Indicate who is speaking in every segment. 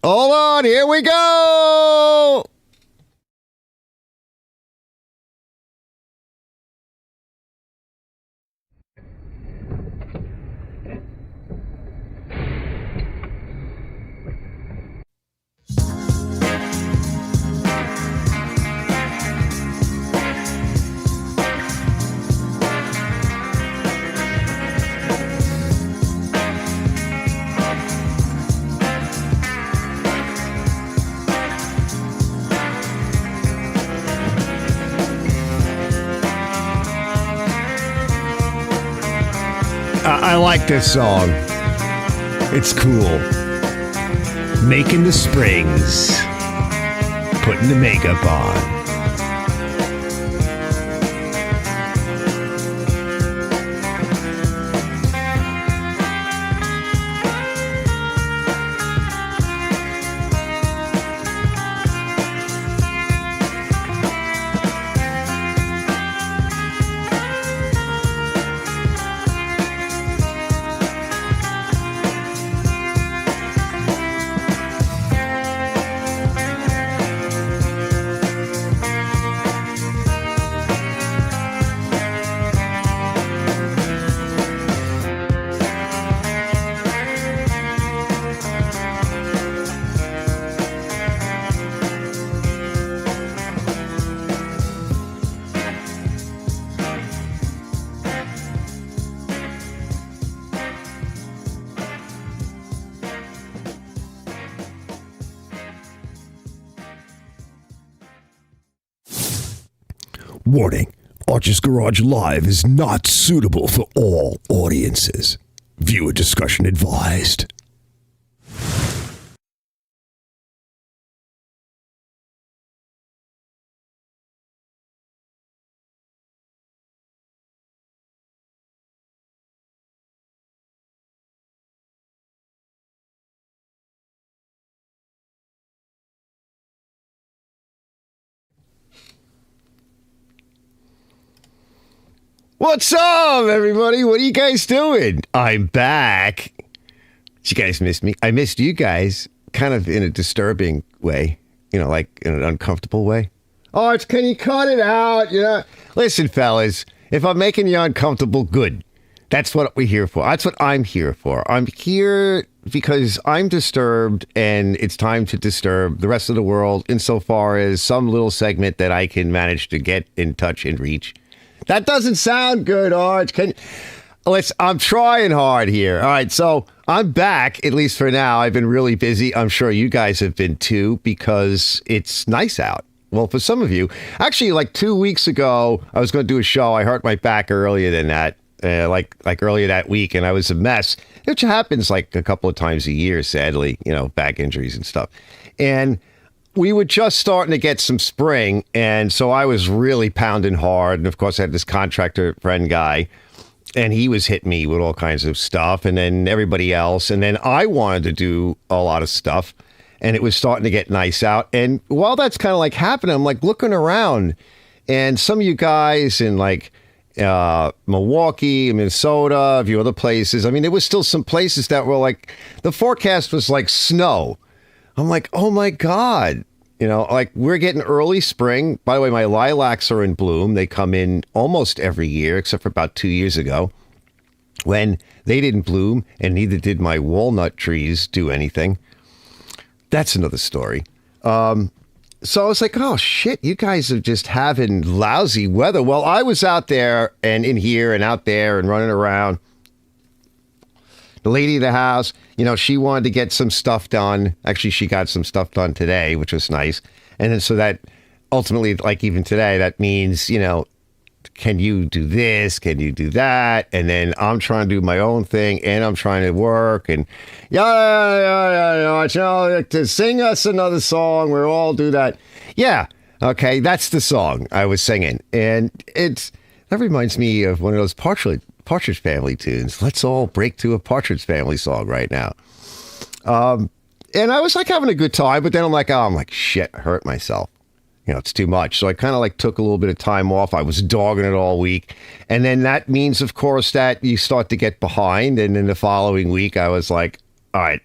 Speaker 1: Hold on, here we go. I like this song. It's cool. Making the springs. Putting the makeup on. Warning, Archer's Garage Live is not suitable for all audiences. Viewer discretion advised. What's up, everybody? What are you guys doing? I'm back. Did you guys miss me? I missed you guys, kind of in a disturbing way, like in an uncomfortable way. Oh, can you cut it out? Listen, fellas, if I'm making you uncomfortable, good. That's what we're here for. That's what I'm here for. I'm here because I'm disturbed, and it's time to disturb the rest of the world insofar as some little segment that I can manage to get in touch and reach. That doesn't sound good, Arch. I'm trying hard here. All right, so I'm back, at least for now. I've been really busy. I'm sure you guys have been too, because it's nice out. Well, for some of you, actually, like 2 weeks ago, I was going to do a show. I hurt my back earlier than that, like earlier that week, and I was a mess, which happens like a couple of times a year, sadly, back injuries and stuff. And we were just starting to get some spring, and so I was really pounding hard. And of course, I had this contractor friend guy, and he was hitting me with all kinds of stuff, and then everybody else. And then I wanted to do a lot of stuff, and it was starting to get nice out. And while that's kind of like happening, I'm like looking around, and some of you guys in like Milwaukee, Minnesota, a few other places. I mean, there was still some places that were like, the forecast was like snow. I'm like, oh my God, like we're getting early spring. By the way, my lilacs are in bloom. They come in almost every year, except for about 2 years ago when they didn't bloom, and neither did my walnut trees do anything. That's another story. So I was like, oh shit, you guys are just having lousy weather. Well, I was out there and in here and out there and running around. The lady of the house, she wanted to get some stuff done. Actually, she got some stuff done today, which was nice. And then so that ultimately, like even today, that means, can you do this? Can you do that? And then I'm trying to do my own thing, and I'm trying to work, and to sing us another song. We'll all do that. Yeah. Okay. That's the song I was singing. And that reminds me of one of those Partridge Family tunes. Let's all break to a Partridge Family song right now. And I was like having a good time, but then I'm like, shit, I hurt myself. It's too much. So I kind of like took a little bit of time off. I was dogging it all week. And then that means, of course, that you start to get behind. And then the following week, I was like, all right,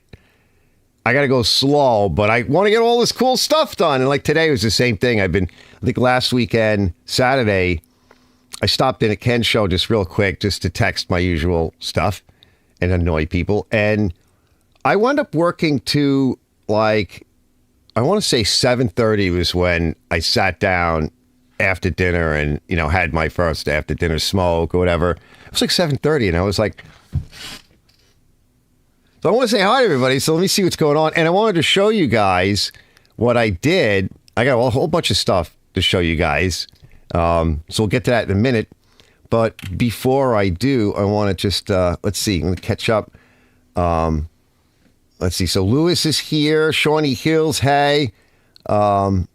Speaker 1: I got to go slow, but I want to get all this cool stuff done. And like today was the same thing. I think last weekend, Saturday, I stopped in at Ken's show just real quick just to text my usual stuff and annoy people. And I wound up working to like, I want to say 7:30 was when I sat down after dinner and, had my first after dinner smoke or whatever. It was like 7:30 and I was like, so I want to say hi to everybody. So let me see what's going on. And I wanted to show you guys what I did. I got a whole bunch of stuff to show you guys. So we'll get to that in a minute. But before I do, I want to just, let's see, I'm going to catch up. Let's see. So Lewis is here. Shawnee Hills, hey. Let's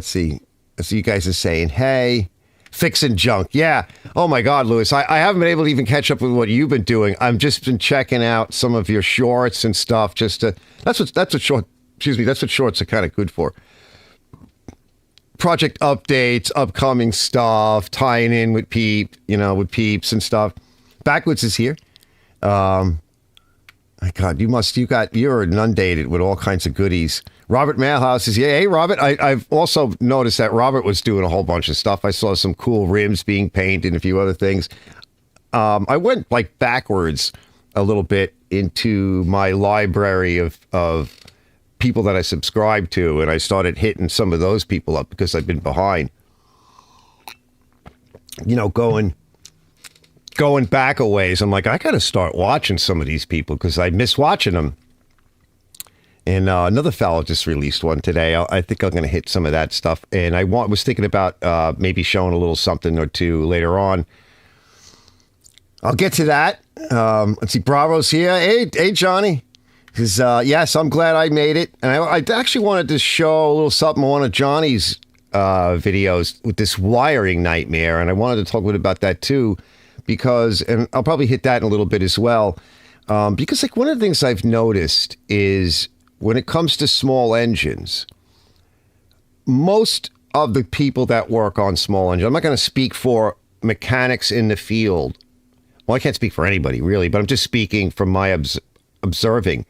Speaker 1: see. So you guys are saying, hey. Fixing junk. Yeah. Oh my God, Lewis. I haven't been able to even catch up with what you've been doing. I've just been checking out some of your shorts and stuff just to, that's what shorts are kind of good for. Project updates, upcoming stuff, tying in with with peeps and stuff. Backwoods is here. My God, you're inundated with all kinds of goodies. Robert Mailhouse is here. Hey, Robert, I've also noticed that Robert was doing a whole bunch of stuff. I saw some cool rims being painted and a few other things. I went like backwards a little bit into my library of people that I subscribe to, and I started hitting some of those people up because I've been behind. Going back a ways, I'm like, I got to start watching some of these people because I miss watching them. And another fellow just released one today. I think I'm going to hit some of that stuff. And I was thinking about maybe showing a little something or two later on. I'll get to that. Let's see. Bravo's here. Hey, Johnny. Because, yes, I'm glad I made it. And I actually wanted to show a little something on one of Johnny's videos with this wiring nightmare. And I wanted to talk a bit about that, too. Because, and I'll probably hit that in a little bit as well. Because, like, one of the things I've noticed is when it comes to small engines, most of the people that work on small engines, I'm not going to speak for mechanics in the field. Well, I can't speak for anybody, really, but I'm just speaking from my observing.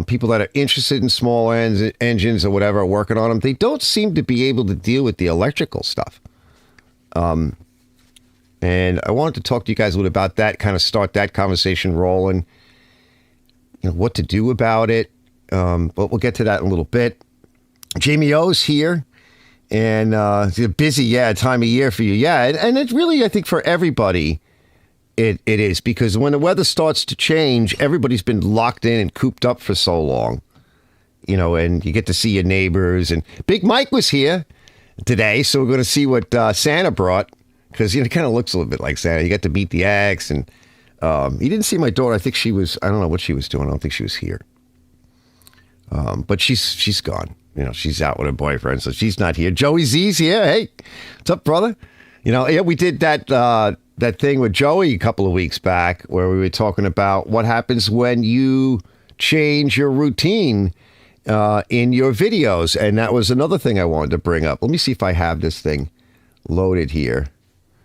Speaker 1: People that are interested in small engines or whatever, working on them, they don't seem to be able to deal with the electrical stuff. And I wanted to talk to you guys a little about that, kind of start that conversation rolling, what to do about it. But we'll get to that in a little bit. Jamie O's here, and it's a busy, time of year for you. Yeah, and it really, I think for everybody, it is, because when the weather starts to change, everybody's been locked in and cooped up for so long, and you get to see your neighbors. And Big Mike was here today, so we're going to see what Santa brought, because it kind of looks a little bit like Santa. You got to meet the ex, and you didn't see my daughter. I think she was, I don't know what she was doing. I don't think she was here. But she's gone. She's out with her boyfriend, so she's not here. Joey Z's here. Hey, what's up, brother? We did that thing with Joey a couple of weeks back where we were talking about what happens when you change your routine in your videos, and that was another thing I wanted to bring up. Let me see if I have this thing loaded here.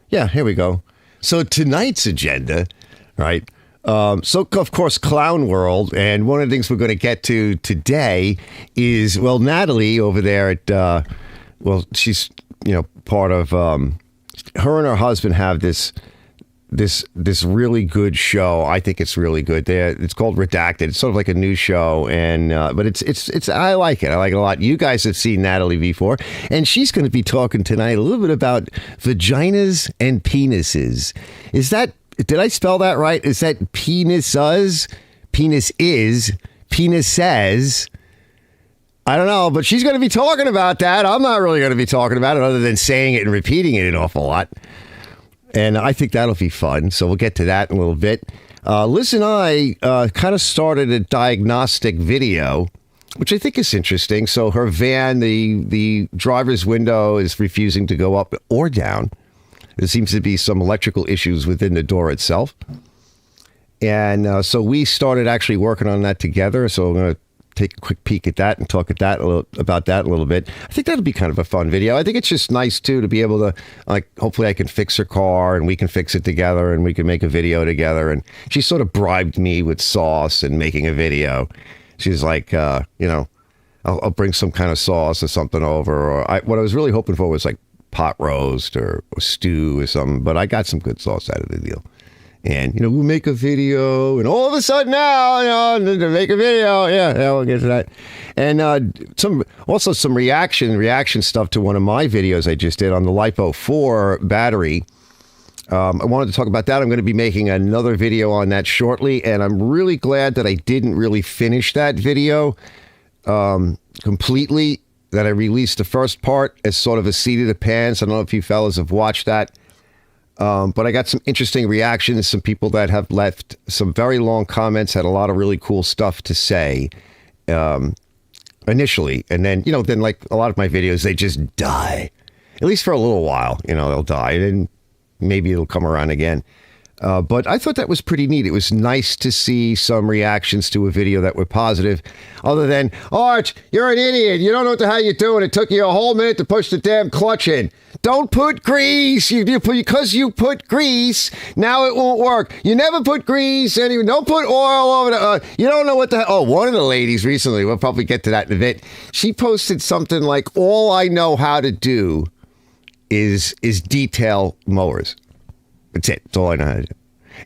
Speaker 1: Yeah, here we go. So tonight's agenda, right? So, of course, Clown World. And one of the things we're going to get to today is, Natalie over there at, she's, part of, her and her husband have this really good show. I think it's really good. It's called Redacted. It's sort of like a new show. And, but it's, I like it. I like it a lot. You guys have seen Natalie before, and she's going to be talking tonight a little bit about vaginas and penises. Did I spell that right? Is that penises? Penis is? Penis says? I don't know, but she's going to be talking about that. I'm not really going to be talking about it other than saying it and repeating it an awful lot. And I think that'll be fun. So we'll get to that in a little bit. Liz and I kind of started a diagnostic video, which I think is interesting. So her van, the driver's window is refusing to go up or down. There seems to be some electrical issues within the door itself. And so we started actually working on that together. So I'm going to take a quick peek at that and talk about that a little bit. I think that'll be kind of a fun video. I think it's just nice too to be able to, like, hopefully I can fix her car and we can fix it together and we can make a video together. And she sort of bribed me with sauce and making a video. She's like, I'll bring some kind of sauce or something over. Or what I was really hoping for was like pot roast or stew or something. But I got some good sauce out of the deal. And, we'll make a video, and all of a sudden now, to make a video. Yeah, we'll get to that. And some reaction stuff to one of my videos I just did on the LipO4 battery. I wanted to talk about that. I'm going to be making another video on that shortly, and I'm really glad that I didn't really finish that video completely, that I released the first part as sort of a seat of the pants. I don't know if you fellas have watched that. But I got some interesting reactions, some people that have left some very long comments, had a lot of really cool stuff to say initially. And then, then like a lot of my videos, they just die, at least for a little while, they'll die and maybe it'll come around again. But I thought that was pretty neat. It was nice to see some reactions to a video that were positive, other than, Arch, you're an idiot. You don't know what the hell you're doing. It took you a whole minute to push the damn clutch in. Don't put grease. Because you put grease, now it won't work. You never put grease. And don't put oil over the... you don't know what the hell... Oh, one of the ladies recently, we'll probably get to that in a bit. She posted something like, all I know how to do is detail mowers. That's it. That's all I know how to do.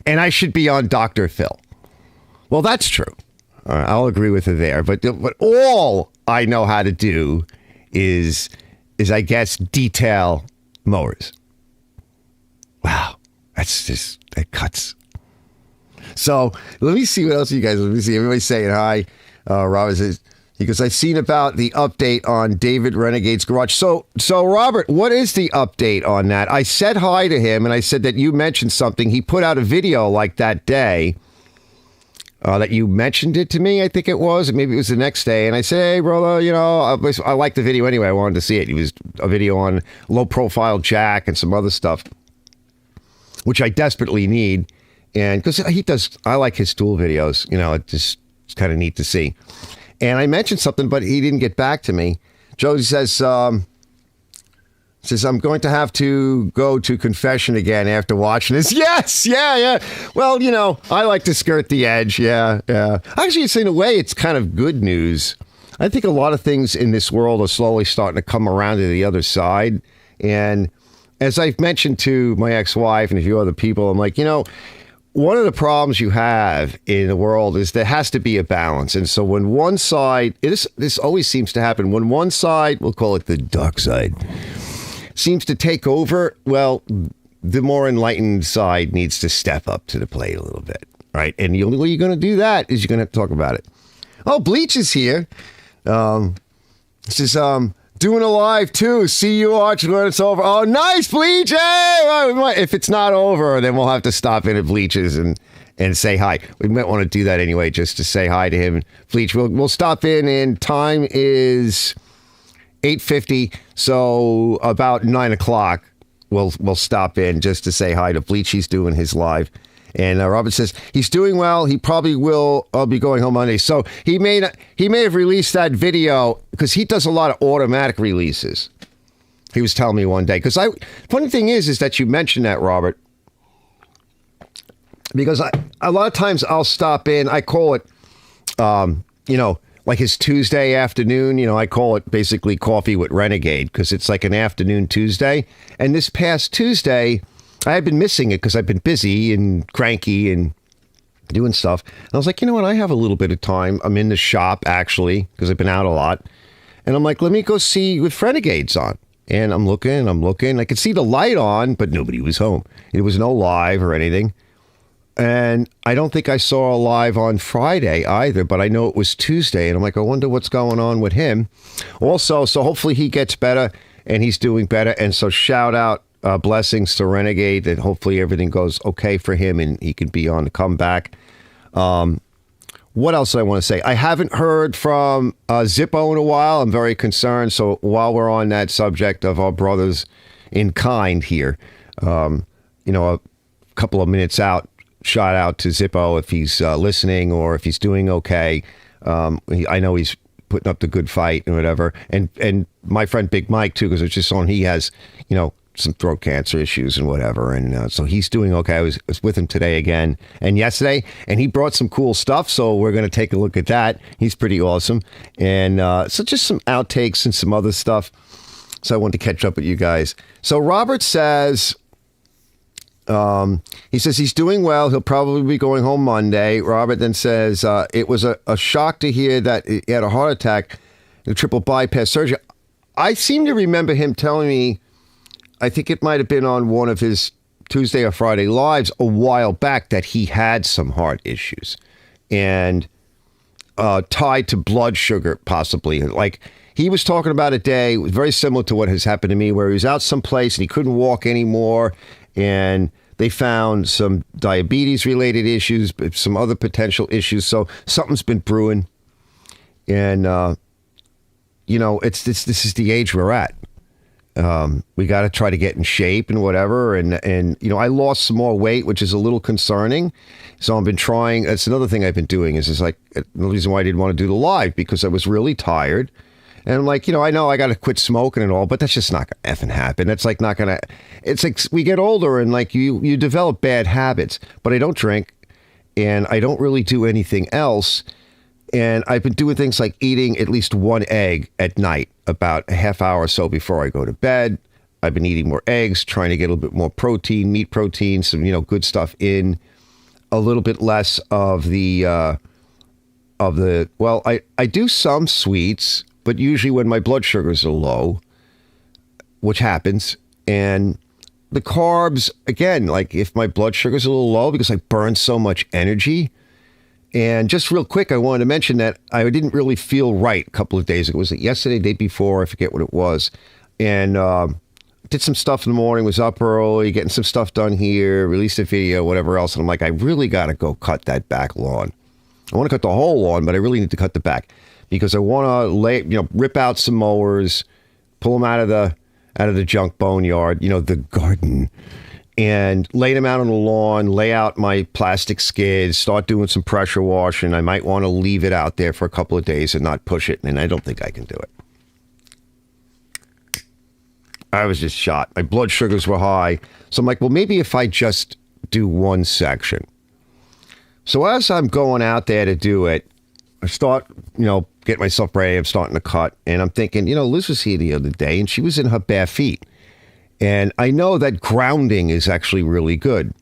Speaker 1: And I should be on Dr. Phil. Well, that's true. I'll agree with her there. But all I know how to do is I guess, detail mowers. Wow. That cuts. So let me see what else you guys, let me see. Everybody's saying hi. Robert says, because I've seen about the update on David Renegade's garage. So Robert, what is the update on that? I said hi to him and I said that you mentioned something. He put out a video like that day that you mentioned it to me, I think it was. Maybe it was the next day. And I said, hey, brother, I liked the video anyway. I wanted to see it. It was a video on low profile jack and some other stuff, which I desperately need. And because I like his tool videos, it's kind of neat to see. And I mentioned something, but he didn't get back to me. Josie says, I'm going to have to go to confession again after watching this. Yes, yeah. Well, I like to skirt the edge. Yeah. Actually, in a way, it's kind of good news. I think a lot of things in this world are slowly starting to come around to the other side. And as I've mentioned to my ex-wife and a few other people, I'm like, one of the problems you have in the world is there has to be a balance. And so when one side, this always seems to happen, when one side, we'll call it the dark side, seems to take over, well, the more enlightened side needs to step up to the plate a little bit, right? And the only way you're going to do that is you're going to have to talk about it. Oh, Bleach is here. This is doing a live too. See you, Arch, when it's over. Oh, nice, Bleach. Hey! If it's not over, then we'll have to stop in at Bleach's and say hi. We might want to do that anyway, just to say hi to him. Bleach, we'll stop in, and time is 8:50, so about 9 o'clock we'll stop in just to say hi to Bleach. He's doing his live. And Robert says he's doing well. He probably will be going home Monday. So he may have released that video because he does a lot of automatic releases. He was telling me one day. Because funny thing is that you mentioned that, Robert, because a lot of times I'll stop in. I call it, like his Tuesday afternoon. I call it basically Coffee with Renegade because it's like an afternoon Tuesday. And this past Tuesday, I had been missing it because I've been busy and cranky and doing stuff. And I was like, you know what? I have a little bit of time. I'm in the shop, actually, because I've been out a lot. And I'm like, let me go see if Renegade's on. And I'm looking. I could see the light on, but nobody was home. It was no live or anything. And I don't think I saw a live on Friday either, but I know it was Tuesday. And I'm like, I wonder what's going on with him. Also, so hopefully he gets better and he's doing better. And so shout out. Blessings to Renegade, that hopefully everything goes okay for him and he can be on the comeback. What else do I want to say? I haven't heard from Zippo in a while. I'm very concerned. So while we're on that subject of our brothers in kind here, a couple of minutes out, shout out to Zippo if he's listening or if he's doing okay. I know he's putting up the good fight and whatever. And my friend Big Mike too, because it's just on. He has, some throat cancer issues and whatever, and so he's doing okay. I was with him today again and yesterday, and he brought some cool stuff. So we're going to take a look at that. He's pretty awesome, and so just some outtakes and some other stuff. So I wanted to catch up with you guys. So Robert says. He says he's doing well. He'll probably be going home Monday. Robert then says it was a shock to hear that he had a heart attack, a triple bypass surgery. I seem to remember him telling me, I think it might have been on one of his Tuesday or Friday lives a while back, that he had some heart issues and tied to blood sugar, possibly. Like he was talking about a day, very similar to what has happened to me, where he was out someplace and he couldn't walk anymore. And they found some diabetes-related issues, but some other potential issues. So something's been brewing. And, this is the age we're at. We got to try to get in shape and whatever. And I lost some more weight, which is a little concerning. So I've been trying. That's another thing I've been doing is like the reason why I didn't want to do the live, because I was really tired. And I'm like, I know I got to quit smoking and all, but that's just not going to effing happen. It's like not going to, it's like we get older and like you develop bad habits, but I don't drink and I don't really do anything else. And I've been doing things like eating at least one egg at night, about a half hour or so before I go to bed. I've been eating more eggs, trying to get a little bit more protein, meat protein, some, good stuff in, a little bit less of I do some sweets, but usually when my blood sugars are low, which happens, and the carbs, again, like if my blood sugar's a little low because I burn so much energy. And just real quick, I wanted to mention that I didn't really feel right a couple of days ago. Was it yesterday, day before? I forget what it was. And did some stuff in the morning, was up early, getting some stuff done here, released a video, whatever else. And I'm like, I really got to go cut that back lawn. I want to cut the whole lawn, but I really need to cut the back. Because I want to rip out some mowers, pull them out of the junk boneyard, the garden, and lay them out on the lawn, lay out my plastic skids, start doing some pressure washing. I might want to leave it out there for a couple of days and not push it, and I don't think I can do it. I was just shot. My blood sugars were high. So I'm like, well, maybe if I just do one section. So as I'm going out there to do it, I start, get myself ready. I'm starting to cut. And I'm thinking, Liz was here the other day and she was in her bare feet. And I know that grounding is actually really good.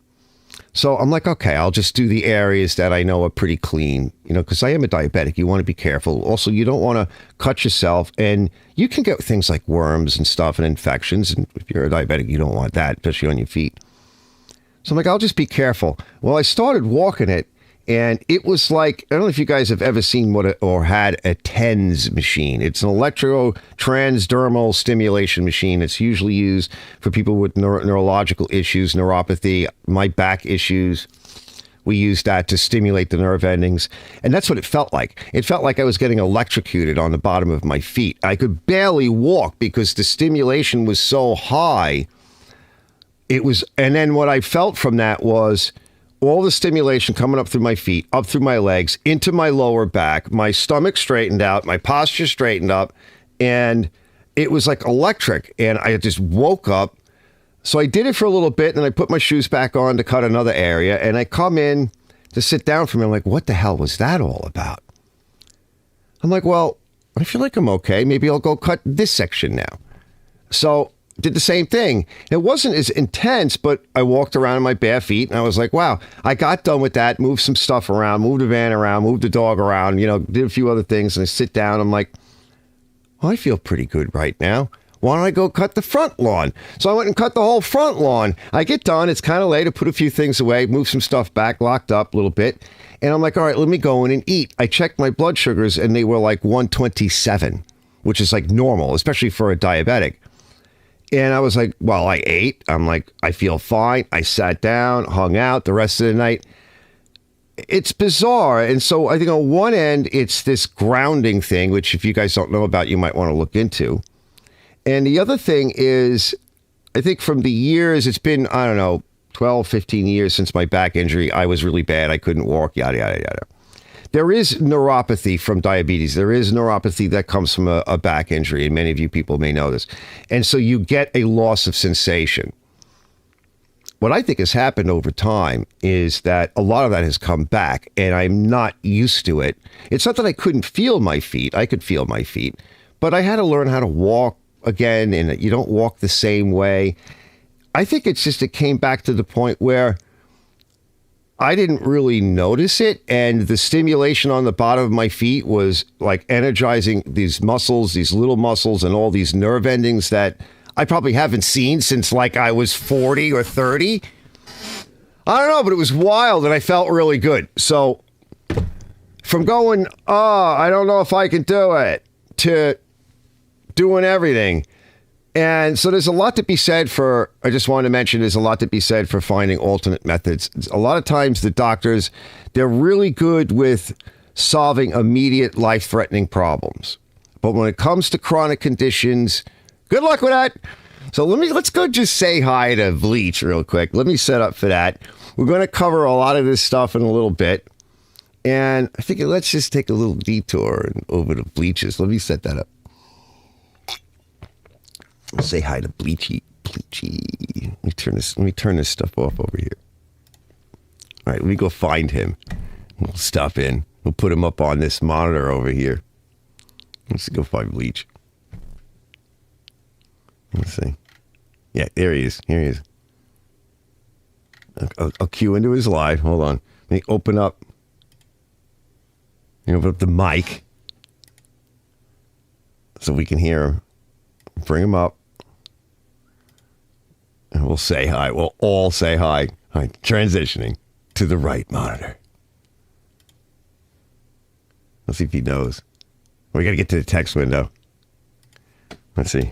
Speaker 1: So I'm like, okay, I'll just do the areas that I know are pretty clean, because I am a diabetic. You want to be careful. Also, you don't want to cut yourself. And you can get things like worms and stuff and infections. And if you're a diabetic, you don't want that, especially on your feet. So I'm like, I'll just be careful. Well, I started walking it. And it was like, I don't know if you guys have ever seen or had a TENS machine. It's an electro-transdermal stimulation machine. It's usually used for people with neurological issues, neuropathy, my back issues. We use that to stimulate the nerve endings. And that's what it felt like. It felt like I was getting electrocuted on the bottom of my feet. I could barely walk because the stimulation was so high. And then what I felt from that was all the stimulation coming up through my feet, up through my legs, into my lower back, my stomach straightened out, my posture straightened up, and it was like electric. And I just woke up. So I did it for a little bit, and I put my shoes back on to cut another area, and I come in to sit down for me. I'm like, what the hell was that all about? I'm like, well, I feel like I'm okay. Maybe I'll go cut this section now. So did the same thing. It wasn't as intense, but I walked around in my bare feet and I was like, wow, I got done with that, moved some stuff around, moved the van around, moved the dog around, did a few other things. And I sit down. I'm like, well, I feel pretty good right now. Why don't I go cut the front lawn? So I went and cut the whole front lawn. I get done. It's kind of late. I put a few things away, move some stuff back, locked up a little bit. And I'm like, all right, let me go in and eat. I checked my blood sugars and they were like 127, which is like normal, especially for a diabetic. And I was like, well, I ate. I'm like, I feel fine. I sat down, hung out the rest of the night. It's bizarre. And so I think on one end, it's this grounding thing, which if you guys don't know about, you might want to look into. And the other thing is, I think from the years, it's been, 12, 15 years since my back injury. I was really bad. I couldn't walk, yada, yada, yada. there is neuropathy from diabetes. There is neuropathy that comes from a back injury, and many of you people may know this. And so you get a loss of sensation. What I think has happened over time is that a lot of that has come back, and I'm not used to it. It's not that I couldn't feel my feet. I could feel my feet, but I had to learn how to walk again, and you don't walk the same way. I think it's just it came back to the point where I didn't really notice it, and the stimulation on the bottom of my feet was like energizing these muscles, these little muscles, and all these nerve endings that I probably haven't seen since like I was 40 or 30. I don't know, but it was wild, and I felt really good. So from going, I don't know if I can do it, to doing everything. And so there's a lot to be said for, I just wanted to mention, there's a lot to be said for finding alternate methods. A lot of times the doctors, they're really good with solving immediate life-threatening problems. But when it comes to chronic conditions, good luck with that. So let's go just say hi to Bleach real quick. Let me set up for that. We're going to cover a lot of this stuff in a little bit. And I think let's just take a little detour over to Bleach's. Let me set that up. Say hi to Bleachy. Let me turn this stuff off over here. All right, let me go find him. We'll stop in. We'll put him up on this monitor over here. Let's go find Bleach. Let's see. Yeah, there he is. Here he is. I'll cue into his live. Hold on. Let me open up the mic so we can hear him. Bring him up. And we'll say hi. We'll all say hi. All right, transitioning to the right monitor. Let's see if he knows. We got to get to the text window. Let's see.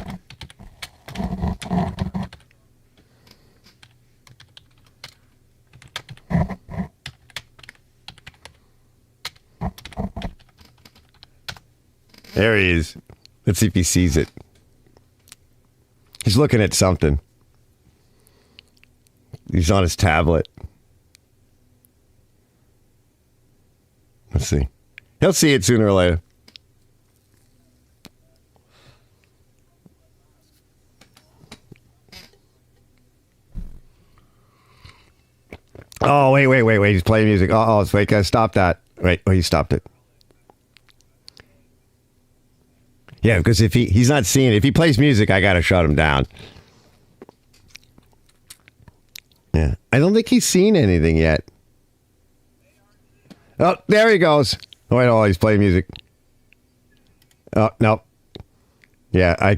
Speaker 1: There he is. Let's see if he sees it. He's looking at something. He's on his tablet. Let's see. He'll see it sooner or later. Oh, wait. He's playing music. Wait, gotta stop that. Wait, he stopped it. Yeah, because if he's not seeing it, if he plays music, I gotta shut him down. Yeah, I don't think he's seen anything yet. Oh, there he goes. Oh, wait, he's playing music. Oh, no. Yeah,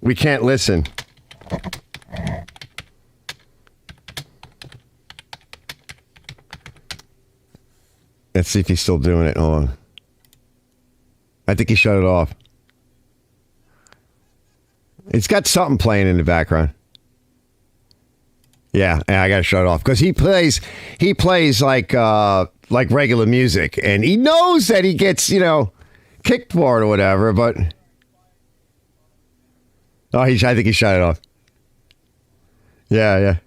Speaker 1: we can't listen. Let's see if he's still doing it. Hold on. I think he shut it off. It's got something playing in the background. Yeah, I gotta shut it off because he plays like regular music, and he knows that he gets kicked for it or whatever. But I think he shut it off. Yeah.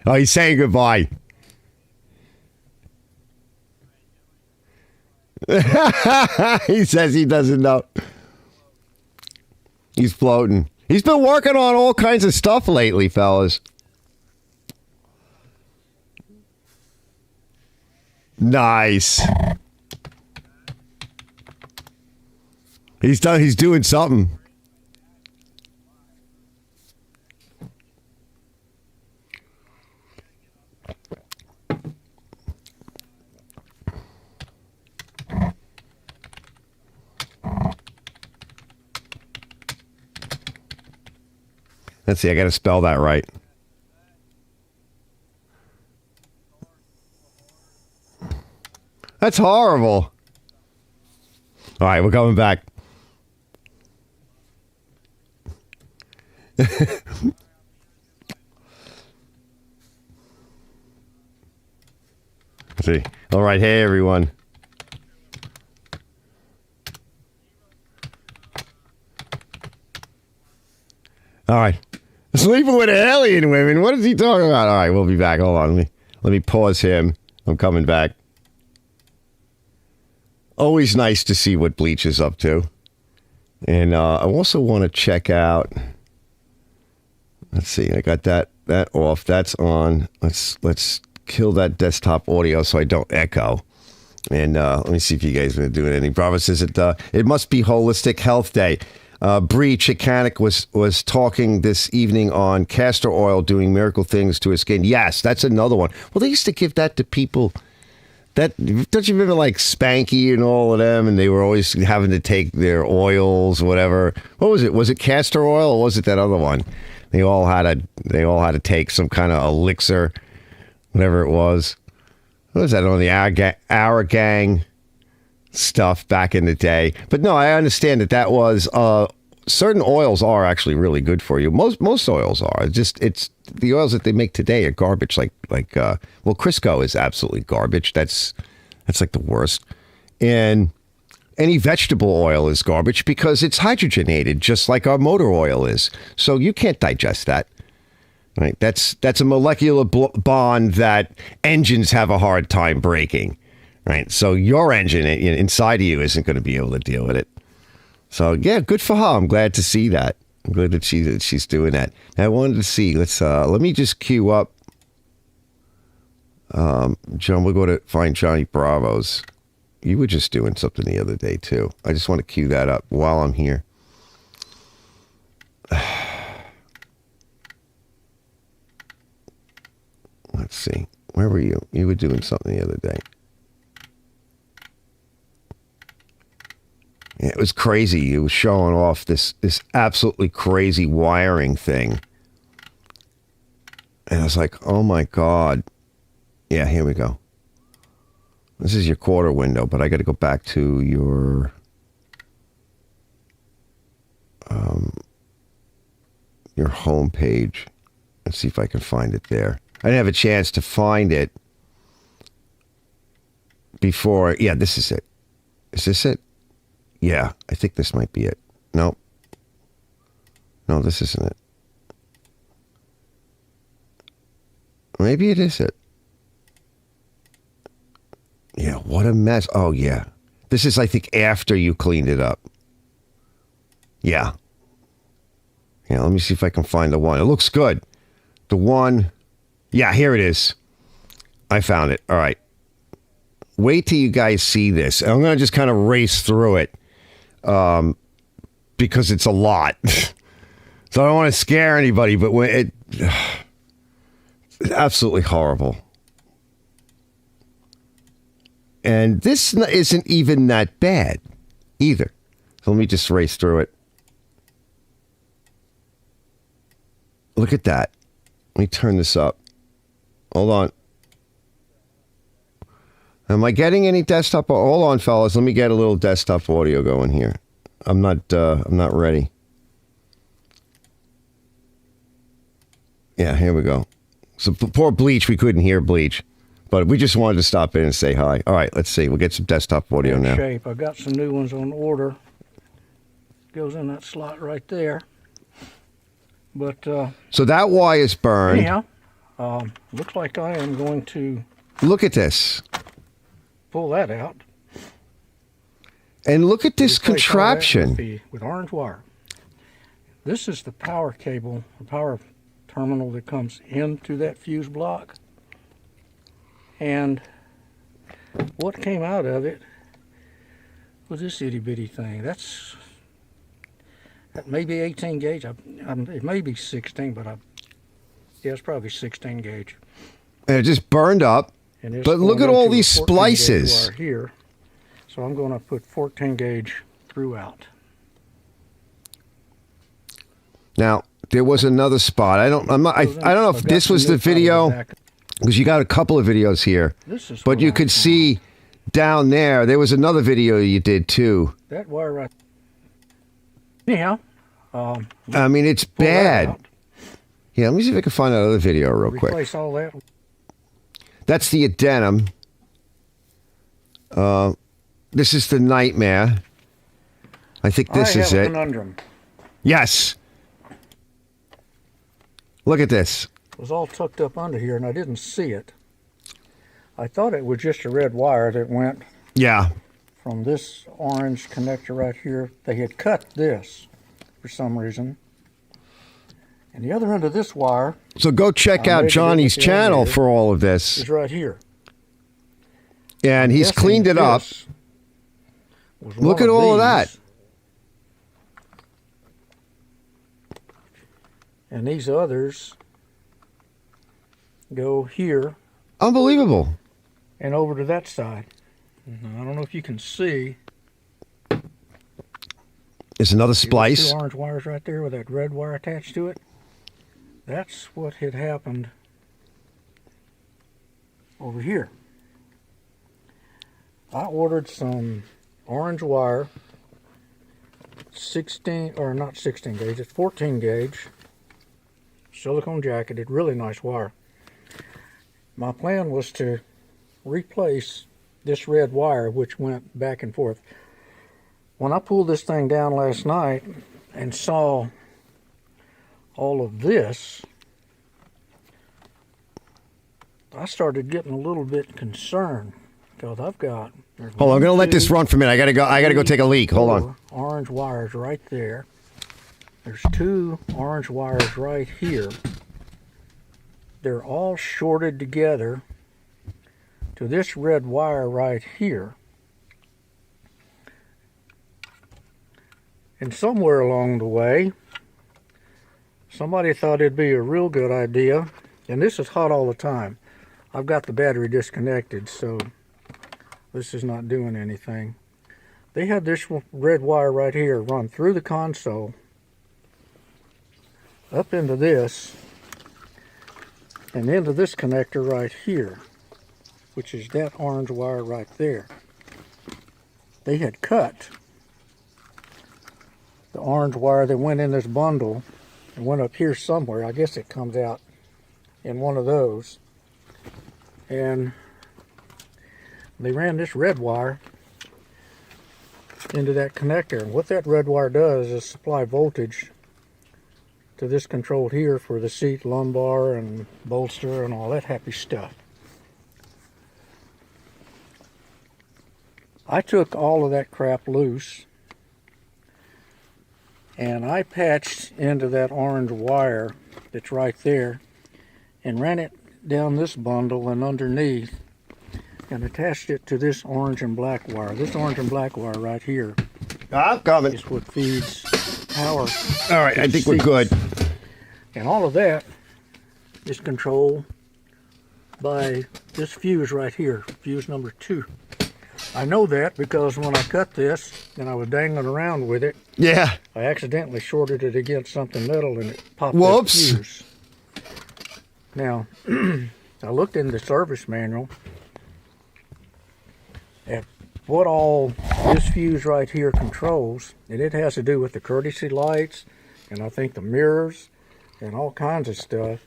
Speaker 1: Oh, he's saying goodbye. He says he doesn't know. He's floating. He's been working on all kinds of stuff lately, fellas. Nice. He's doing something. Let's see, I got to spell that right. That's horrible. All right, we're coming back. See. All right, hey everyone. All right. Sleeping with alien women. What is he talking about? All right, we'll be back. Hold on. Let me pause him. I'm coming back. Always nice to see what Bleach is up to. And I also want to check out. Let's see. I got that off. That's on. Let's kill that desktop audio so I don't echo. And let me see if you guys are doing anything. Bravo says it must be Holistic Health Day. Breach Mechanic was talking this evening on castor oil doing miracle things to his skin. Yes, that's another one. Well, they used to give that to people. Don't you remember like Spanky and all of them, and they were always having to take their oils, whatever. What was it? Was it castor oil or was it that other one? They all had to take some kind of elixir, whatever it was. What was that on the Our Gang stuff back in the day? But no, I understand that was certain oils are actually really good for you. Most oils are. It's the oils that they make today are garbage. Like Crisco is absolutely garbage. That's like the worst. And any vegetable oil is garbage because it's hydrogenated, just like our motor oil is. So you can't digest that. Right? That's a molecular bond that engines have a hard time breaking. Right? So your engine inside of you isn't going to be able to deal with it. So yeah, good for her. I'm glad to see that. I'm glad that she's doing that. I wanted to see. Let me just queue up. John, we'll go to find Johnny Bravo's. You were just doing something the other day too. I just want to queue that up while I'm here. Let's see. Where were you? You were doing something the other day. Yeah, it was crazy. You were showing off this absolutely crazy wiring thing. And I was like, oh my God. Yeah, here we go. This is your quarter window, but I got to go back to your home page and see if I can find it there. I didn't have a chance to find it before. Yeah, this is it. Is this it? Yeah, I think this might be it. No, this isn't it. Maybe it is it. Yeah, what a mess. Oh, yeah. This is, I think, after you cleaned it up. Yeah. Yeah, let me see if I can find the one. It looks good. The one. Yeah, here it is. I found it. All right. Wait till you guys see this. I'm going to just kind of race through it because it's a lot. So I don't want to scare anybody, but it's absolutely horrible. And this isn't even that bad either. So let me just race through it. Look at that. Let me turn this up. Hold on. Am I getting any desktop? Hold on, fellas. Let me get a little desktop audio going here. I'm not ready. Yeah, here we go. So poor Bleach, we couldn't hear Bleach. But we just wanted to stop in and say hi. All right, let's see. We'll get some desktop audio now.
Speaker 2: Shape. I got some new ones on order. Goes in that slot right there. But
Speaker 1: so that wire is burned.
Speaker 2: Anyhow, looks like I am going to
Speaker 1: look at this.
Speaker 2: Pull that out.
Speaker 1: And look at this contraption
Speaker 2: with orange wire. This is the power cable, the power terminal that comes into that fuse block. And what came out of it was this itty bitty thing. That may be 18 gauge. It may be 16, but yeah, it's probably 16 gauge.
Speaker 1: And it just burned up. But look at all these splices
Speaker 2: here. So I'm going to put 14 gauge throughout.
Speaker 1: Now there was another spot. I don't know if this was the video. Because you got a couple of videos here, but you could see down there was another video you did too.
Speaker 2: That wire right. Anyhow,
Speaker 1: I mean it's bad. Yeah, let me see if I can find another video real quick.
Speaker 2: Replace all that.
Speaker 1: That's the addendum. This is the nightmare. I think this is it.
Speaker 2: Conundrum.
Speaker 1: Yes. Look at this.
Speaker 2: was all tucked up under here, and I didn't see it. I thought it was just a red wire that went
Speaker 1: Yeah.
Speaker 2: from this orange connector right here. They had cut this for some reason. And the other end of this wire
Speaker 1: So go check out Johnny's channel for all of this.
Speaker 2: is right here.
Speaker 1: And he's cleaned it up. Look at all of that.
Speaker 2: And these others go here
Speaker 1: Unbelievable.
Speaker 2: and over to that side. Now, I don't know if you can see.
Speaker 1: There's another
Speaker 2: See those
Speaker 1: splice.
Speaker 2: two orange wires right there with that red wire attached to it. That's what had happened over here. I ordered some orange wire, 16, or not 16 gauge, it's 14 gauge, silicone jacketed, really nice wire. My plan was to replace this red wire, which went back and forth. When I pulled this thing down last night and saw all of this, I started getting a little bit concerned because I've got.
Speaker 1: Hold on, I'm gonna let this run for a minute. I gotta go take a leak. Hold on.
Speaker 2: Orange wires right there. There's two orange wires right here. They're all shorted together to this red wire right here. And somewhere along the way, somebody thought it'd be a real good idea, and this is hot all the time. I've got the battery disconnected, so this is not doing anything. They had this red wire right here run through the console, up into this, and into this connector right here, which is that orange wire right there. They had cut the orange wire that went in this bundle and went up here somewhere. I guess it comes out in one of those. And they ran this red wire into that connector. And what that red wire does is supply voltage to this control here for the seat, lumbar, and bolster, and all that happy stuff. I took all of that crap loose, and I patched into that orange wire that's right there and ran it down this bundle and underneath and attached it to this orange and black wire. This orange and black wire right here
Speaker 1: I'm coming.
Speaker 2: is what feeds power.
Speaker 1: All right, I think we're good.
Speaker 2: And all of that is controlled by this fuse right here, fuse number 2. I know that because when I cut this and I was dangling around with it,
Speaker 1: Yeah.
Speaker 2: I accidentally shorted it against something metal and it popped
Speaker 1: Whoops.
Speaker 2: that fuse. Now, I looked in the service manual at what all this fuse right here controls, and it has to do with the courtesy lights, and I think the mirrors, and all kinds of stuff.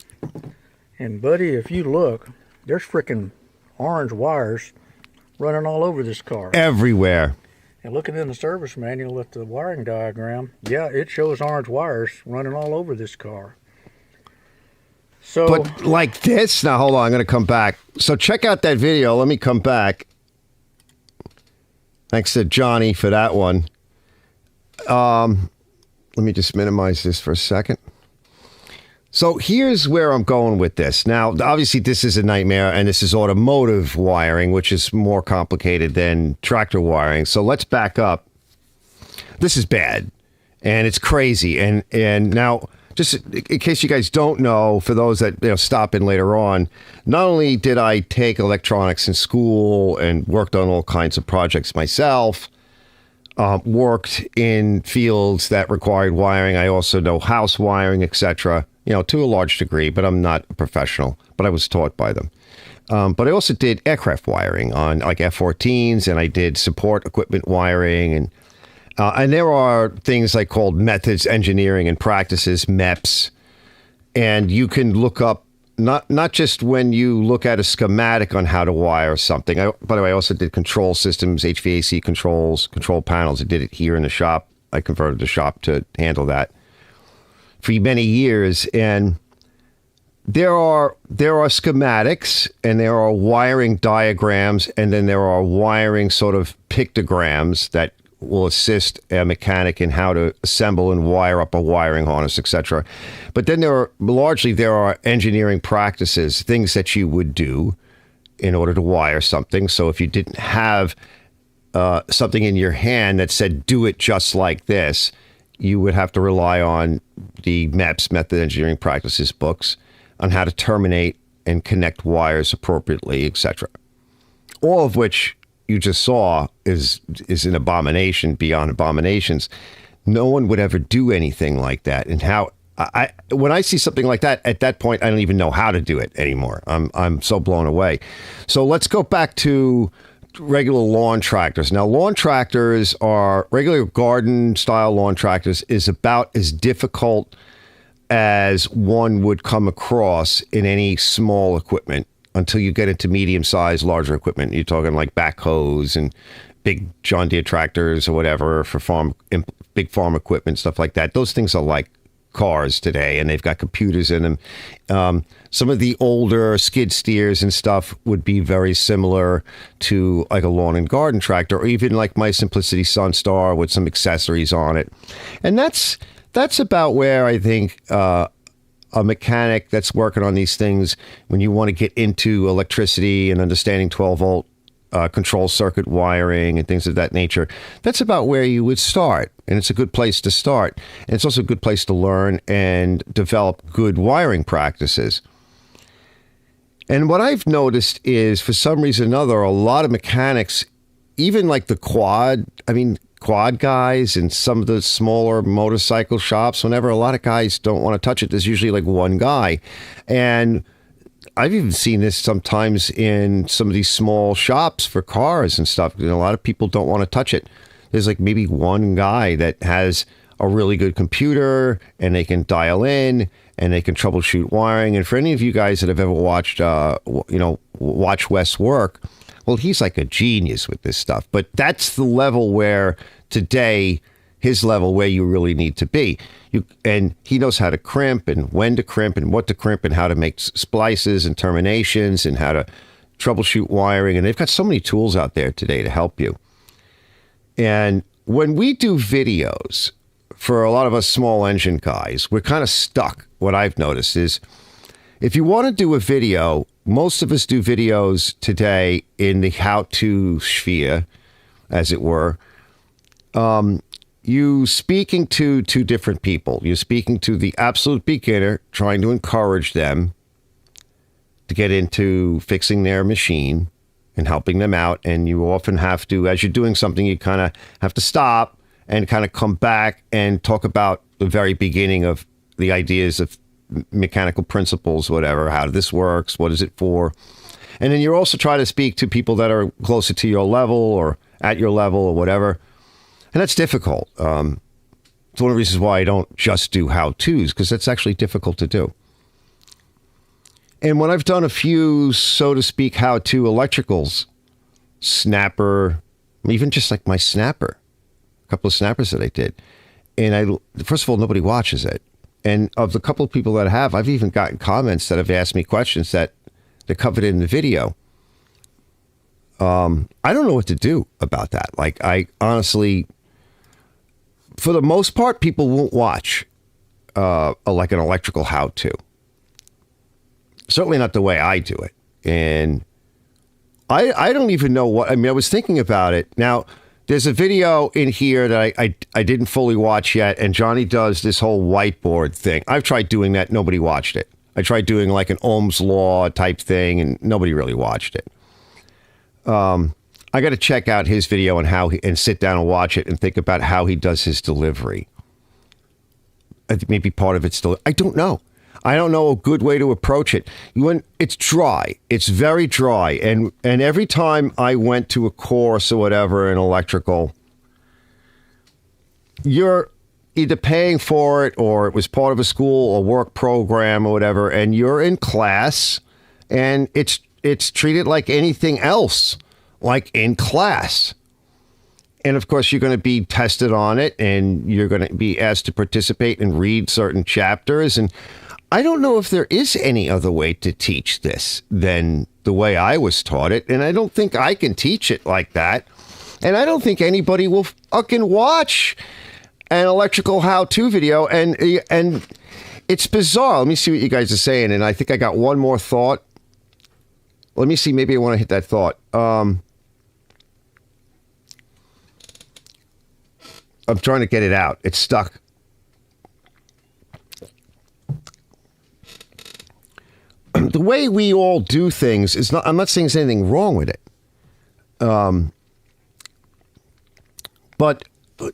Speaker 2: And buddy, if you look, there's freaking orange wires running all over this car.
Speaker 1: Everywhere.
Speaker 2: And looking in the service manual at the wiring diagram, yeah, it shows orange wires running all over this car. So,
Speaker 1: But like this, now hold on, I'm going to come back. So check out that video. Let me come back. Thanks to Johnny for that one. Let me just minimize this for a second. So here's where I'm going with this. Now, obviously, this is a nightmare, and this is automotive wiring, which is more complicated than tractor wiring. So let's back up. This is bad, and it's crazy. And now, just in case you guys don't know, for those that stop in later on, not only did I take electronics in school and worked on all kinds of projects myself, worked in fields that required wiring. I also know house wiring, etc. To a large degree, but I'm not a professional. But I was taught by them. But I also did aircraft wiring on like F-14s, and I did support equipment wiring, and there are things like called methods, engineering, and practices, MEPS, and you can look up not just when you look at a schematic on how to wire something. By the way, I also did control systems, HVAC controls, control panels. I did it here in the shop. I converted the shop to handle that for many years, and there are schematics, and there are wiring diagrams, and then there are wiring sort of pictograms that will assist a mechanic in how to assemble and wire up a wiring harness, etc. But then there are engineering practices, things that you would do in order to wire something. So if you didn't have something in your hand that said, do it just like this, you would have to rely on the MEPS, Method Engineering Practices books, on how to terminate and connect wires appropriately, etc. All of which you just saw is an abomination beyond abominations. No one would ever do anything like that. And when I see something like that, at that point, I don't even know how to do it anymore. I'm so blown away. So let's go back to regular lawn tractors. Now, lawn tractors are regular garden style lawn tractors is about as difficult as one would come across in any small equipment until you get into medium-sized, larger equipment. You're talking like backhoes and big John Deere tractors or whatever for big farm equipment, stuff like that. Those things are like cars today, and they've got computers in them. Some of the older skid steers and stuff would be very similar to like a lawn and garden tractor, or even like my Simplicity Sunstar with some accessories on it. And that's about where I think a mechanic that's working on these things, when you want to get into electricity and understanding 12-volt control circuit wiring and things of that nature, that's about where you would start. And it's a good place to start. And it's also a good place to learn and develop good wiring practices. And what I've noticed is, for some reason or another, a lot of mechanics, even like the quad guys and some of the smaller motorcycle shops, whenever a lot of guys don't want to touch it, there's usually like one guy. And I've even seen this sometimes in some of these small shops for cars and stuff. A lot of people don't want to touch it. There's like maybe one guy that has a really good computer, and they can dial in and they can troubleshoot wiring. And for any of you guys that have ever watched, Watch Wes work, well, he's like a genius with this stuff. But that's the level where today, his level where you really need to be. And he knows how to crimp and when to crimp and what to crimp and how to make splices and terminations and how to troubleshoot wiring. And they've got so many tools out there today to help you. And when we do videos, for a lot of us small engine guys, we're kind of stuck. What I've noticed is, if you want to do a video, most of us do videos today in the how-to sphere, as it were. You speaking to two different people. You're speaking to the absolute beginner, trying to encourage them to get into fixing their machine and helping them out. And you often have to, as you're doing something, you kind of have to stop and kind of come back and talk about the very beginning of the ideas of mechanical principles, whatever, how this works, what is it for. And then you're also trying to speak to people that are closer to your level or at your level or whatever. And that's difficult. It's one of the reasons why I don't just do how-tos, because that's actually difficult to do. And when I've done a few, so to speak, how-to electricals, snapper, even just like my snapper, a couple of snappers that I did. And first of all, nobody watches it. And of the couple of people that have, I've even gotten comments that have asked me questions that they're covered in the video. I don't know what to do about that. Like, I honestly, for the most part, people won't watch like an electrical how-to. Certainly not the way I do it. And I don't even know what, I mean, I was thinking about it. Now, there's a video in here that I didn't fully watch yet, and Johnny does this whole whiteboard thing. I've tried doing that. Nobody watched it. I tried doing like an Ohm's Law type thing, and nobody really watched it. I got to check out his video and sit down and watch it and think about how he does his delivery. I think maybe part of it's still, I don't know. I don't know a good way to approach it. When it's dry, it's very dry. And every time I went to a course or whatever in electrical, you're either paying for it or it was part of a school or work program or whatever, and you're in class and it's treated like anything else, like in class. And of course, you're going to be tested on it and you're going to be asked to participate and read certain chapters. And I don't know if there is any other way to teach this than the way I was taught it. And I don't think I can teach it like that. And I don't think anybody will fucking watch an electrical how-to video. And it's bizarre. Let me see what you guys are saying. And I think I got one more thought. Let me see. Maybe I want to hit that thought. I'm trying to get it out. It's stuck. The way we all do things is not, I'm not saying there's anything wrong with it. But,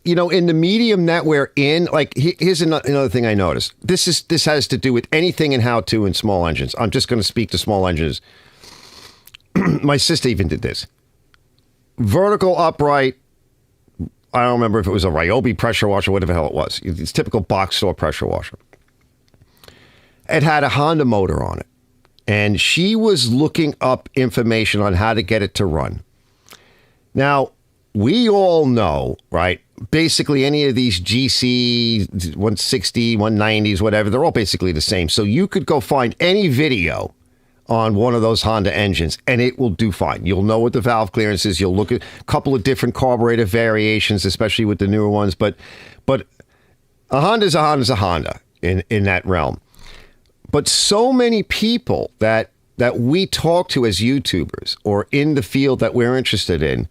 Speaker 1: you know, in the medium that we're in, like, here's another thing I noticed. This has to do with anything in how-to in small engines. I'm just going to speak to small engines. My sister even did this. Vertical upright. I don't remember if it was a Ryobi pressure washer, whatever the hell it was. It's typical box store pressure washer. It had a Honda motor on it. And she was looking up information on how to get it to run. Now, we all know, right? Basically, any of these GC 160, 190s, whatever, they're all basically the same. So you could go find any video on one of those Honda engines, and it will do fine. You'll know what the valve clearance is. You'll look at a couple of different carburetor variations, especially with the newer ones. But a Honda's a Honda in that realm. But so many people that we talk to as YouTubers or in the field that we're interested in,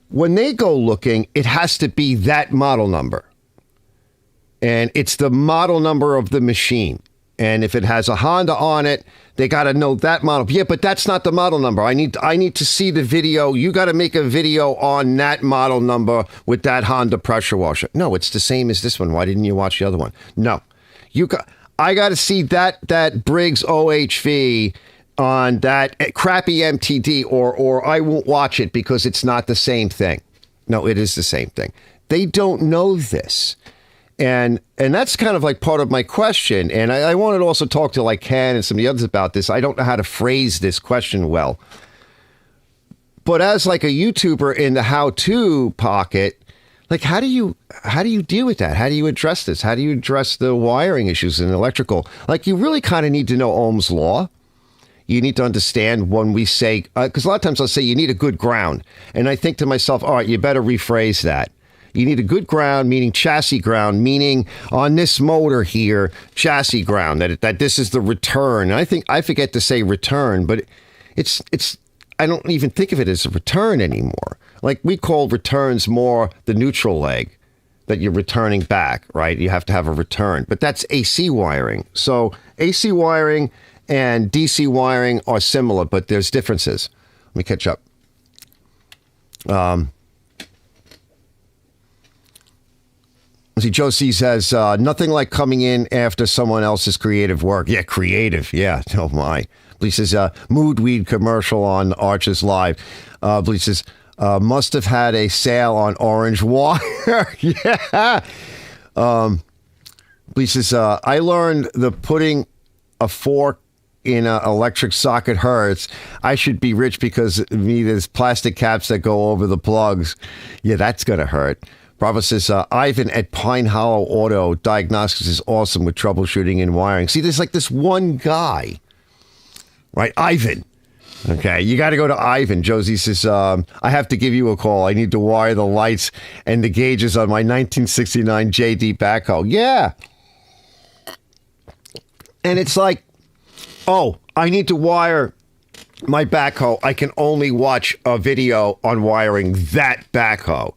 Speaker 1: when they go looking, it has to be that model number. And it's the model number of the machine. And if it has a Honda on it, they got to know that model. Yeah, but that's not the model number. I need to see the video. You got to make a video on that model number with that Honda pressure washer. No, it's the same as this one. Why didn't you watch the other one? No. I got to see that Briggs OHV on that crappy MTD or I won't watch it because it's not the same thing. No, it is the same thing. They don't know this. And that's kind of like part of my question. And I wanted to also talk to like Ken and some of the others about this. I don't know how to phrase this question well. But as like a YouTuber in the how-to pocket, like, how do you deal with that? How do you address this? How do you address the wiring issues in electrical? Like, you really kind of need to know Ohm's law. You need to understand when we say, because a lot of times I'll say you need a good ground. And I think to myself, all right, you better rephrase that. You need a good ground, meaning chassis ground, meaning on this motor here, chassis ground, that this is the return. And I think I forget to say return, but it's I don't even think of it as a return anymore. Like, we call returns more the neutral leg that you're returning back, right? You have to have a return, but that's AC wiring. So AC wiring and DC wiring are similar, but there's differences. Let me catch up. See, Josie says, nothing like coming in after someone else's creative work. Yeah, creative. Yeah, oh my. Bleach says, Mood Weed commercial on Arches Live. Bleach says, must have had a sale on orange wire. Yeah. Bleach says, I learned the putting a fork in an electric socket hurts. I should be rich because there's plastic caps that go over the plugs. Yeah, that's going to hurt. Bravo says, Ivan at Pine Hollow Auto Diagnostics is awesome with troubleshooting and wiring. See, there's like this one guy, right? Ivan. Okay, you got to go to Ivan. Josie says, I have to give you a call. I need to wire the lights and the gauges on my 1969 JD backhoe. Yeah. And it's like, oh, I need to wire my backhoe. I can only watch a video on wiring that backhoe.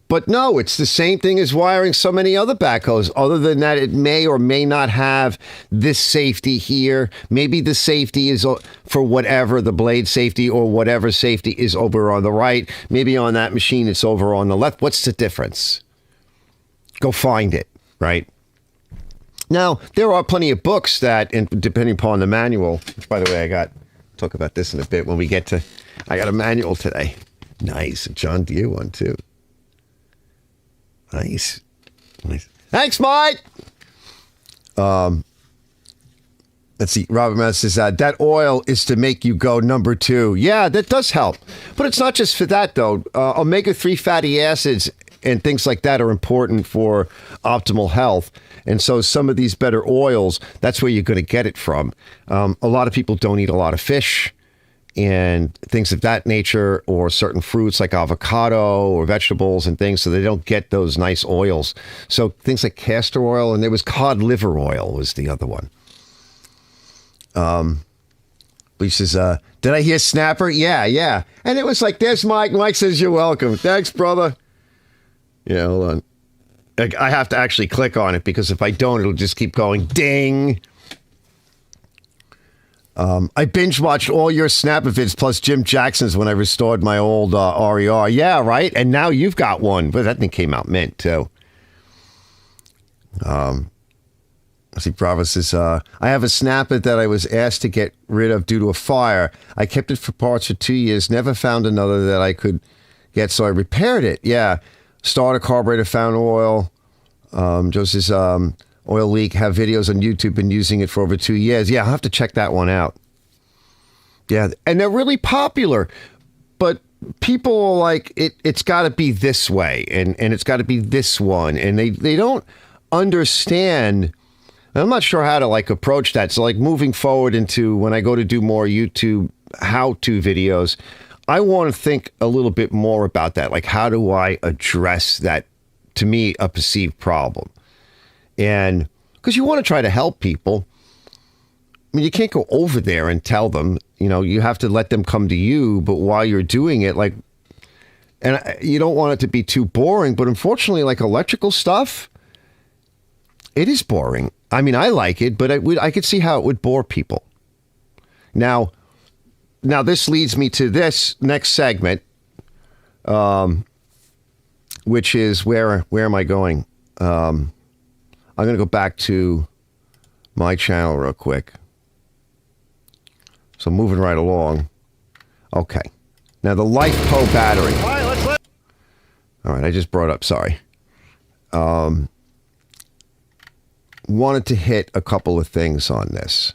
Speaker 1: But no, it's the same thing as wiring so many other backhoes. Other than that, it may or may not have this safety here. Maybe the safety is for whatever, the blade safety or whatever safety is over on the right. Maybe on that machine, it's over on the left. What's the difference? Go find it, right? Now, there are plenty of books that, depending upon the manual, which, by the way, talk about this in a bit when we get to, I got a manual today. Nice. A John Deere one, too. Nice. Thanks, Mike. Let's see. Robert Mess says, that oil is to make you go number 2. Yeah, that does help. But it's not just for that, though. Omega-3 fatty acids and things like that are important for optimal health. And so some of these better oils, that's where you're going to get it from. A lot of people don't eat a lot of fish and things of that nature, or certain fruits like avocado or vegetables and things, so they don't get those nice oils. So things like castor oil, and there was cod liver oil was the other one. He says, did I hear snapper? Yeah. And it was like, there's Mike. Mike says, you're welcome. Thanks, brother. Yeah, hold on. I have to actually click on it, because if I don't, it'll just keep going ding. I binge watched all your Snap-a-vids plus Jim Jackson's when I restored my old RER. Yeah, right? And now you've got one. But that thing came out mint, too. I see Bravo says, I have a Snap-it that I was asked to get rid of due to a fire. I kept it for parts for 2 years, never found another that I could get, so I repaired it. Yeah. Starter, carburetor, found oil. Joe says, oil leak, have videos on YouTube, been using it for over 2 years. Yeah, I'll have to check that one out. Yeah, and they're really popular, but people are like, it's got to be this way, and it's got to be this one, and they don't understand. I'm not sure how to like approach that. So like moving forward into when I go to do more YouTube how-to videos, I want to think a little bit more about that. Like, how do I address that, to me, a perceived problem? And because you want to try to help people. I mean, you can't go over there and tell them, you have to let them come to you. But while you're doing it, like, and you don't want it to be too boring. But unfortunately, like electrical stuff, it is boring. I mean, I like it, but I could see how it would bore people. Now this leads me to this next segment, which is where am I going? I'm going to go back to my channel real quick. So moving right along. Okay. Now the LipO4 Battery. All right, I just brought up, sorry. Wanted to hit a couple of things on this.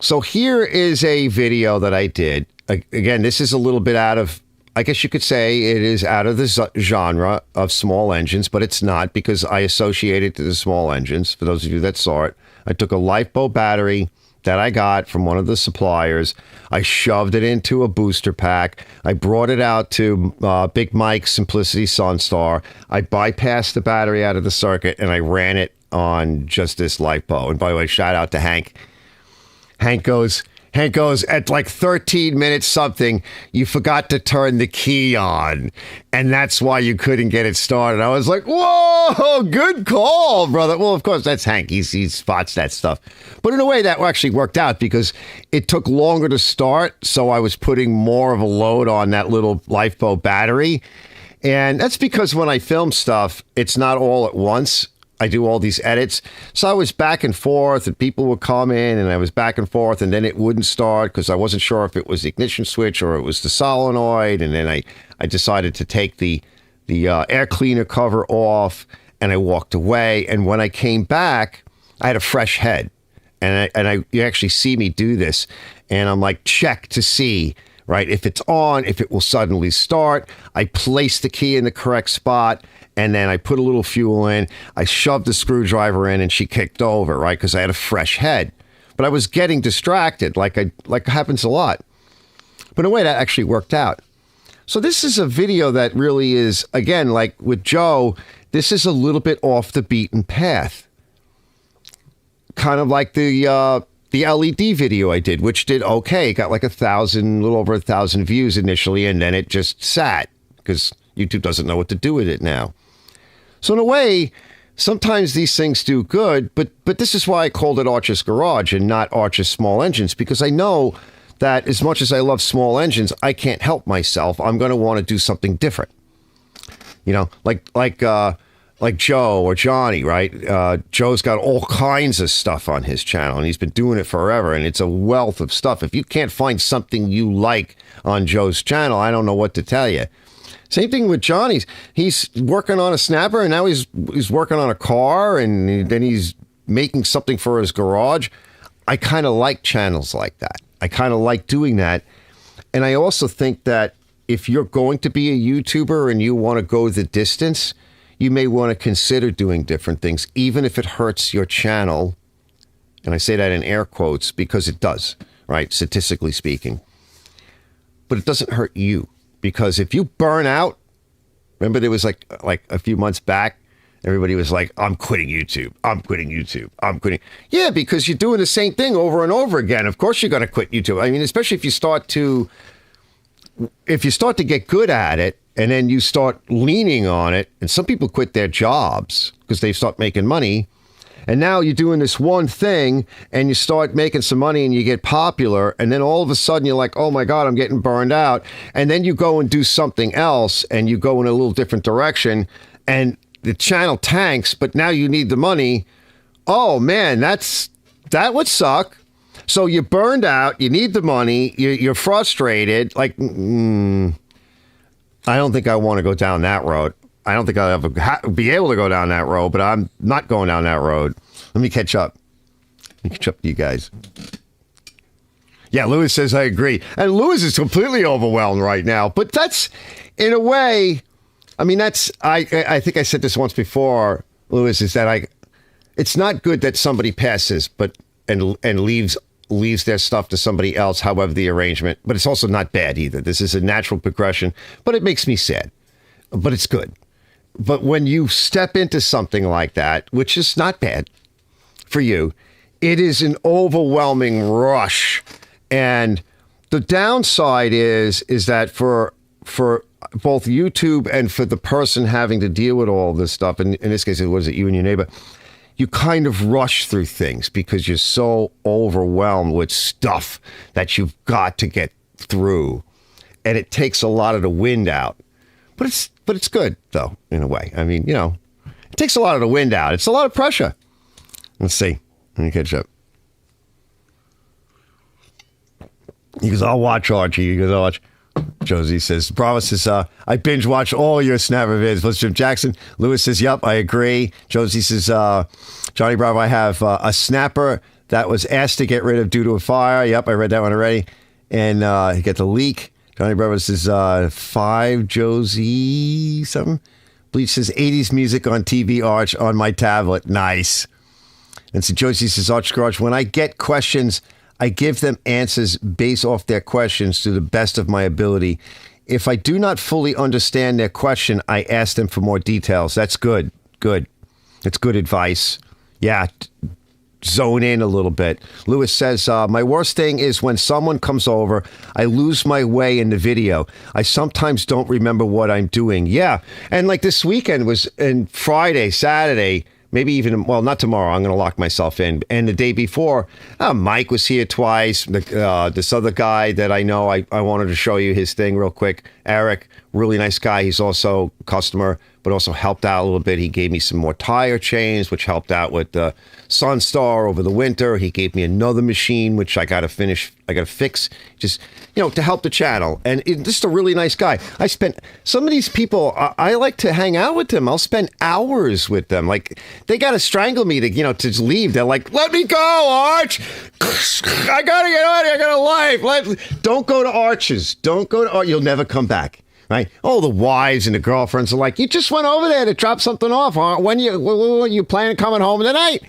Speaker 1: So here is a video that I did. Again, this is a little bit out of, I guess you could say it is out of the genre of small engines, but it's not, because I associate it to the small engines. For those of you that saw it, I took a LipO4 battery that I got from one of the suppliers. I shoved it into a booster pack. I brought it out to Big Mike's Simplicity Sunstar. I bypassed the battery out of the circuit, and I ran it on just this LipO4. And by the way, shout out to Hank. Hank goes, at like 13 minutes something, you forgot to turn the key on. And that's why you couldn't get it started. I was like, whoa, good call, brother. Well, of course, that's Hank. He spots that stuff. But in a way, that actually worked out, because it took longer to start. So I was putting more of a load on that little LipO4 battery. And that's because when I film stuff, it's not all at once. I do all these edits. So I was back and forth, and people would come in, and I was back and forth, and then it wouldn't start because I wasn't sure if it was the ignition switch or it was the solenoid. And then I decided to take the air cleaner cover off, and I walked away. And when I came back, I had a fresh head. And you actually see me do this. And I'm like, check to see, right, if it's on, if it will suddenly start. I place the key in the correct spot. And then I put a little fuel in, I shoved the screwdriver in, and she kicked over, right? Because I had a fresh head. But I was getting distracted, like happens a lot. But in a way, that actually worked out. So this is a video that really is, again, like with Joe, this is a little bit off the beaten path. Kind of like the LED video I did, which did okay. It got like 1,000, a little over 1,000 views initially, and then it just sat because YouTube doesn't know what to do with it now. So in a way, sometimes these things do good, but this is why I called it Archer's Garage and not Archer's Small Engines, because I know that as much as I love small engines, I can't help myself. I'm going to want to do something different. Like Joe or Johnny, right? Joe's got all kinds of stuff on his channel, and he's been doing it forever, and it's a wealth of stuff. If you can't find something you like on Joe's channel, I don't know what to tell you. Same thing with Johnny's. He's working on a snapper, and now he's working on a car, and then he's making something for his garage. I kind of like channels like that. I kind of like doing that. And I also think that if you're going to be a YouTuber and you want to go the distance, you may want to consider doing different things, even if it hurts your channel. And I say that in air quotes because it does, right? Statistically speaking. But it doesn't hurt you, because if you burn out, remember there was like a few months back, everybody was like, I'm quitting YouTube. I'm quitting YouTube. I'm quitting. Yeah, because you're doing the same thing over and over again. Of course you're going to quit YouTube. I mean, especially if you start to get good at it and then you start leaning on it, and some people quit their jobs because they start making money. And now you're doing this one thing and you start making some money and you get popular. And then all of a sudden you're like, oh my God, I'm getting burned out. And then you go and do something else and you go in a little different direction and the channel tanks, but now you need the money. Oh man, that would suck. So you're burned out. You need the money. You're frustrated. Like, I don't think I want to go down that road. I don't think I'll ever be able to go down that road, but I'm not going down that road. Let me catch up. Let me catch up to you guys. Yeah, Lewis says, I agree. And Lewis is completely overwhelmed right now. But that's, in a way, I mean, that's, I think I said this once before, Lewis, is that it's not good that somebody passes and leaves their stuff to somebody else, however the arrangement. But it's also not bad either. This is a natural progression, but it makes me sad. But it's good. But when you step into something like that, which is not bad for you, it is an overwhelming rush. And the downside is that for both YouTube and for the person having to deal with all this stuff, and in this case, what is it, you and your neighbor, you kind of rush through things because you're so overwhelmed with stuff that you've got to get through. And it takes a lot of the wind out. But it's good, though, in a way. I mean, it takes a lot of the wind out. It's a lot of pressure. Let's see. Let me catch up. He goes, I'll watch Archie. He goes, I'll watch. Josie says, Bravo says, I binge watch all your Snapper vids. What's Jim Jackson? Lewis says, yep, I agree. Josie says, Johnny Bravo, I have a Snapper that was asked to get rid of due to a fire. Yep, I read that one already. And he got the leak. Johnny Bravo says, 5 Josie something. Bleach says, 80s music on TV Arch on my tablet. Nice. And so Josie says, Arch Garage, when I get questions, I give them answers based off their questions to the best of my ability. If I do not fully understand their question, I ask them for more details. That's good. Good. That's good advice. Yeah. Zone in a little bit. Lewis says, my worst thing is when someone comes over, I lose my way in the video. I sometimes don't remember what I'm doing. Yeah. And like this weekend was, and Friday, Saturday, maybe even, well, not tomorrow. I'm going to lock myself in. And the day before, Mike was here twice. This other guy that I know, I wanted to show you his thing real quick. Eric, really nice guy. He's also a customer, but also helped out a little bit. He gave me some more tire chains, which helped out with the Sunstar over the winter. He gave me another machine, which I got to fix, just, to help the channel. And just a really nice guy. I spent, some of these people, I like to hang out with them. I'll spend hours with them. Like, they got to strangle me to leave. They're like, let me go, Arch. I got to get out of here. I got a life. Don't go to Arches. Don't go to Arch. You'll never come back. Right? Oh, the wives and the girlfriends are like, you just went over there to drop something off. Huh? When you planning coming home tonight?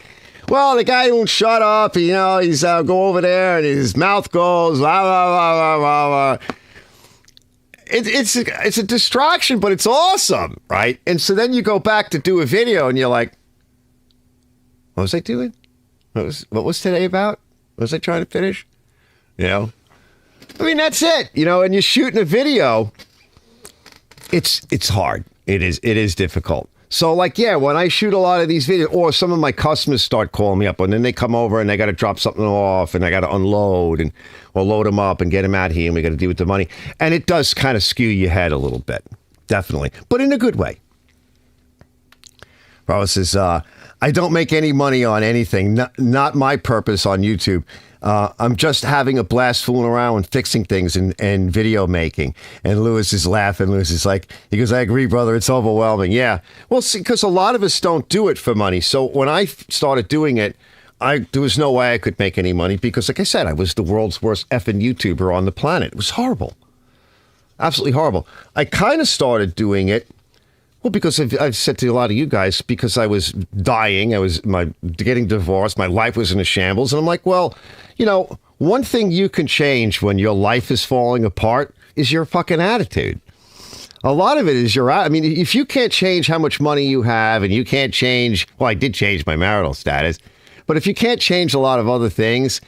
Speaker 1: Well, the guy won't shut up. He's go over there and his mouth goes, blah, blah, blah, blah, blah. It's a distraction, but it's awesome, right? And so then you go back to do a video and you're like, what was I doing? What was today about? What was I trying to finish? I mean, that's it, and you're shooting a video. It's hard. It is difficult. So when I shoot a lot of these videos, or some of my customers start calling me up and then they come over and they got to drop something off and I got to unload or load them up and get them out here and we got to deal with the money. And it does kind of skew your head a little bit. Definitely. But in a good way. Bravo says, I don't make any money on anything. Not my purpose on YouTube. I'm just having a blast fooling around and fixing things and video making. And Lewis is laughing. Lewis is like, he goes, I agree, brother. It's overwhelming. Yeah. Well, see, because a lot of us don't do it for money. So when I started doing it, there was no way I could make any money because, like I said, I was the world's worst effing YouTuber on the planet. It was horrible. Absolutely horrible. I kind of started doing it, well, because I've said to a lot of you guys, because I was dying, I was getting divorced, my life was in a shambles, and I'm like, well, you know, one thing you can change when your life is falling apart is your fucking attitude. A lot of it is I mean, if you can't change how much money you have, and you can't change, well, I did change my marital status, but if you can't change a lot of other things,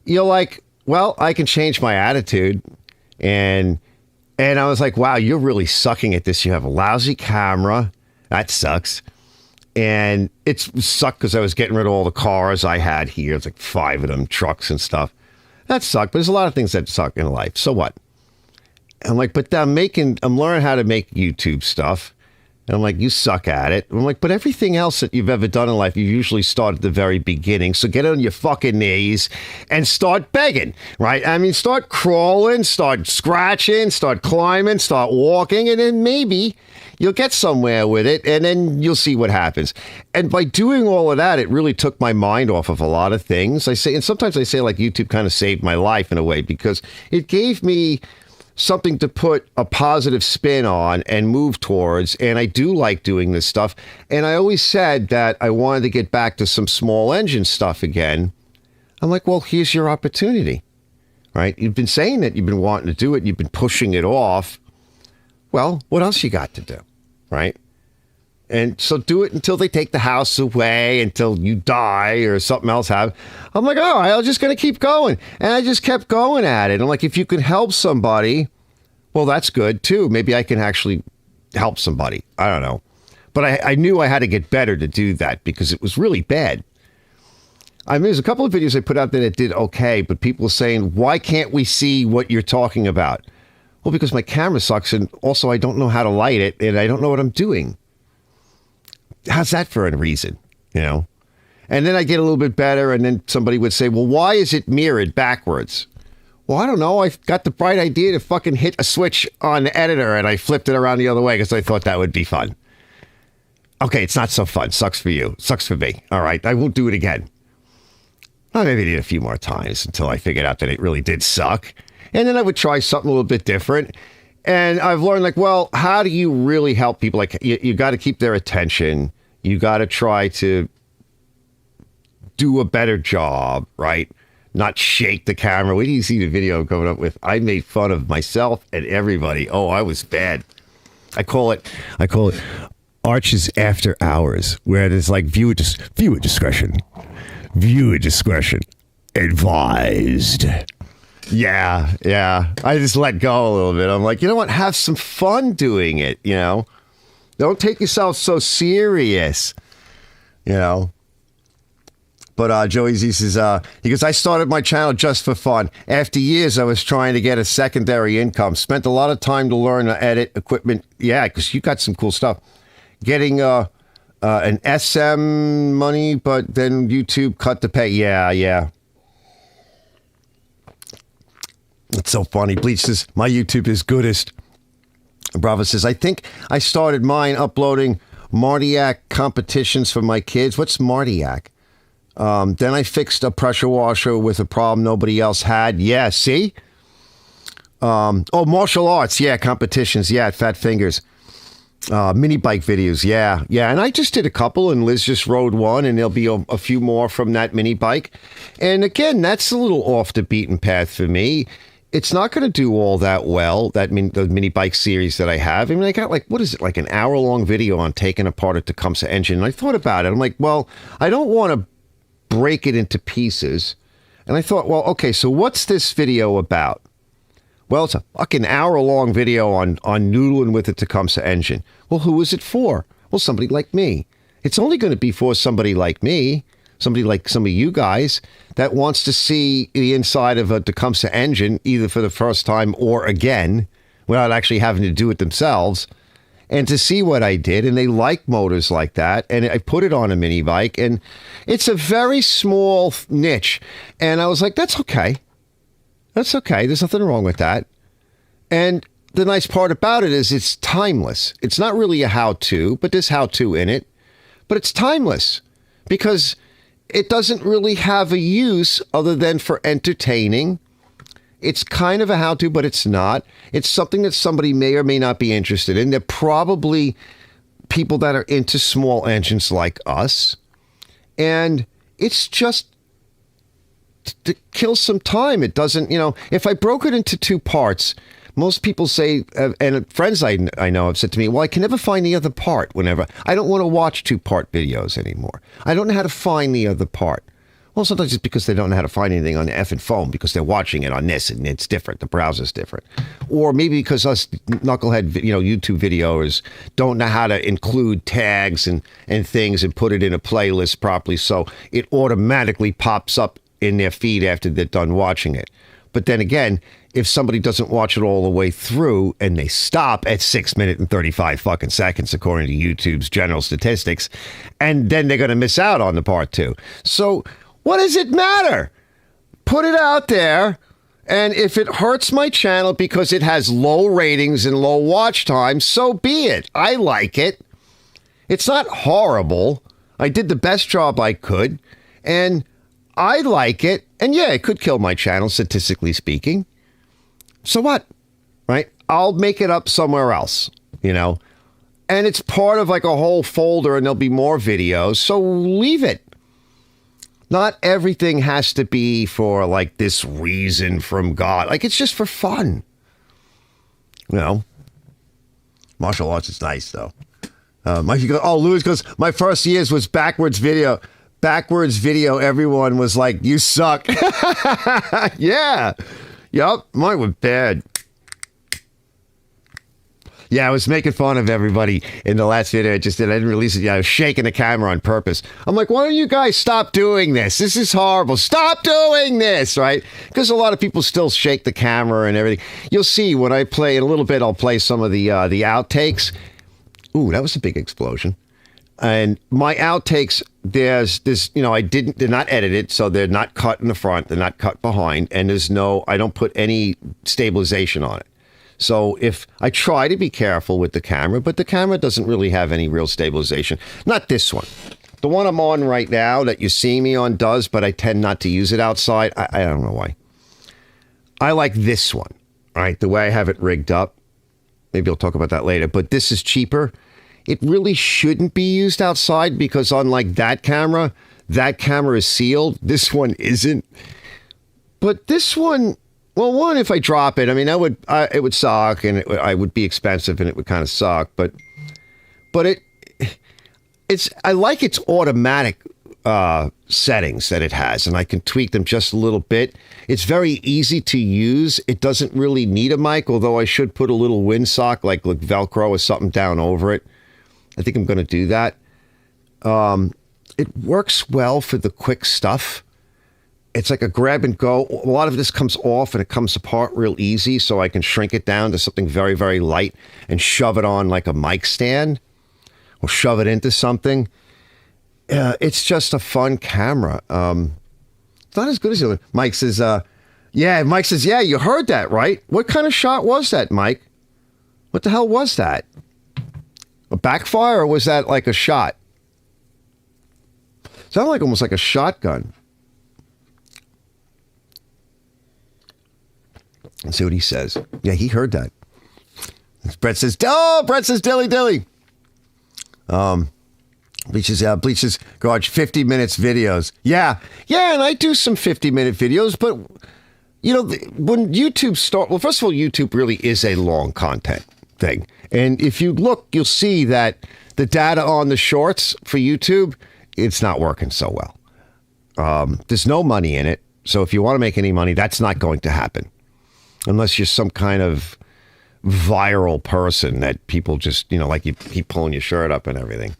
Speaker 1: you're like, well, I can change my attitude. And I was like, wow, you're really sucking at this. You have a lousy camera. That sucks. And it sucked because I was getting rid of all the cars I had here. It's like 5 of them, trucks and stuff. That sucked. But there's a lot of things that suck in life. So what? I'm like, but I'm learning how to make YouTube stuff. And I'm like, you suck at it. I'm like, but everything else that you've ever done in life, you usually start at the very beginning. So get on your fucking knees and start begging, right? I mean, start crawling, start scratching, start climbing, start walking, and then maybe you'll get somewhere with it, and then you'll see what happens. And by doing all of that, it really took my mind off of a lot of things. And sometimes I say like YouTube kind of saved my life in a way, because it gave me something to put a positive spin on and move towards. And I do like doing this stuff. And I always said that I wanted to get back to some small engine stuff again. I'm like, well, here's your opportunity, right? You've been saying that you've been wanting to do it. You've been pushing it off. Well, what else you got to do, right? And so do it until they take the house away, until you die or something else happens. I'm like, all right, I'm just going to keep going. And I just kept going at it. I'm like, if you can help somebody, well, that's good too. Maybe I can actually help somebody. I don't know. But I knew I had to get better to do that, because it was really bad. I mean, there's a couple of videos I put out there that did okay, but people were saying, why can't we see what you're talking about? Well, because my camera sucks, and also I don't know how to light it, and I don't know what I'm doing. How's that for a reason, you know? And then I get a little bit better, and then somebody would say, well, why is it mirrored backwards? Well, I don't know. I got the bright idea to fucking hit a switch on the editor, and I flipped it around the other way because I thought that would be fun. Okay, it's not so fun. Sucks for you. Sucks for me. All right, I won't do it again. I maybe did it a few more times until I figured out that it really did suck. And then I would try something a little bit different. And I've learned, like, well, how do you really help people? Like, you got to keep their attention. You got to try to do a better job, right? Not shake the camera. Wait till you see the video I'm coming up with. I made fun of myself and everybody. Oh, I was bad. I call it Arches After Hours, where there's like viewer discretion advised. Yeah. I just let go a little bit. I'm like, you know what? Have some fun doing it, you know? Don't take yourself so serious, you know? But Joey Z says, he goes, I started my channel just for fun. After years, I was trying to get a secondary income. Spent a lot of time to learn to edit equipment. Yeah, because you got some cool stuff. Getting an SM money, but then YouTube cut the pay. Yeah. It's so funny. Bleach says, my YouTube is goodest. Bravo says, I think I started mine uploading Martiac competitions for my kids. What's Martiac? Then I fixed a pressure washer with a problem nobody else had. Yeah, see? Martial arts. Yeah, competitions. Yeah, Fat Fingers. Mini bike videos. Yeah. And I just did a couple, and Liz just rode one, and there'll be a few more from that mini bike. And again, that's a little off the beaten path for me. It's not going to do all that well, the mini bike series that I have. I mean, I got like an hour-long video on taking apart a Tecumseh engine. And I thought about it. I'm like, well, I don't want to break it into pieces. And I thought, well, okay, so what's this video about? Well, it's a fucking hour-long video on noodling with the Tecumseh engine. Well, who is it for? Well, somebody like me. It's only going to be for somebody like me, somebody like some of you guys that wants to see the inside of a Tecumseh engine, either for the first time or again, without actually having to do it themselves, and to see what I did. And they like motors like that. And I put it on a mini bike, and it's a very small niche. And I was like, that's okay. That's okay. There's nothing wrong with that. And the nice part about it is it's timeless. It's not really a how-to, but there's how-to in it. But it's timeless because it doesn't really have a use other than for entertaining It's kind of a how-to, but it's not. It's something that somebody may or may not be interested in. They're probably people that are into small engines like us. And it's just to kill some time. It doesn't, if I broke it into 2 parts, most people say, and friends I know have said to me, well, I can never find the other part whenever. I don't want to watch 2-part videos anymore. I don't know how to find the other part. Well, sometimes it's because they don't know how to find anything on the effing phone because they're watching it on this and it's different. The browser's different. Or maybe because us knucklehead, YouTube videos don't know how to include tags and things and put it in a playlist properly so it automatically pops up in their feed after they're done watching it. But then again, if somebody doesn't watch it all the way through and they stop at 6 minutes and 35 fucking seconds, according to YouTube's general statistics, and then they're going to miss out on the part 2. So what does it matter? Put it out there. And if it hurts my channel because it has low ratings and low watch time, so be it. I like it. It's not horrible. I did the best job I could. And I like it. And yeah, it could kill my channel, statistically speaking. So what? Right? I'll make it up somewhere else, And it's part of like a whole folder and there'll be more videos. So leave it. Not everything has to be for like this reason from God. Like it's just for fun. Martial arts is nice though. Louis goes, my first years was backwards video. Backwards video, everyone was like, you suck. Yeah. Yup, mine was bad. Yeah, I was making fun of everybody in the last video I just did. I didn't release it yet. I was shaking the camera on purpose. I'm like, why don't you guys stop doing this? This is horrible. Stop doing this, right? Because a lot of people still shake the camera and everything. You'll see when I play in a little bit, I'll play some of the outtakes. Ooh, that was a big explosion. And my outtakes, there's this, they're not edited, so they're not cut in the front, they're not cut behind, and I don't put any stabilization on it. So if I try to be careful with the camera, but the camera doesn't really have any real stabilization. Not this one. The one I'm on right now that you see me on does, but I tend not to use it outside. I don't know why. I like this one, all right, the way I have it rigged up. Maybe I'll talk about that later, but this is cheaper. It really shouldn't be used outside because unlike that camera is sealed. This one isn't. But this one, well, one, if I drop it, I mean, it would suck and I would be expensive and it would kind of suck. But I like its automatic settings that it has, and I can tweak them just a little bit. It's very easy to use. It doesn't really need a mic, although I should put a little windsock, like Velcro or something down over it. I think I'm going to do that. It works well for the quick stuff. It's like a grab and go. A lot of this comes off and it comes apart real easy, so I can shrink it down to something very, very light and shove it on like a mic stand or shove it into something. It's just a fun camera. It's not as good as the other. Mike says, yeah, you heard that, right? What kind of shot was that, Mike? What the hell was that? A backfire, or was that like a shot? Sounded like almost like a shotgun. Let's see what he says. Yeah, he heard that. Brett says dilly. Bleach's Garage 50 minutes videos. Yeah, and I do some 50-minute videos, but when YouTube well, first of all, YouTube really is a long content thing. And if you look, you'll see that the data on the shorts for YouTube, it's not working so well. There's no money in it. So if you want to make any money, that's not going to happen. Unless you're some kind of viral person that people just, like you keep pulling your shirt up and everything.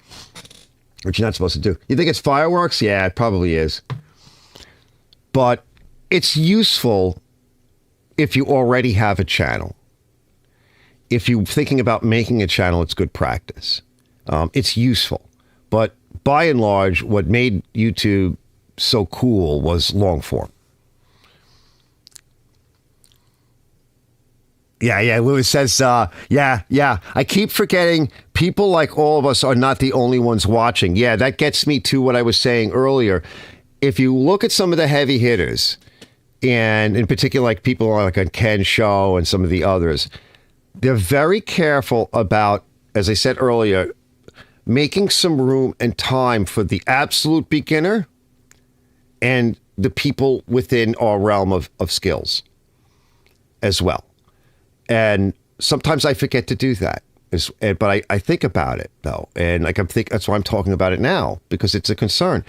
Speaker 1: Which you're not supposed to do. You think it's fireworks? Yeah, it probably is. But it's useful if you already have a channel. If you're thinking about making a channel, it's good practice. It's useful. But by and large, what made YouTube so cool was long form. Yeah. Lewis says, yeah. I keep forgetting people like all of us are not the only ones watching. Yeah, that gets me to what I was saying earlier. If you look at some of the heavy hitters, and in particular, like people like on Ken's show and some of the others, they're very careful about, as I said earlier, making some room and time for the absolute beginner and the people within our realm of skills as well. And sometimes I forget to do that. But I think about it, though. And that's why I'm talking about it now, because it's a concern.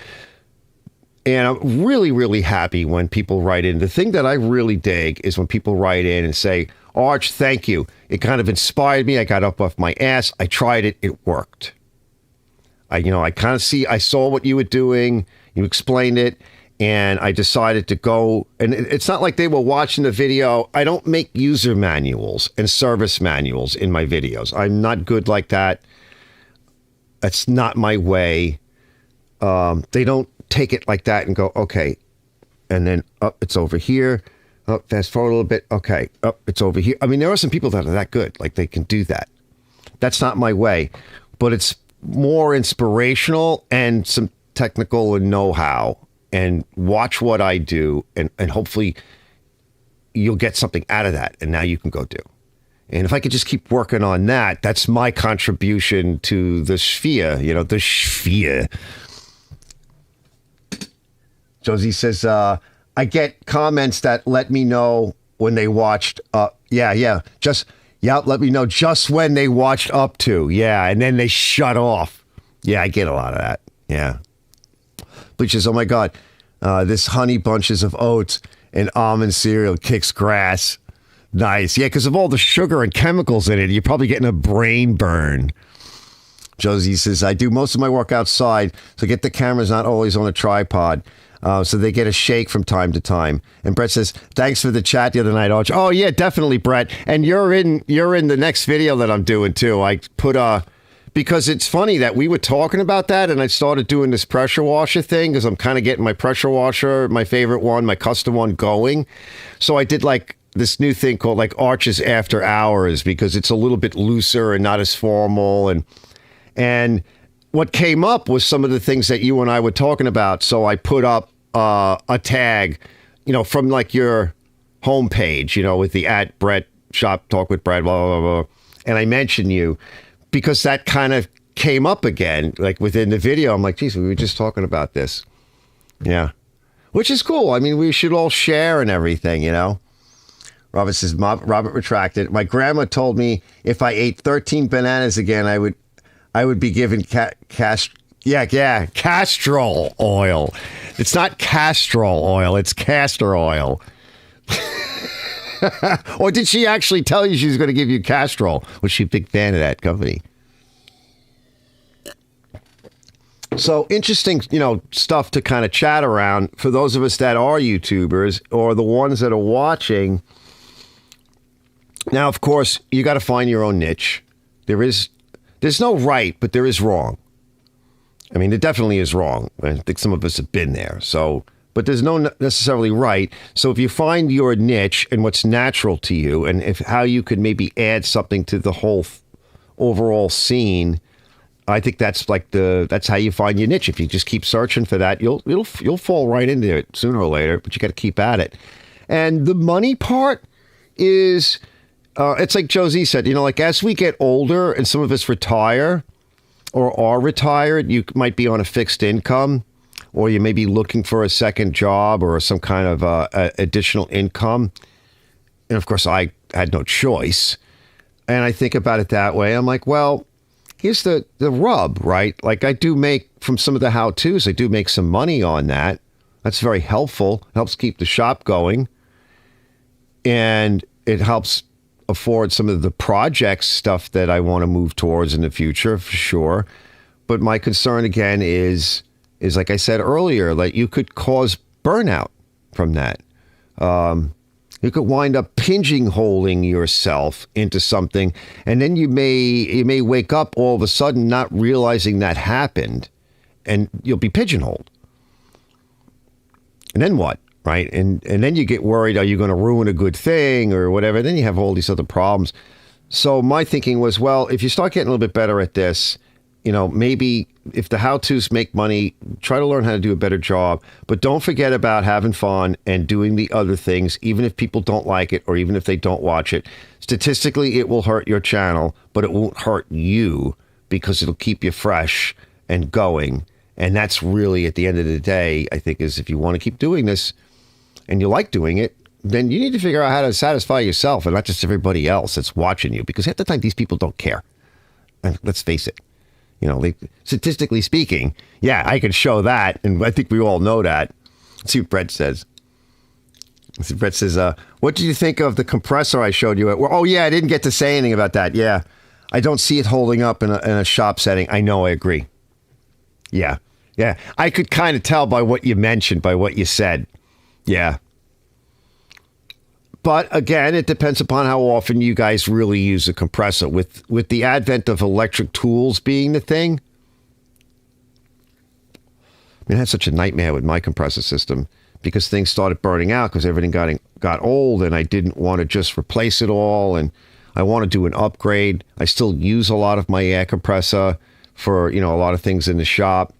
Speaker 1: And I'm really, really happy when people write in. The thing that I really dig is when people write in and say, Arch, thank you. It kind of inspired me. I got up off my ass. I tried it. It worked. I saw what you were doing. You explained it. And I decided to go. And it's not like they were watching the video. I don't make user manuals and service manuals in my videos. I'm not good like that. That's not my way. They don't take it like that and go, okay. And then, it's over here. Fast forward a little bit. Okay. It's over here. I mean, there are some people that are that good. Like, they can do that. That's not my way. But it's more inspirational and some technical and know-how. And watch what I do, and hopefully you'll get something out of that, and now you can go do. And if I could just keep working on that, that's my contribution to the sphere, the sphere. Josie says, I get comments that let me know when they watched, let me know just when they watched up to, and then they shut off. Yeah, I get a lot of that, yeah. Which is, oh my God, this honey bunches of oats and almond cereal kicks grass. Nice. Yeah, because of all the sugar and chemicals in it, you're probably getting a brain burn. Josie says, I do most of my work outside, so get the cameras not always on a tripod. So they get a shake from time to time. And Brett says, thanks for the chat the other night, Arch. Oh, yeah, definitely, Brett. And you're in the next video that I'm doing, too. I put because it's funny that we were talking about that, and I started doing this pressure washer thing because I'm kind of getting my pressure washer, my favorite one, my custom one, going. So I did like this new thing called like Arches After Hours because it's a little bit looser and not as formal. And what came up was some of the things that you and I were talking about. So I put up a tag, from like your homepage, with the @Brett Shop Talk with Brett, blah, blah, blah, blah. And I mentioned you. Because that kind of came up again, like within the video. I'm like, geez, we were just talking about this. Yeah. Which is cool. I mean, we should all share and everything, Robert says, Robert retracted. My grandma told me if I ate 13 bananas again, I would be given castrol oil. It's not castrol oil. It's castor oil. Or did she actually tell you she was going to give you Castrol? Was she a big fan of that company? So interesting, stuff to kind of chat around for those of us that are YouTubers or the ones that are watching. Now, of course, you got to find your own niche. There's no right, but there is wrong. I mean, there definitely is wrong. I think some of us have been there. But there's no necessarily right. So if you find your niche and what's natural to you, and how you could maybe add something to the whole overall scene, I think that's how you find your niche. If you just keep searching for that, you'll fall right into it sooner or later. But you got to keep at it. And the money part is, it's like Josie said, like as we get older and some of us retire or are retired, you might be on a fixed income. Or you may be looking for a second job or some kind of additional income. And of course, I had no choice. And I think about it that way. I'm like, well, here's the rub, right? Like I do make, from some of the how-tos, I do make some money on that. That's very helpful. It helps keep the shop going. And it helps afford some of the project stuff that I want to move towards in the future, for sure. But my concern, again, is like I said earlier, like you could cause burnout from that. You could wind up pigeonholing yourself into something, and then you may wake up all of a sudden not realizing that happened, and you'll be pigeonholed. And then what, right? And then you get worried, are you going to ruin a good thing or whatever? Then you have all these other problems. So my thinking was, well, if you start getting a little bit better at this, You know, maybe if the how-tos make money, try to learn how to do a better job. But don't forget about having fun and doing the other things, even if people don't like it or even if they don't watch it. Statistically, it will hurt your channel, but it won't hurt you because it'll keep you fresh and going. And that's really, at the end of the day, I think, is if you want to keep doing this and you like doing it, then you need to figure out how to satisfy yourself and not just everybody else that's watching you. Because half the time, these people don't care. And let's face it. You know, statistically speaking, yeah, I can show that, and I think we all know that. Let's see what Brett says. Brett says, what did you think of the compressor I showed you? Oh, yeah, I didn't get to say anything about that. Yeah, I don't see it holding up in a shop setting. I know, I agree. Yeah, I could kind of tell by what you mentioned, by what you said. Yeah. But again, it depends upon how often you guys really use a compressor. With the advent of electric tools being the thing, I mean, I had such a nightmare with my compressor system because things started burning out because everything got old, and I didn't want to just replace it all, and I want to do an upgrade. I still use a lot of my air compressor for, you know, a lot of things in the shop,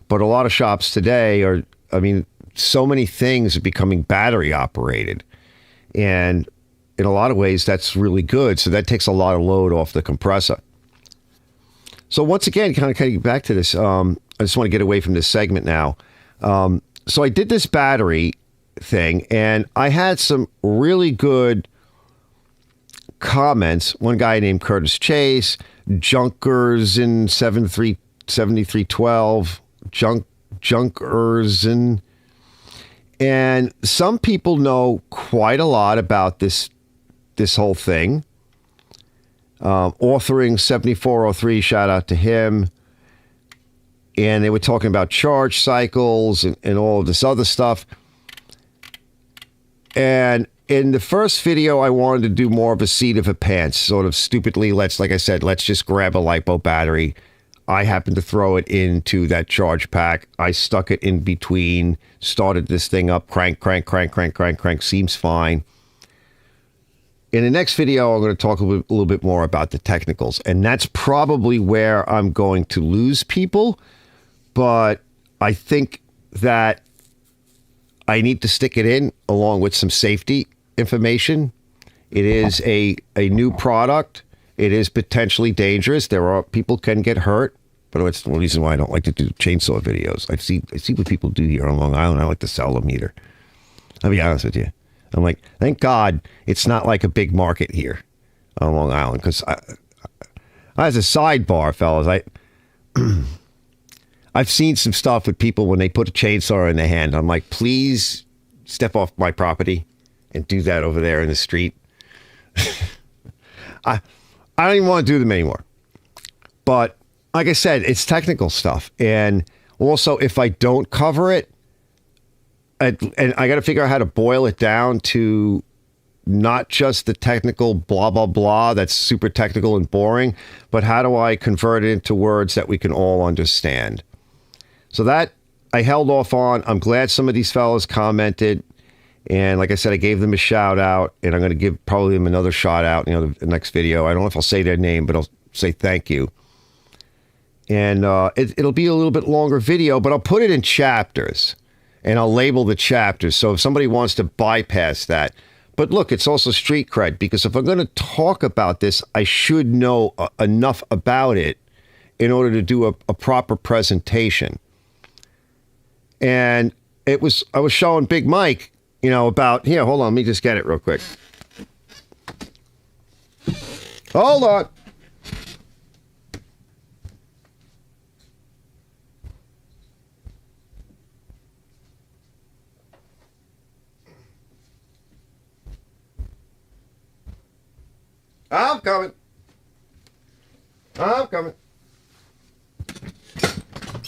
Speaker 1: but a lot of shops today are, I mean, so many things are becoming battery operated. And in a lot of ways, that's really good. So that takes a lot of load off the compressor. So once again, kind of getting back to this, I just want to get away from this segment now. So I did this battery thing, and I had some really good comments. One guy named Curtis Chase, Junkers in 7312, Junkers in... And some people know quite a lot about this whole thing. Authoring 7403, shout out to him. And they were talking about charge cycles and all of this other stuff. And in the first video, I wanted to do more of a seat of a pants, sort of stupidly, like I said, let's just grab a LiPo battery. I happened to throw it into that charge pack. I stuck it in between, started this thing up, crank, seems fine. In the next video, I'm going to talk a little bit more about the technicals, and that's probably where I'm going to lose people, but I think that I need to stick it in along with some safety information. It is a new product. It is potentially dangerous. People can get hurt. But it's the reason why I don't like to do chainsaw videos. I see what people do here on Long Island. I like to sell them either. I'll be honest with you. I'm like, thank God it's not like a big market here on Long Island. Because as a sidebar, fellas, I've seen some stuff with people when they put a chainsaw in their hand. I'm like, please step off my property and do that over there in the street. I don't even want to do them anymore. But like I said, it's technical stuff. And also, if I don't cover it, and I got to figure out how to boil it down to not just the technical blah, blah, blah, that's super technical and boring, but how do I convert it into words that we can all understand? So that I held off on. I'm glad some of these fellas commented. And like I said, I gave them a shout out, and I'm going to give probably them another shout out, the next video. I don't know if I'll say their name, but I'll say thank you. And it'll be a little bit longer video, but I'll put it in chapters, and I'll label the chapters. So if somebody wants to bypass that, but look, it's also street cred, because if I'm going to talk about this, I should know enough about it in order to do a proper presentation. And I was showing Big Mike, about, here, hold on, let me just get it real quick. Hold on. I'm coming.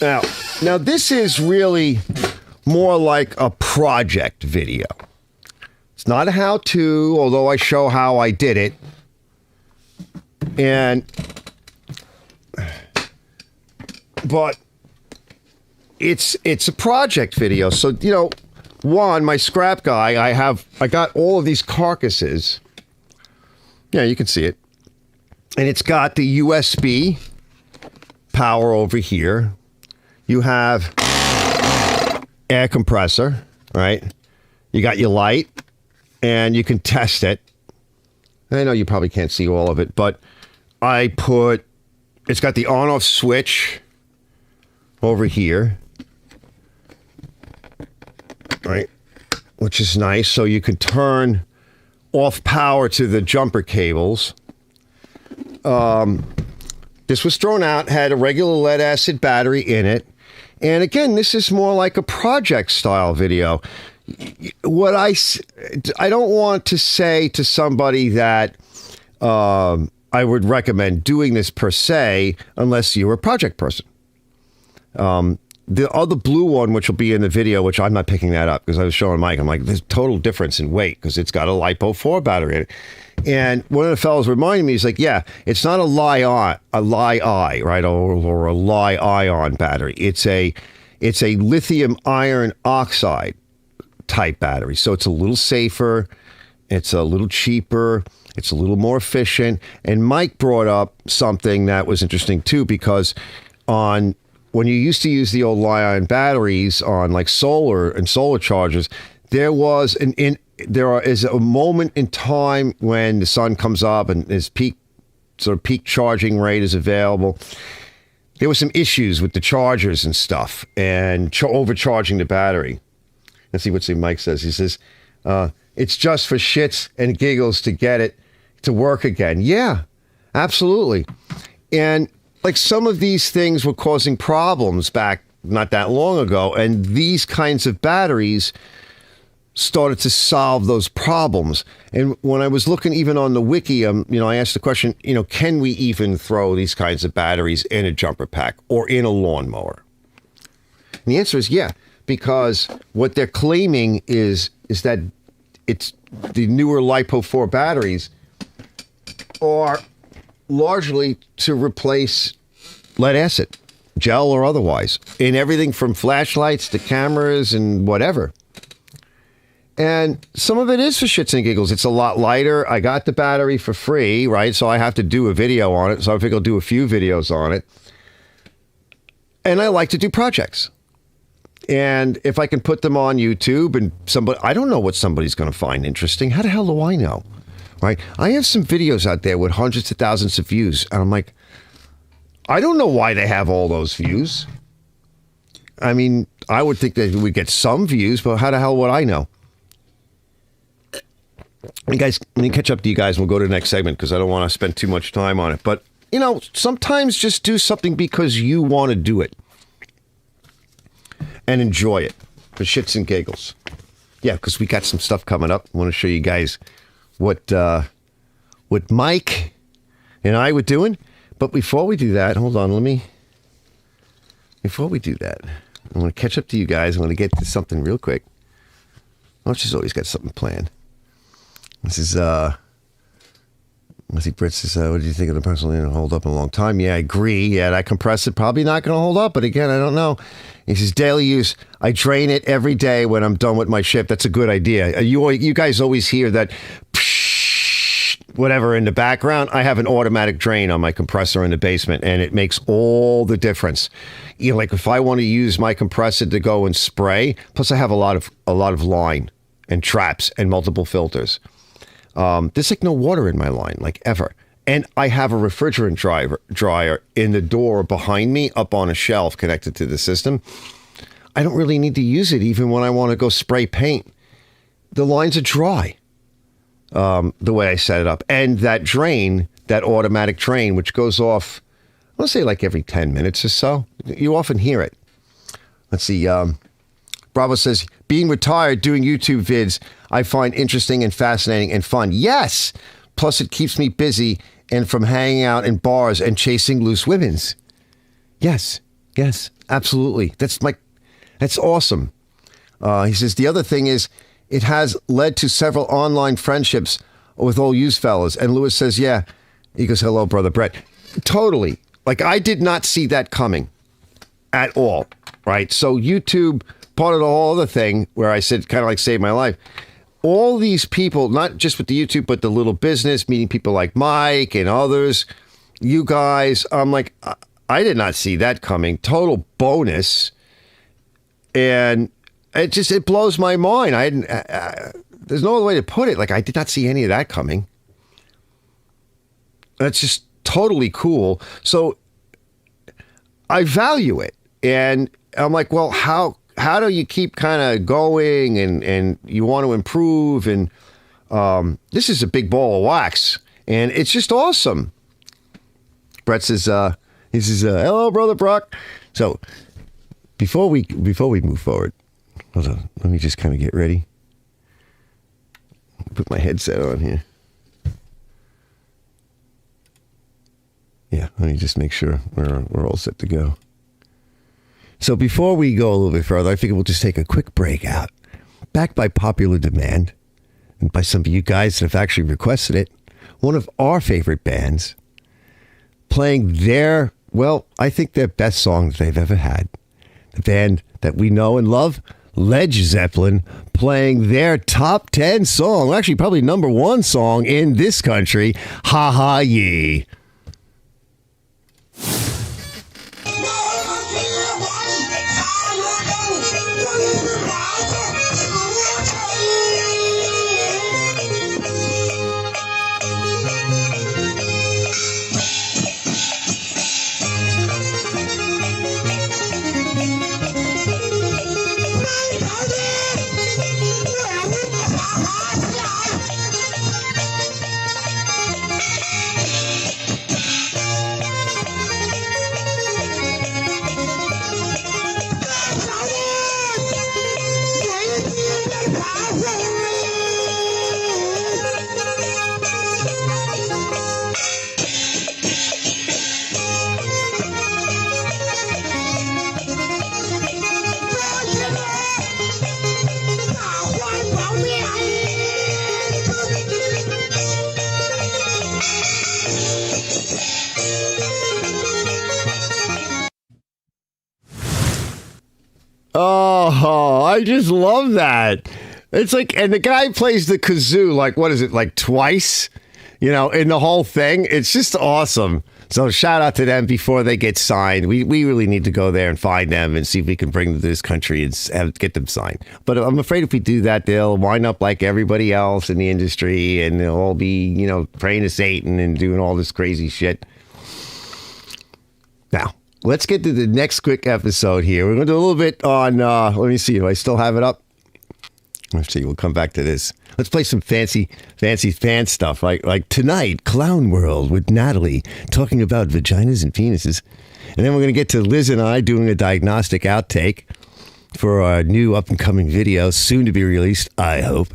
Speaker 1: Now this is really more like a project video. It's not a how-to, although I show how I did it. But it's a project video. So, one, my scrap guy, I got all of these carcasses. Yeah, you can see it. And it's got the USB power over here. You have air compressor, right? You got your light, and you can test it. I know you probably can't see all of it, but it's got the on-off switch over here, right? Which is nice. So you can turn off power to the jumper cables. This was thrown out, had a regular lead acid battery in it. And again, this is more like a project style video. What I don't want to say to somebody that I would recommend doing this per se, unless you're a project person. The other blue one, which will be in the video, which I'm not picking that up because I was showing Mike, I'm like, there's total difference in weight because it's got a LipO4 battery in it. And one of the fellows reminded me, he's like, yeah, it's not a Li-I, right, or a Li-ion battery. It's a lithium iron oxide type battery. So it's a little safer, it's a little cheaper, it's a little more efficient. And Mike brought up something that was interesting too, because when you used to use the old Li-ion batteries on like solar and solar chargers, there is a moment in time when the sun comes up and his peak charging rate is available. There were some issues with the chargers and stuff and overcharging the battery. Let's see what Mike says. He says, it's just for shits and giggles to get it to work again. Yeah, absolutely. And like some of these things were causing problems back not that long ago. And these kinds of batteries started to solve those problems. And when I was looking even on the wiki, I asked the question, can we even throw these kinds of batteries in a jumper pack or in a lawnmower? And the answer is yeah, because what they're claiming is that it's the newer LipO4 batteries are largely to replace lead acid, gel or otherwise, in everything from flashlights to cameras and whatever. And some of it is for shits and giggles. It's a lot lighter. I got the battery for free, right? So I have to do a video on it. So I think I'll do a few videos on it. And I like to do projects. And if I can put them on YouTube and I don't know what somebody's going to find interesting. How the hell do I know? Right? I have some videos out there with hundreds of thousands of views. And I'm like, I don't know why they have all those views. I mean, I would think that we get some views, but how the hell would I know? And guys, let me catch up to you guys and we'll go to the next segment because I don't want to spend too much time on it. But, sometimes just do something because you want to do it. And enjoy it for shits and giggles. Yeah, because we got some stuff coming up. I want to show you guys what Mike and I were doing. But before we do that, hold on, before we do that, I want to catch up to you guys. I want to get to something real quick. She's always got something planned. This is, I think Britt says, what do you think of the personal unit? Hold up in a long time. Yeah, I agree. Yeah, that compressor probably not going to hold up. But again, I don't know. He says, daily use. I drain it every day when I'm done with my shift. That's a good idea. You guys always hear that whatever in the background. I have an automatic drain on my compressor in the basement, and it makes all the difference. Like if I want to use my compressor to go and spray, plus I have a lot of line and traps and multiple filters. There's like no water in my line, like ever. And I have a refrigerant dryer in the door behind me up on a shelf connected to the system. I don't really need to use it even when I want to go spray paint. The lines are dry the way I set it up. And that drain, that automatic drain, which goes off, I want to say like every 10 minutes or so. You often hear it. Let's see. Bravo says, being retired, doing YouTube vids, I find interesting and fascinating and fun. Yes! Plus it keeps me busy and from hanging out in bars and chasing loose women's. Yes, absolutely. That's awesome. He says, the other thing is, it has led to several online friendships with old used fellas. And Lewis says, yeah. He goes, hello, brother Brett. Totally. Like, I did not see that coming at all, right? So YouTube, part of the whole other thing where I said kind of like saved my life, all these people, not just with the YouTube, but the little business, meeting people like Mike and others, you guys, I'm like, I did not see that coming. Total bonus. And it blows my mind. There's no other way to put it. Like, I did not see any of that coming. That's just totally cool. So I value it. And I'm like, well, how do you keep kind of going and you want to improve? And this is a big ball of wax. And it's just awesome. Brett says, he says, hello, Brother Brock. So before we move forward, hold on. Let me just kind of get ready. Put my headset on here. Yeah, let me just make sure we're all set to go. So before we go a little bit further, I figure we'll just take a quick break out. Backed by popular demand, and by some of you guys that have actually requested it, one of our favorite bands playing their, well, I think their best song that they've ever had. The band that we know and love, Led Zeppelin, playing their top 10 song, actually probably number 1 song in this country, Ha Ha Ye. Oh, I just love that. It's like, and the guy plays the kazoo, like, what is it, like twice, in the whole thing. It's just awesome. So shout out to them before they get signed. We really need to go there and find them and see if we can bring them to this country and get them signed. But I'm afraid if we do that, they'll wind up like everybody else in the industry and they'll all be, praying to Satan and doing all this crazy shit. Now, let's get to the next quick episode here. We're going to do a little bit on, let me see, do I still have it up? Let's see, we'll come back to this. Let's play some fancy fan stuff. Like tonight, Clown World with Natalie, talking about vaginas and penises. And then we're going to get to Liz and I doing a diagnostic outtake for our new up-and-coming video, soon to be released, I hope.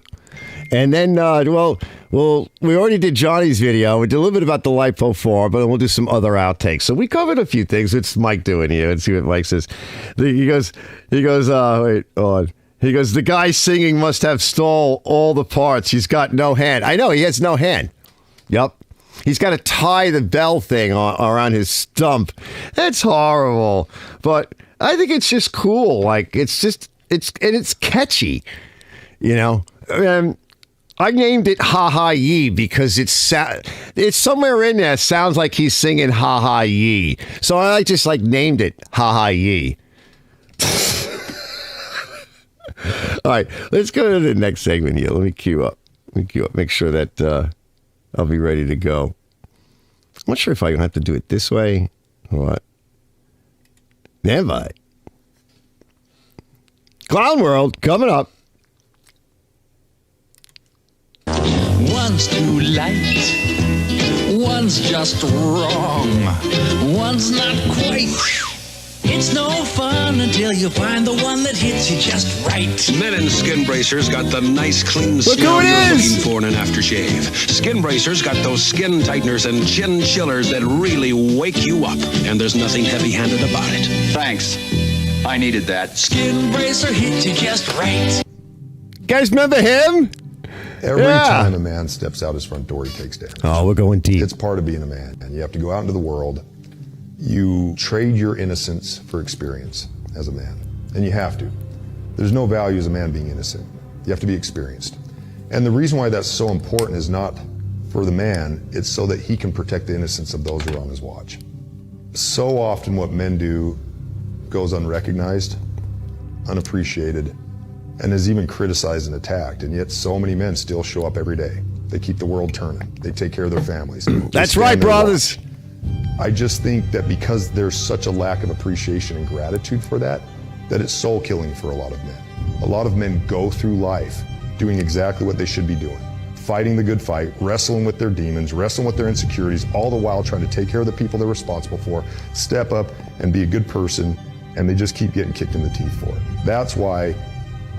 Speaker 1: And then, we already did Johnny's video. We did a little bit about the LipO4, but we'll do some other outtakes. So we covered a few things. What's Mike doing here? Let's see what Mike says. He goes, wait, hold on. He goes, the guy singing must have stole all the parts. He's got no hand. I know, he has no hand. Yep. He's got to tie the bell thing around his stump. That's horrible. But I think it's just cool. Like, it's catchy, I named it Ha Ha Ye because it's somewhere in there sounds like he's singing Ha Ha Ye. So I just named it Ha Ha Ye. All right, let's go to the next segment here. Let me queue up. Make sure that I'll be ready to go. I'm not sure if I have to do it this way or what. Never mind. Clown World coming up.
Speaker 3: One's too light, one's just wrong, one's not quite. It's no fun until you find the one that hits you just right.
Speaker 4: Men in skin bracers got the nice clean
Speaker 1: Look
Speaker 4: smell
Speaker 1: who it
Speaker 4: you're
Speaker 1: is.
Speaker 4: looking for in an aftershave. Skin bracers got those skin tighteners and chin chillers that really wake you up. And there's nothing heavy-handed about it.
Speaker 5: Thanks. I needed that.
Speaker 3: Skin bracer hits you just right.
Speaker 1: Guys, remember him?
Speaker 6: Every
Speaker 1: Yeah.
Speaker 6: time a man steps out his front door, he takes damage.
Speaker 1: Oh, we're going deep.
Speaker 6: It's part of being a man, and you have to go out into the world. You trade your innocence for experience as a man, and you have to. There's no value as a man being innocent. You have to be experienced. And the reason why that's so important is not for the man, it's so that he can protect the innocence of those who are on his watch. So often what men do goes unrecognized, unappreciated, and is even criticized and attacked. And yet so many men still show up every day. They keep the world turning. They take care of their families.
Speaker 1: That's right, brothers.
Speaker 6: I just think that because there's such a lack of appreciation and gratitude for that it's soul killing for a lot of men. A lot of men go through life doing exactly what they should be doing. Fighting the good fight, wrestling with their demons, wrestling with their insecurities, all the while trying to take care of the people they're responsible for, step up and be a good person, and they just keep getting kicked in the teeth for it. That's why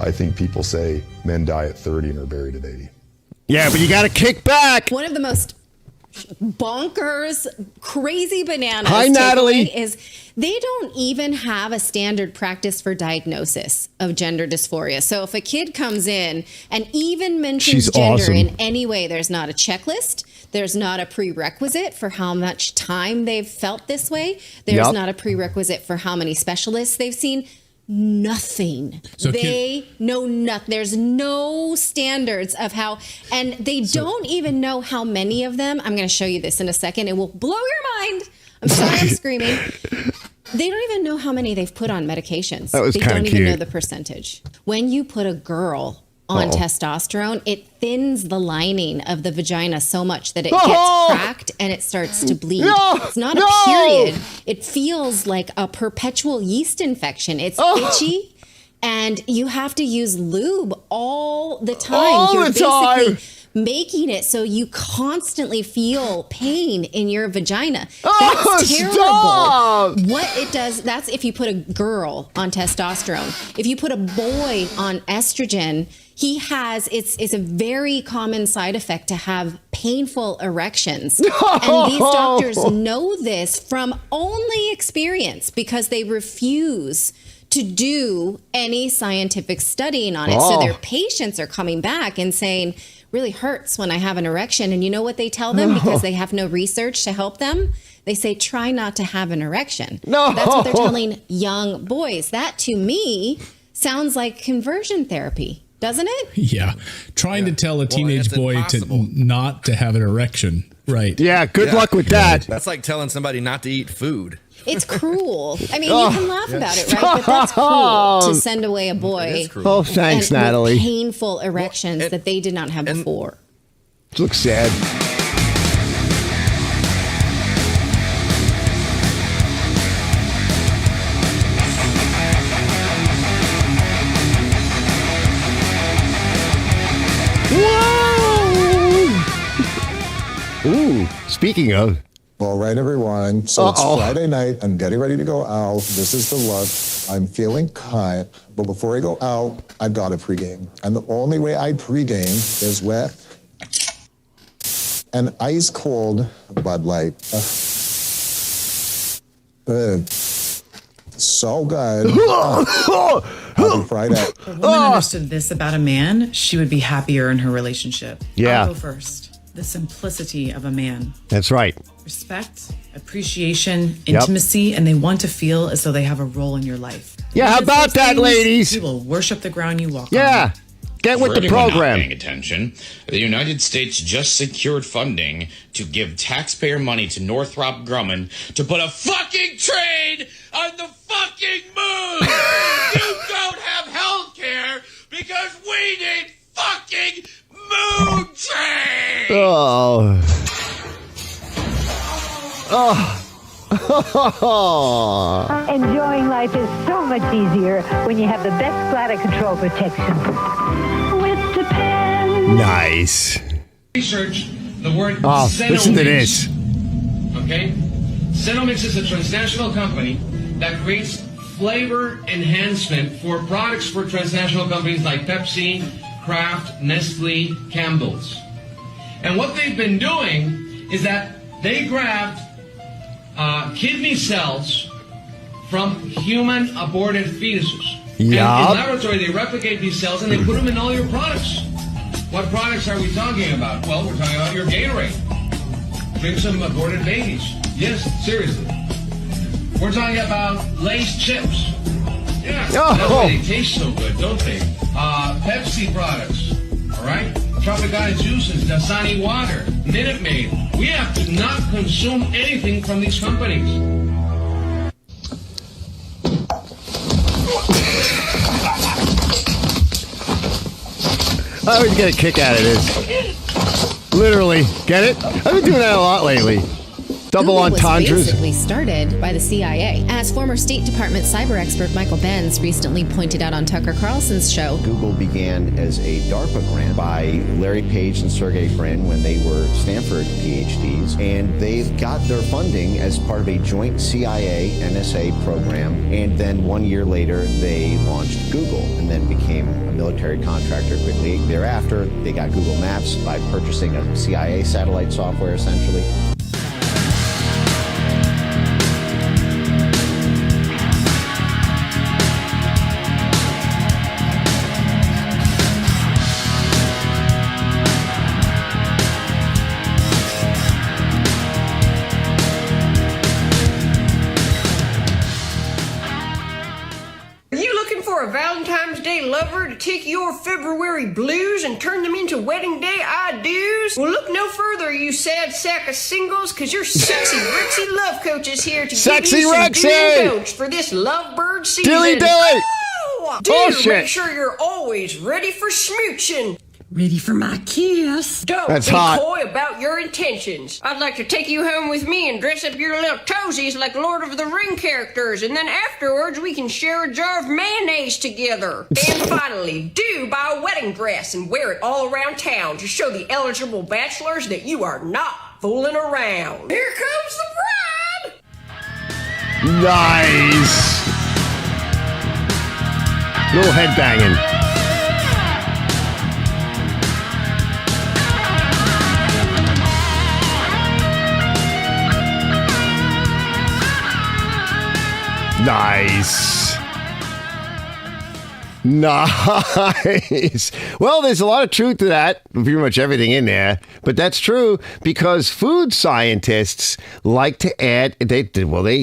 Speaker 6: I think people say men die at 30 and are buried at 80.
Speaker 1: Yeah, but you got to kick back.
Speaker 7: One of the most bonkers, crazy bananas
Speaker 1: Hi, Natalie.
Speaker 7: is they don't even have a standard practice for diagnosis of gender dysphoria. So if a kid comes in and even mentions
Speaker 1: She's
Speaker 7: gender
Speaker 1: awesome.
Speaker 7: in any way, there's not a checklist. There's not a prerequisite for how much time they've felt this way. There's
Speaker 1: Yep.
Speaker 7: not a prerequisite for how many specialists they've seen. Nothing.
Speaker 8: So
Speaker 7: they know nothing. There's no standards of how, and they don't even know how many of them. I'm going to show you this in a second. It will blow your mind. I'm sorry, I'm screaming. They don't even know how many they've put on medications.
Speaker 1: That was
Speaker 7: They
Speaker 1: kinda
Speaker 7: don't even know
Speaker 1: cute.
Speaker 7: the percentage. When you put a girl on testosterone, it thins the lining of the vagina so much that it gets cracked and it starts to bleed. It's not a period. It feels like a perpetual yeast infection. It's itchy, and you have to use lube all the time.
Speaker 1: All
Speaker 7: You're
Speaker 1: the time.
Speaker 7: basically making it so you constantly feel pain in your vagina. That's terrible.
Speaker 1: Stop.
Speaker 7: What it does, that's if you put a girl on testosterone. If you put a boy on estrogen, it's a very common side effect to have painful erections. And these doctors know this from only experience because they refuse to do any scientific studying on it. So their patients are coming back and saying, really hurts when I have an erection. And you know what they tell them because they have no research to help them? They say, try not to have an erection.
Speaker 1: No.
Speaker 7: That's what they're telling young boys. That to me sounds like conversion therapy, doesn't it?
Speaker 8: Yeah. Trying to tell a teenage boy not to have an erection. Right.
Speaker 1: Yeah, good luck with that.
Speaker 9: That's like telling somebody not to eat food.
Speaker 7: It's cruel. I mean, you can laugh about it, right? But that's cruel to send away a boy.
Speaker 1: Oh, thanks,
Speaker 7: and with
Speaker 1: Natalie.
Speaker 7: painful erections that they did not have before.
Speaker 1: It looks sad. Whoa! Ooh, speaking of.
Speaker 10: All right, everyone. So it's Friday night. I'm getting ready to go out. This is the look. I'm feeling cut. But before I go out, I've got a pregame. And the only way I pregame is with an ice cold Bud Light. So good. Happy Friday.
Speaker 11: If a woman understood this about a man, she would be happier in her relationship.
Speaker 1: Yeah.
Speaker 11: I'll go first. The simplicity of a man.
Speaker 1: That's right.
Speaker 11: Respect, appreciation, intimacy, and they want to feel as though they have a role in your life.
Speaker 1: Yeah, how about that, ladies?
Speaker 11: You will worship the ground you walk on.
Speaker 1: Yeah. Get with
Speaker 12: For
Speaker 1: the
Speaker 12: anyone not
Speaker 1: program.
Speaker 12: paying attention, the United States just secured funding to give taxpayer money to Northrop Grumman to put a fucking train on the fucking moon. You don't have health care because we need fucking moon train.
Speaker 1: Oh.
Speaker 13: Enjoying life is so much easier when you have the best bladder control protection. With Depend.
Speaker 1: Nice.
Speaker 14: Research the word
Speaker 1: listen to this.
Speaker 14: Okay? Cenomix is a transnational company that creates flavor enhancement for products for transnational companies like Pepsi, Kraft, Nestle, Campbell's. And what they've been doing is that they grabbed kidney cells from human aborted fetuses. And in laboratory, they replicate these cells and they put them in all your products. What products are we talking about? Well, we're talking about your Gatorade. Drink some aborted babies. Yes, seriously. We're talking about Lay's chips. Yeah, that's why they taste so good, don't they? Pepsi products, all right? Tropicana juices, Dasani water, Minute Maid. We have to not consume anything from these companies.
Speaker 1: I always get a kick out of this. Literally. Get it? I've been doing that a lot lately. Double
Speaker 7: Google
Speaker 1: entendres.
Speaker 7: was basically started by the CIA. As former State Department cyber expert Michael Benz recently pointed out on Tucker Carlson's show,
Speaker 15: Google began as a DARPA grant by Larry Page and Sergey Brin when they were Stanford PhDs, and they got their funding as part of a joint CIA-NSA program, and then 1 year later they launched Google and then became a military contractor quickly. Thereafter, they got Google Maps by purchasing a CIA satellite software, essentially.
Speaker 16: Valentine's Day lover to take your February blues and turn them into wedding day I-do's? Well, look no further, you sad sack of singles, because your sexy Rexy love coach is here to
Speaker 1: Sexy
Speaker 16: give you some
Speaker 1: Rexy!
Speaker 16: do's and don'ts for this lovebird season.
Speaker 1: Dilly-dilly!
Speaker 16: Oh!
Speaker 1: Oh,
Speaker 16: Do
Speaker 1: shit.
Speaker 16: make sure you're always ready for smooching.
Speaker 17: Ready for my kiss?
Speaker 16: Don't
Speaker 1: That's
Speaker 16: be
Speaker 1: hot.
Speaker 16: coy about your intentions. I'd like to take you home with me and dress up your little toesies like Lord of the Ring characters, and then afterwards we can share a jar of mayonnaise together. And finally, do buy a wedding dress and wear it all around town to show the eligible bachelors that you are not fooling around. Here comes the bride!
Speaker 1: Nice. Little headbanging. Nice. Nice. Well, there's a lot of truth to that. Pretty much everything in there. But that's true because food scientists like to add, they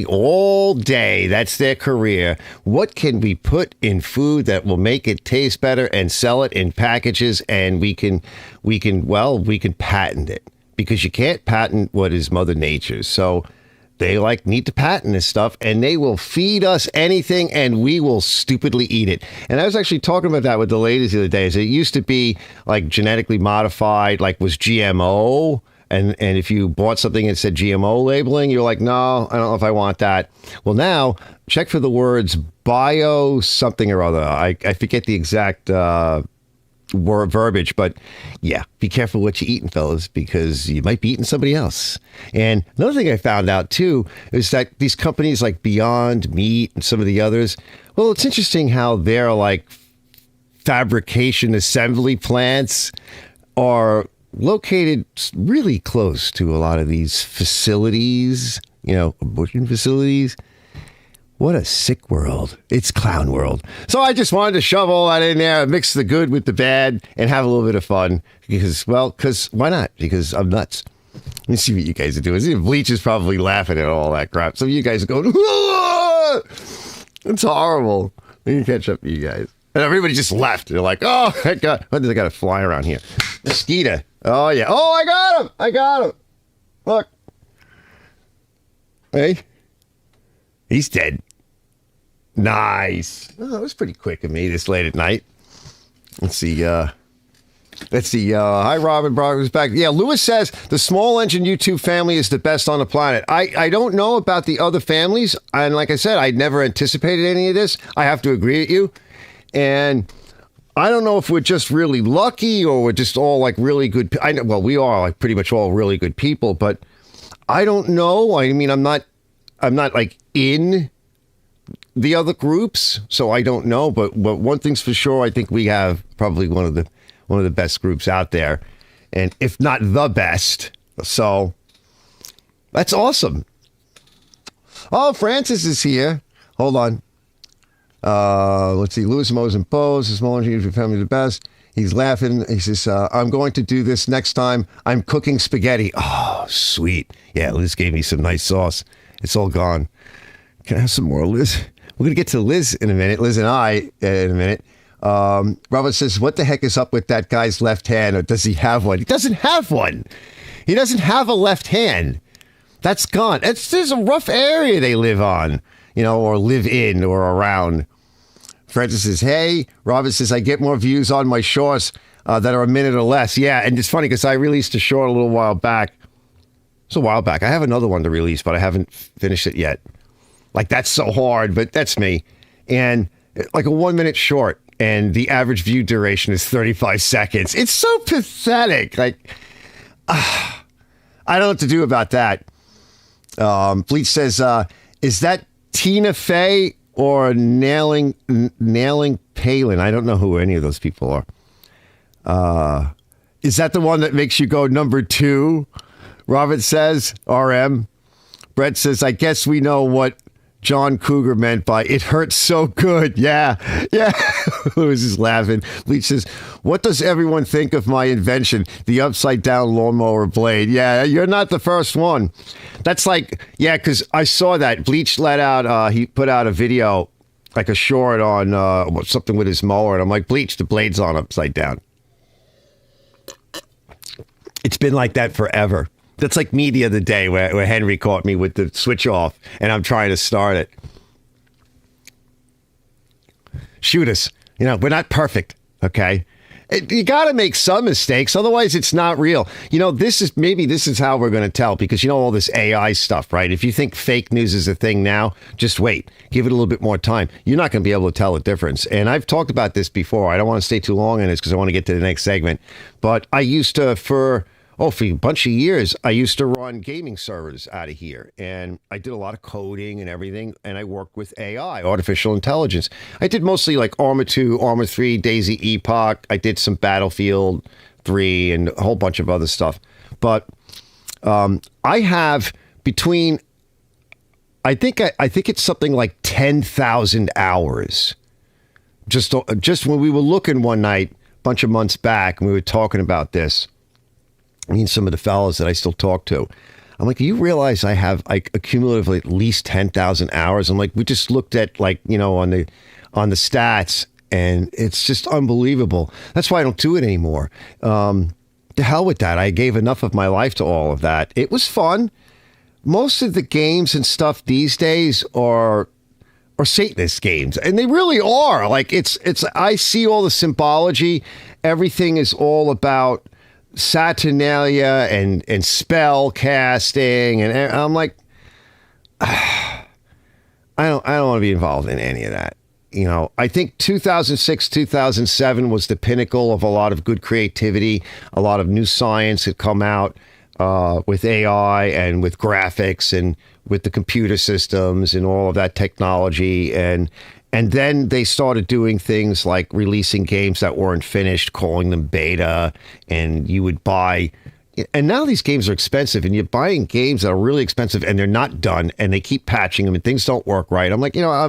Speaker 1: all day, that's their career. What can we put in food that will make it taste better and sell it in packages, and we can patent it, because you can't patent what is Mother Nature's. So they need to patent this stuff, and they will feed us anything, and we will stupidly eat it. And I was actually talking about that with the ladies the other day. It used to be genetically modified, was GMO. And if you bought something and said GMO labeling, you're like, no, I don't know if I want that. Well, now check for the words bio something or other. I forget the exact verbiage, but yeah, be careful what you're eating, fellas, because you might be eating somebody else. And another thing I found out too is that these companies like Beyond Meat and some of the others, well, it's interesting how their fabrication assembly plants are located really close to a lot of these facilities, abortion facilities. What a sick world. It's clown world. So I just wanted to shove all that in there, mix the good with the bad, and have a little bit of fun. Because why not? Because I'm nuts. Let me see what you guys are doing. Bleach is probably laughing at all that crap. Some of you guys are going, "Whoa!" It's horrible. Let me catch up to you guys. And everybody just left. They're like, oh, thank God. What did I got to fly around here? Mosquito. Oh, yeah. Oh, I got him. Look. Hey. He's dead. Nice. Oh, that was pretty quick of me this late at night. Let's see. Hi, Robin. Brock back. Yeah, Lewis says the small engine YouTube family is the best on the planet. I don't know about the other families. And like I said, I never anticipated any of this. I have to agree with you. And I don't know if we're just really lucky or we're just all really good. Well, we are pretty much all really good people, but I don't know. I mean, I'm not in the other groups, so I don't know. But one thing's for sure, I think we have probably one of the best groups out there, and if not the best. So that's awesome. Oh, Francis is here. Hold on. Let's see. Louis Mose and Bose, the small engine family, the best. He's laughing. He says, I'm going to do this next time. I'm cooking spaghetti. Oh, sweet. Yeah, Liz gave me some nice sauce. It's all gone. Can I have some more, Liz? We're going to get to Liz in a minute. Liz and I in a minute. Robert says, what the heck is up with that guy's left hand? Or does he have one? He doesn't have one. He doesn't have a left hand. That's gone. There's a rough area they live on, or live in or around. Francis says, hey. Robert says, I get more views on my shorts that are a minute or less. Yeah, and it's funny because I released a short a little while back. It's a while back. I have another one to release, but I haven't finished it yet. Like, that's so hard, but that's me. And like a 1 minute short, and the average view duration is 35 seconds. It's so pathetic. Like, I don't know what to do about that. Bleach says, is that Tina Fey or nailing Palin? I don't know who any of those people are. Is that the one that makes you go number 2? Robert says, RM. Brett says, I guess we know what John Cougar meant by it hurts so good. Yeah. Lewis is laughing. Bleach says, what does everyone think of my invention? The upside down lawnmower blade. Yeah, you're not the first one. That's like, yeah, because I saw that. Bleach let out, he put out a video, like a short on something with his mower. And I'm like, Bleach, the blade's on upside down. It's been like that forever. That's like me the other day where Henry caught me with the switch off and I'm trying to start it. Shoot us. We're not perfect, okay? You got to make some mistakes. Otherwise, it's not real. This is how we're going to tell because, all this AI stuff, right? If you think fake news is a thing now, just wait. Give it a little bit more time. You're not going to be able to tell the difference. And I've talked about this before. I don't want to stay too long on this because I want to get to the next segment. But I used to, for a bunch of years, I used to run gaming servers out of here. And I did a lot of coding and everything. And I worked with AI, artificial intelligence. I did mostly like Arma 2, Arma 3, Daisy Epoch. I did some Battlefield 3 and a whole bunch of other stuff. But I have between, I think it's something like 10,000 hours. Just when we were looking one night, a bunch of months back, and we were talking about this. Some of the fellas that I still talk to. I'm like, do you realize I have accumulatively at least 10,000 hours? I'm like, we just looked at on the stats and it's just unbelievable. That's why I don't do it anymore. To hell with that. I gave enough of my life to all of that. It was fun. Most of the games and stuff these days are Satanist games. And they really are. Like I see all the symbology. Everything is all about Saturnalia and spell casting, and I'm like, I don't want to be involved in any of that. I think 2006, 2007 was the pinnacle of a lot of good creativity. A lot of new science had come out with AI and with graphics and with the computer systems and all of that technology. And then they started doing things like releasing games that weren't finished, calling them beta, and you would buy. And now these games are expensive, and you're buying games that are really expensive, and they're not done, and they keep patching them, and things don't work right. I'm like, I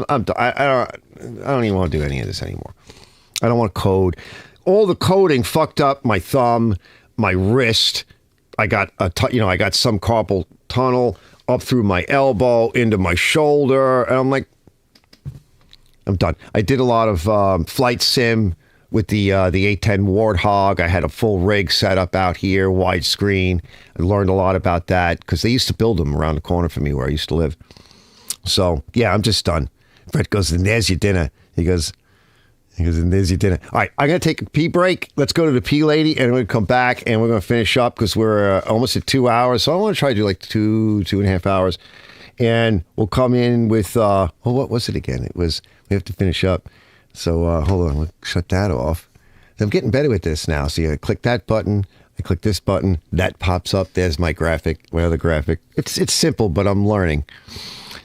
Speaker 1: don't even want to do any of this anymore. I don't want to code. All the coding fucked up my thumb, my wrist. I got I got some carpal tunnel up through my elbow into my shoulder, and I'm like, I'm done. I did a lot of flight sim with the A10 Warthog. I had a full rig set up out here, widescreen. I learned a lot about that because they used to build them around the corner from me where I used to live. So, yeah, I'm just done. Brett goes, and there's your dinner. He goes, and there's your dinner. All right, I'm going to take a pee break. Let's go to the pee lady, and we're going to come back, and we're going to finish up because we're almost at 2 hours. So I want to try to do like 2.5 hours. And we'll come in with, what was it again? We have to finish up. So hold on, we'll shut that off. I'm getting better with this now. So you click that button, I click this button, that pops up. There's my graphic, my other graphic. It's simple, but I'm learning.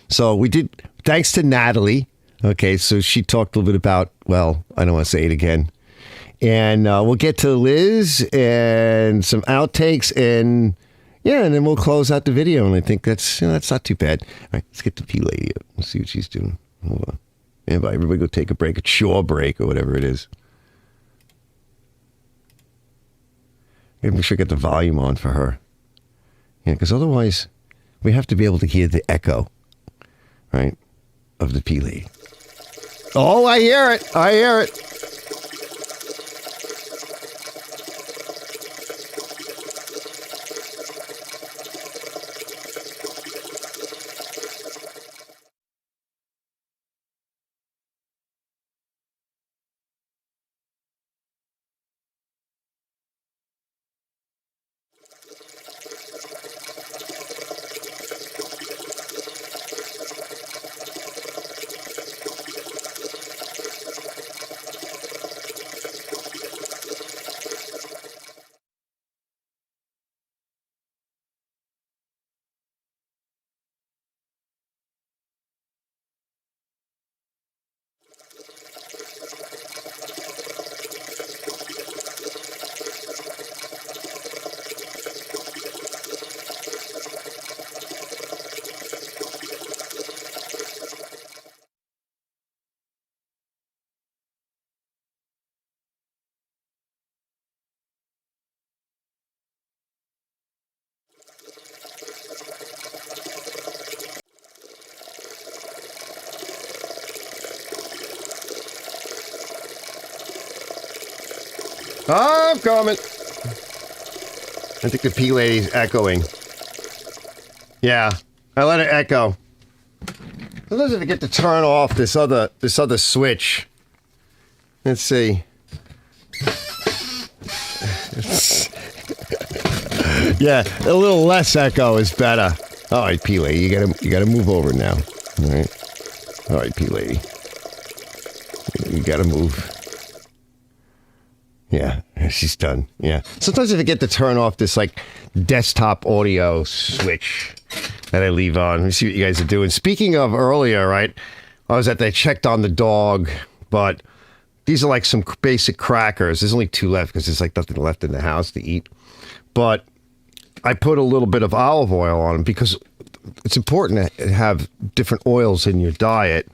Speaker 1: So we did, thanks to Natalie. Okay, so she talked a little bit about, well, I don't want to say it again. And we'll get to Liz and some outtakes and then we'll close out the video. And I think that's not too bad. All right, let's get the P lady up. Let's see what she's doing. Hold on. Everybody go take a break, a shore break or whatever it is. Make sure I get the volume on for her. Yeah, because otherwise we have to be able to hear the echo, right, of the P lady. Oh, I hear it. I hear it. I'm coming. I think the P lady's echoing. Yeah, I let it echo. Sometimes I forget to turn off this other switch. Let's see. Yeah, a little less echo is better. All right, P lady, you gotta move over now. All right, P lady, you gotta move. Yeah, she's done. Yeah. Sometimes I forget to turn off this like desktop audio switch that I leave on. Let me see what you guys are doing. Speaking of earlier, right? I checked on the dog, but these are like some basic crackers. There's only 2 left because there's like nothing left in the house to eat. But I put a little bit of olive oil on them because it's important to have different oils in your diet.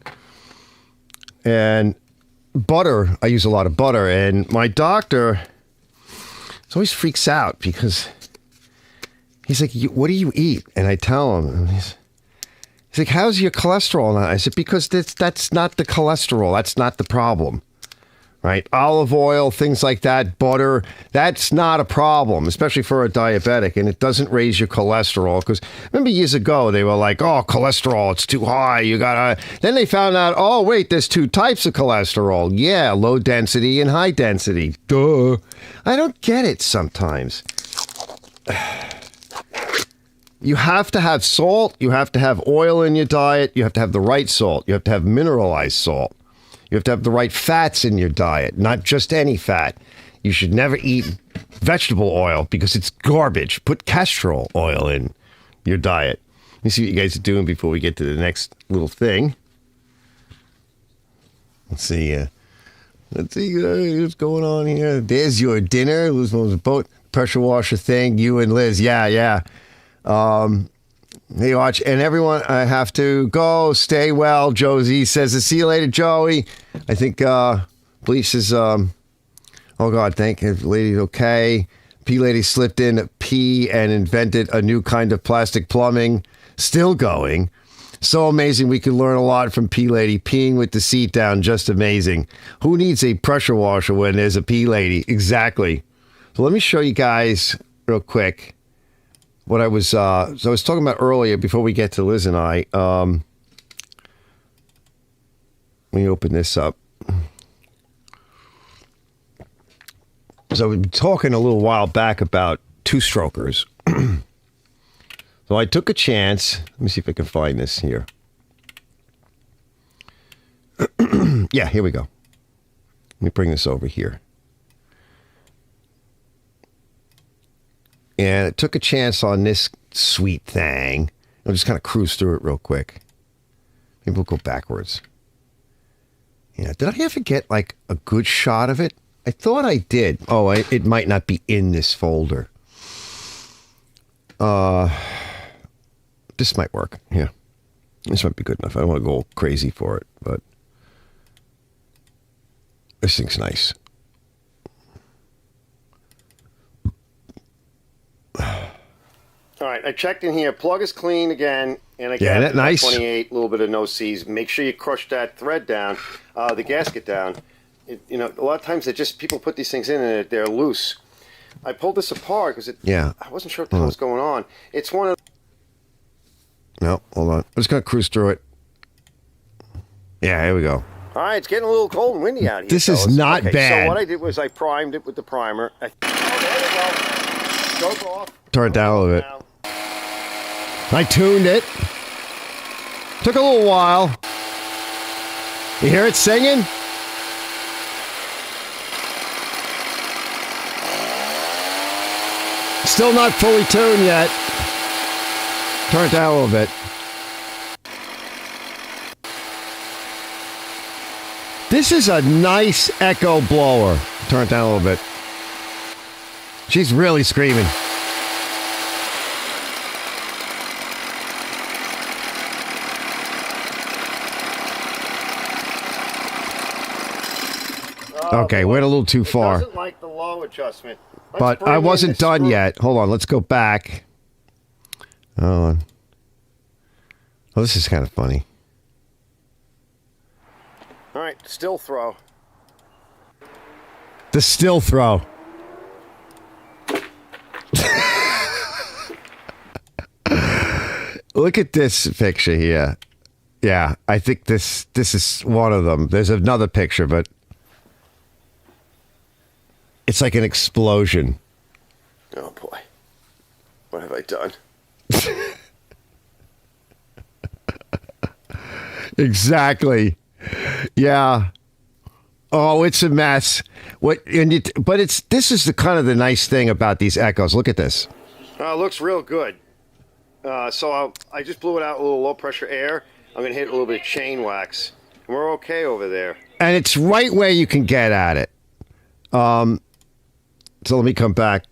Speaker 1: And butter, I use a lot of butter, and my doctor always freaks out because he's like, what do you eat? And I tell him, and he's like, how's your cholesterol now? I said, because that's not the cholesterol. That's not the problem, right? Olive oil, things like that, butter, that's not a problem, especially for a diabetic, and it doesn't raise your cholesterol. Because remember years ago, they were like, oh, cholesterol, it's too high. You gotta. Then they found out, oh, wait, there's 2 types of cholesterol. Yeah, low density and high density. Duh. I don't get it sometimes. You have to have salt. You have to have oil in your diet. You have to have the right salt. You have to have mineralized salt. You have to have the right fats in your diet, not just any fat. You should never eat vegetable oil because it's garbage. Put castor oil in your diet. Let me see what you guys are doing before we get to the next little thing. Let's see what's going on here. There's your dinner. Who's on the boat? Pressure washer thing. You and Liz. Yeah. Hey, watch, and everyone, I have to go. Stay well. Josie says, see you later, Joey. I think Bleach says, oh, God, thank you. Lady's okay. P Lady slipped in P and invented a new kind of plastic plumbing. Still going. So amazing. We can learn a lot from P Lady. Peeing with the seat down. Just amazing. Who needs a pressure washer when there's a P Lady? Exactly. So let me show you guys real quick what I was talking about earlier before we get to Liz and I. Let me open this up. So we've been talking a little while back about 2-strokers. So I took a chance. Let me see if I can find this here. Yeah, here we go. Let me bring this over here. And I took a chance on this sweet thing. I'll just kind of cruise through it real quick. Maybe we'll go backwards. Yeah, did I ever get like a good shot of it? I thought I did. Oh, it might not be in this folder. This might work. Yeah, this might be good enough. I don't want to go crazy for it, but this thing's nice. All right, I checked in here. Plug is clean again, and I got nice. 28, a little bit of no C's. Make sure you crush that thread down, the gasket down. A lot of times people put these things in and they're loose. I pulled this apart because I wasn't sure what the hell was going on. It's one of. No, hold on. I'm just gonna cruise through it. Yeah, here we go. All right, it's getting a little cold and windy out here. This is not bad. So what I did was I primed it with the primer. There we go. Goes off. Turn it down a little bit. I tuned it. Took a little while. You hear it singing? Still not fully tuned yet. Turn it down a little bit. This is a nice echo blower. Turn it down a little bit. She's really screaming. Okay, went a little too far. Doesn't like the low adjustment. But I wasn't done yet. Hold on, let's go back. Hold on. Oh, this is kind of funny. All right, still throw. The still throw. Look at this picture here. Yeah, I think this is one of them. There's another picture, but it's like an explosion. Oh boy. What have I done? Exactly. Yeah. Oh, it's a mess. But this is the kind of the nice thing about these Echoes. Look at this. It looks real good. So I just blew it out a little low pressure air. I'm going to hit a little bit of chain wax. And we're okay over there. And it's right where you can get at it. So let me come back.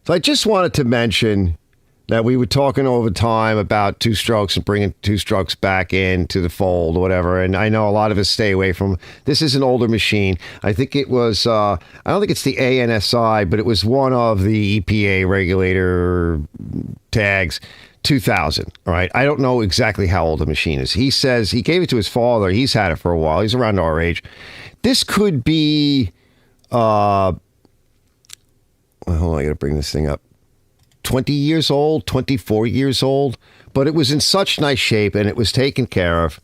Speaker 1: So I just wanted to mention that we were talking over time about two strokes and bringing two strokes back into the fold or whatever. And I know a lot of us stay away from. This is an older machine. I think it was, I don't think it's the ANSI, but it was one of the EPA regulator tags, 2000. All right. I don't know exactly how old the machine is. He says he gave it to his father. He's had it for a while. He's around our age. This could be, hold on, I got to bring this thing up. 20 years old, 24 years old, but it was in such nice shape and it was taken care of.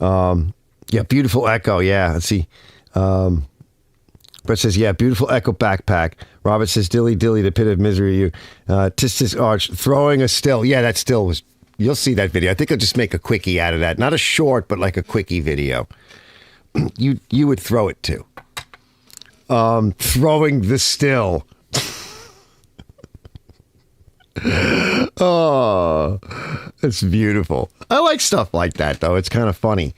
Speaker 1: Yeah, beautiful Echo. Yeah, let's see. Brett says, yeah, beautiful Echo backpack. Robert says, dilly, dilly, the pit of misery. You, Tistis Arch, throwing a still. Yeah, that still was, you'll see that video. I think I'll just make a quickie out of that. Not a short, but like a quickie video. You would throw it too. Throwing the still. Oh, it's beautiful. I like stuff like that, though. It's kind of funny.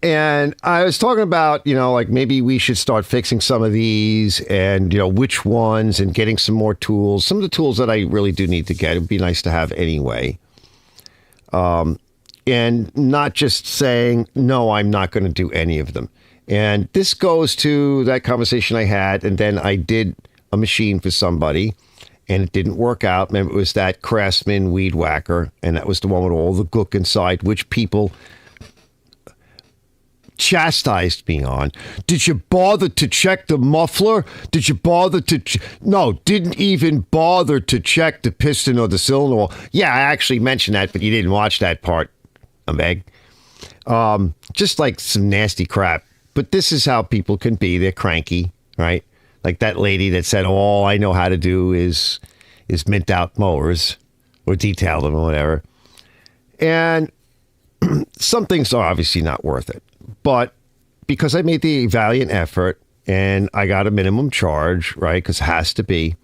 Speaker 1: And I was talking about, like maybe we should start fixing some of these and, which ones and getting some more tools. Some of the tools that I really do need to get. It would be nice to have anyway. And not just saying, no, I'm not going to do any of them. And this goes to that conversation I had. And then I did a machine for somebody. And it didn't work out. Remember, it was that Craftsman weed whacker, and that was the one with all the gook inside, which people chastised me on. Did you bother to check the muffler? Did you bother to... No, didn't even bother to check the piston or the cylinder wall. Yeah, I actually mentioned that, but you didn't watch that part, Meg. Just like some nasty crap. But this is how people can be. They're cranky, right? Like that lady that said, all I know how to do is mint out mowers or detail them or whatever. And some things are obviously not worth it. But because I made the valiant effort and I got a minimum charge, right, because it has to be,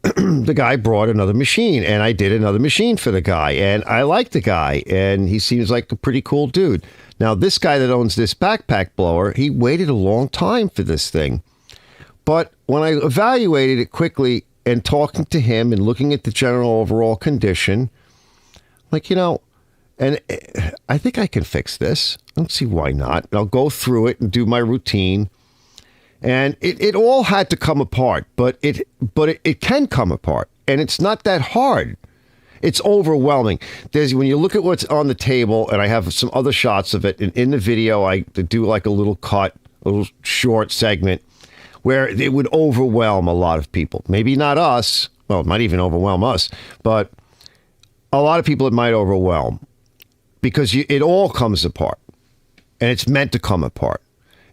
Speaker 1: the guy brought another machine and I did another machine for the guy. And I like the guy and he seems like a pretty cool dude. Now, this guy that owns this backpack blower, he waited a long time for this thing. But when I evaluated it quickly and talking to him and looking at the general overall condition, like, and I think I can fix this. I don't see why not. And I'll go through it and do my routine. And it all had to come apart, but it can come apart. And it's not that hard. It's overwhelming. When you look at what's on the table, and I have some other shots of it, and in the video, I do like a little cut, a little short segment, where it would overwhelm a lot of people. Maybe not us. Well, it might even overwhelm us. But a lot of people it might overwhelm. Because it all comes apart. And it's meant to come apart.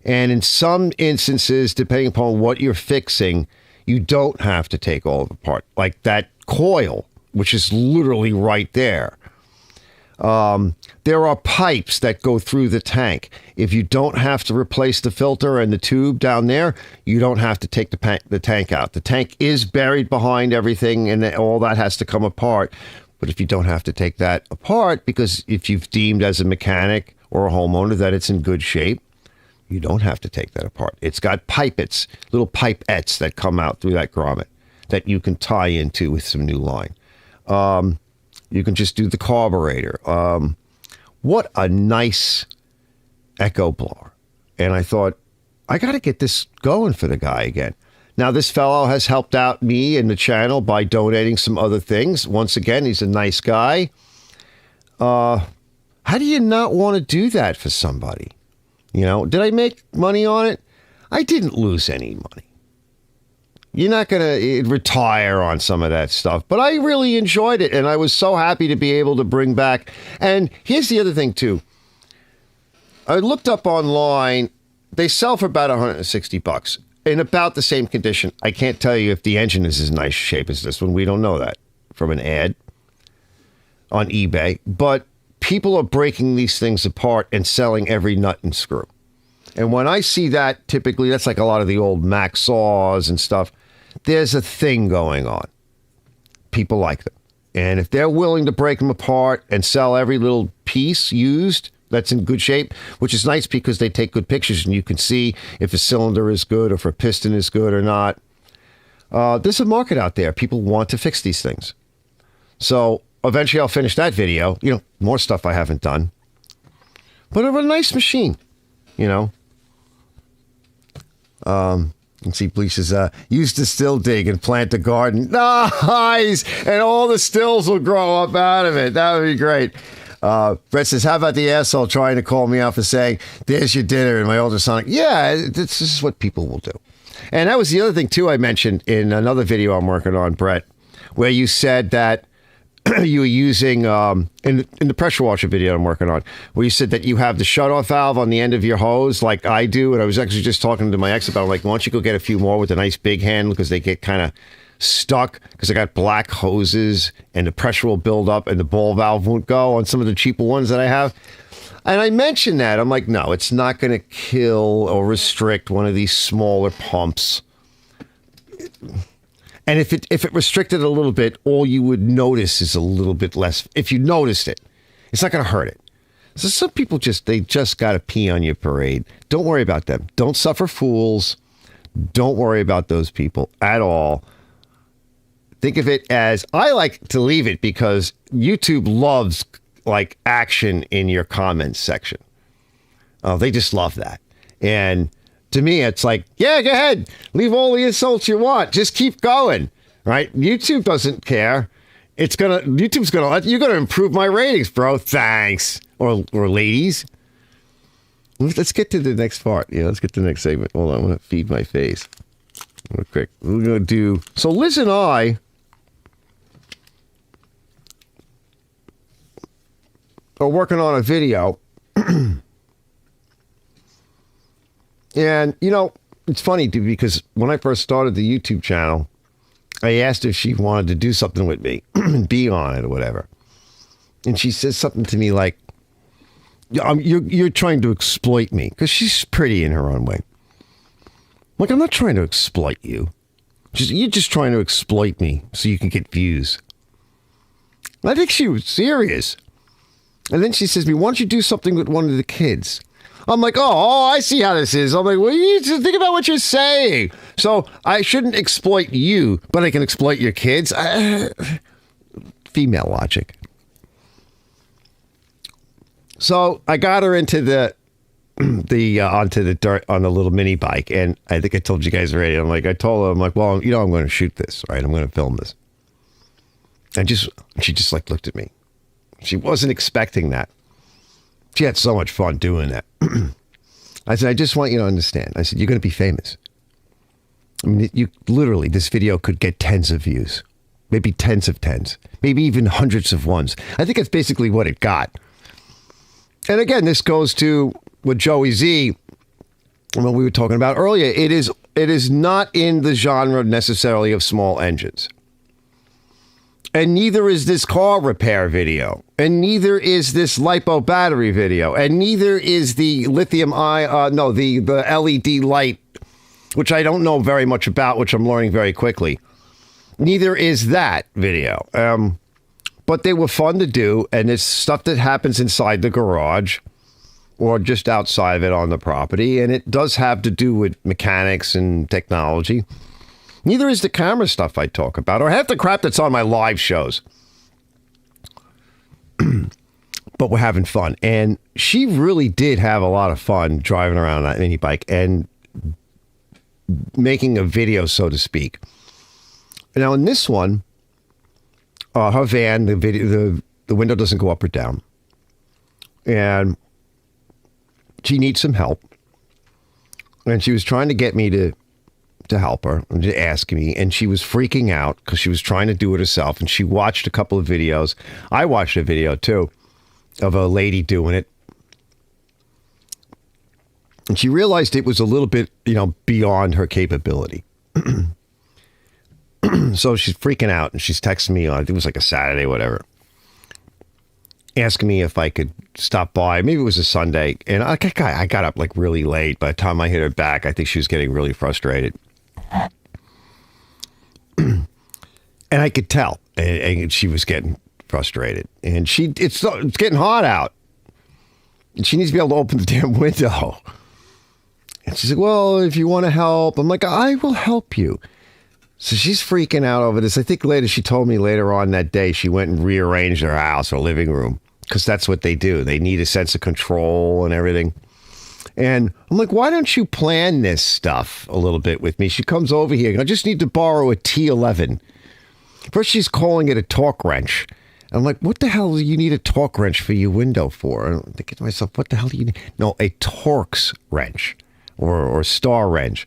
Speaker 1: And in some instances, depending upon what you're fixing, you don't have to take all of it apart. Like that coil, which is literally right there. There are pipes that go through the tank. If you don't have to replace the filter and the tube down there, you don't have to take the tank out. The tank is buried behind everything and all that has to come apart. But if you don't have to take that apart, because if you've deemed as a mechanic or a homeowner that it's in good shape, you don't have to take that apart. It's got pipettes, little pipettes that come out through that grommet that you can tie into with some new line. You can just do the carburetor. What a nice Echo blower. And I thought, I got to get this going for the guy again. Now, this fellow has helped out me and the channel by donating some other things. Once again, he's a nice guy. How do you not want to do that for somebody? Did I make money on it? I didn't lose any money. You're not going to retire on some of that stuff. But I really enjoyed it, and I was so happy to be able to bring back. And here's the other thing, too. I looked up online. They sell for about $160 in about the same condition. I can't tell you if the engine is as nice shape as this one. We don't know that from an ad on eBay. But people are breaking these things apart and selling every nut and screw. And when I see that, typically, that's like a lot of the old Mac saws and stuff. There's a thing going on. People like them. And if they're willing to break them apart and sell every little piece used that's in good shape, which is nice because they take good pictures and you can see if a cylinder is good or if a piston is good or not. There's a market out there. People want to fix these things. So eventually I'll finish that video. More stuff I haven't done. But a nice machine, You can see Bleach says, used to still dig and plant a garden. Nice! And all the stills will grow up out of it. That would be great. Brett says, how about the asshole trying to call me out for saying, there's your dinner in my ultrasonic? Yeah, this is what people will do. And that was the other thing, too, I mentioned in another video I'm working on, Brett, where you said that you were using, in the pressure washer video I'm working on, where you said that you have the shutoff valve on the end of your hose like I do. And I was actually just talking to my ex about it. Like, why don't you go get a few more with a nice big handle because they get kind of stuck because I got black hoses and the pressure will build up and the ball valve won't go on some of the cheaper ones that I have. And I mentioned that. I'm like, no, it's not going to kill or restrict one of these smaller pumps. And if it restricted a little bit, all you would notice is a little bit less. If you noticed it, it's not going to hurt it. So some people they just got to pee on your parade. Don't worry about them. Don't suffer fools. Don't worry about those people at all. Think of it as, I like to leave it because YouTube loves like action in your comments section. Oh, they just love that. And to me, it's like, yeah, go ahead. Leave all the insults you want. Just keep going, right? YouTube doesn't care. YouTube's gonna you're gonna improve my ratings, bro. Thanks, or ladies. Let's get to the next part. Yeah, let's get to the next segment. Hold on, I'm gonna feed my face real quick. We're gonna do so. Liz and I are working on a video. And, it's funny, dude, because when I first started the YouTube channel, I asked if she wanted to do something with me, be on it or whatever. And she says something to me like, you're trying to exploit me, because she's pretty in her own way. Like, I'm not trying to exploit you. You're just trying to exploit me so you can get views. I think she was serious. And then she says to me, why don't you do something with one of the kids? I'm like, oh, I see how this is. I'm like, well, you need to think about what you're saying. So I shouldn't exploit you, but I can exploit your kids. Female logic. So I got her into onto the dirt on the little mini bike, and I think I told you guys already. I told her, I'm like, well, I'm going to shoot this, right? I'm going to film this. And she just like looked at me. She wasn't expecting that. She had so much fun doing that. I said, I just want you to understand. I said, you're going to be famous. I mean, this video could get tens of views, maybe tens of tens, maybe even hundreds of ones. I think that's basically what it got. And again, this goes to what Joey Z, what we were talking about earlier. It is not in the genre necessarily of small engines. And neither is this car repair video. And neither is this LipO battery video. And neither is the the LED light, which I don't know very much about, which I'm learning very quickly. Neither is that video. But they were fun to do. And it's stuff that happens inside the garage or just outside of it on the property. And it does have to do with mechanics and technology. Neither is the camera stuff I talk about, or half the crap that's on my live shows. But we're having fun. And she really did have a lot of fun driving around that mini bike and making a video, so to speak. Now, in this one, her van, the window doesn't go up or down. And she needs some help. And she was trying to get me to to help her and just asking me, and she was freaking out because she was trying to do it herself, and she watched a couple of videos. I watched a video too of a lady doing it, and she realized it was a little bit, beyond her capability. So she's freaking out, and she's texting me on, I think it was like a Saturday, whatever, asking me if I could stop by. Maybe it was a Sunday, and I got up like really late. By the time I hit her back, I think she was getting really frustrated. And I could tell, and she was getting frustrated. And it's getting hot out, and she needs to be able to open the damn window. And she's like, well, if you want to help. I'm like, I will help you. So she's freaking out over this. I think she told me later on that day, she went and rearranged her house, her living room, because that's what they do. They need a sense of control and everything. And I'm like, why don't you plan this stuff a little bit with me? She comes over here. I just need to borrow a T11. First, she's calling it a torque wrench. I'm like, what the hell do you need a torque wrench for your window for? I'm thinking to myself, what the hell do you need? No, a Torx wrench or star wrench.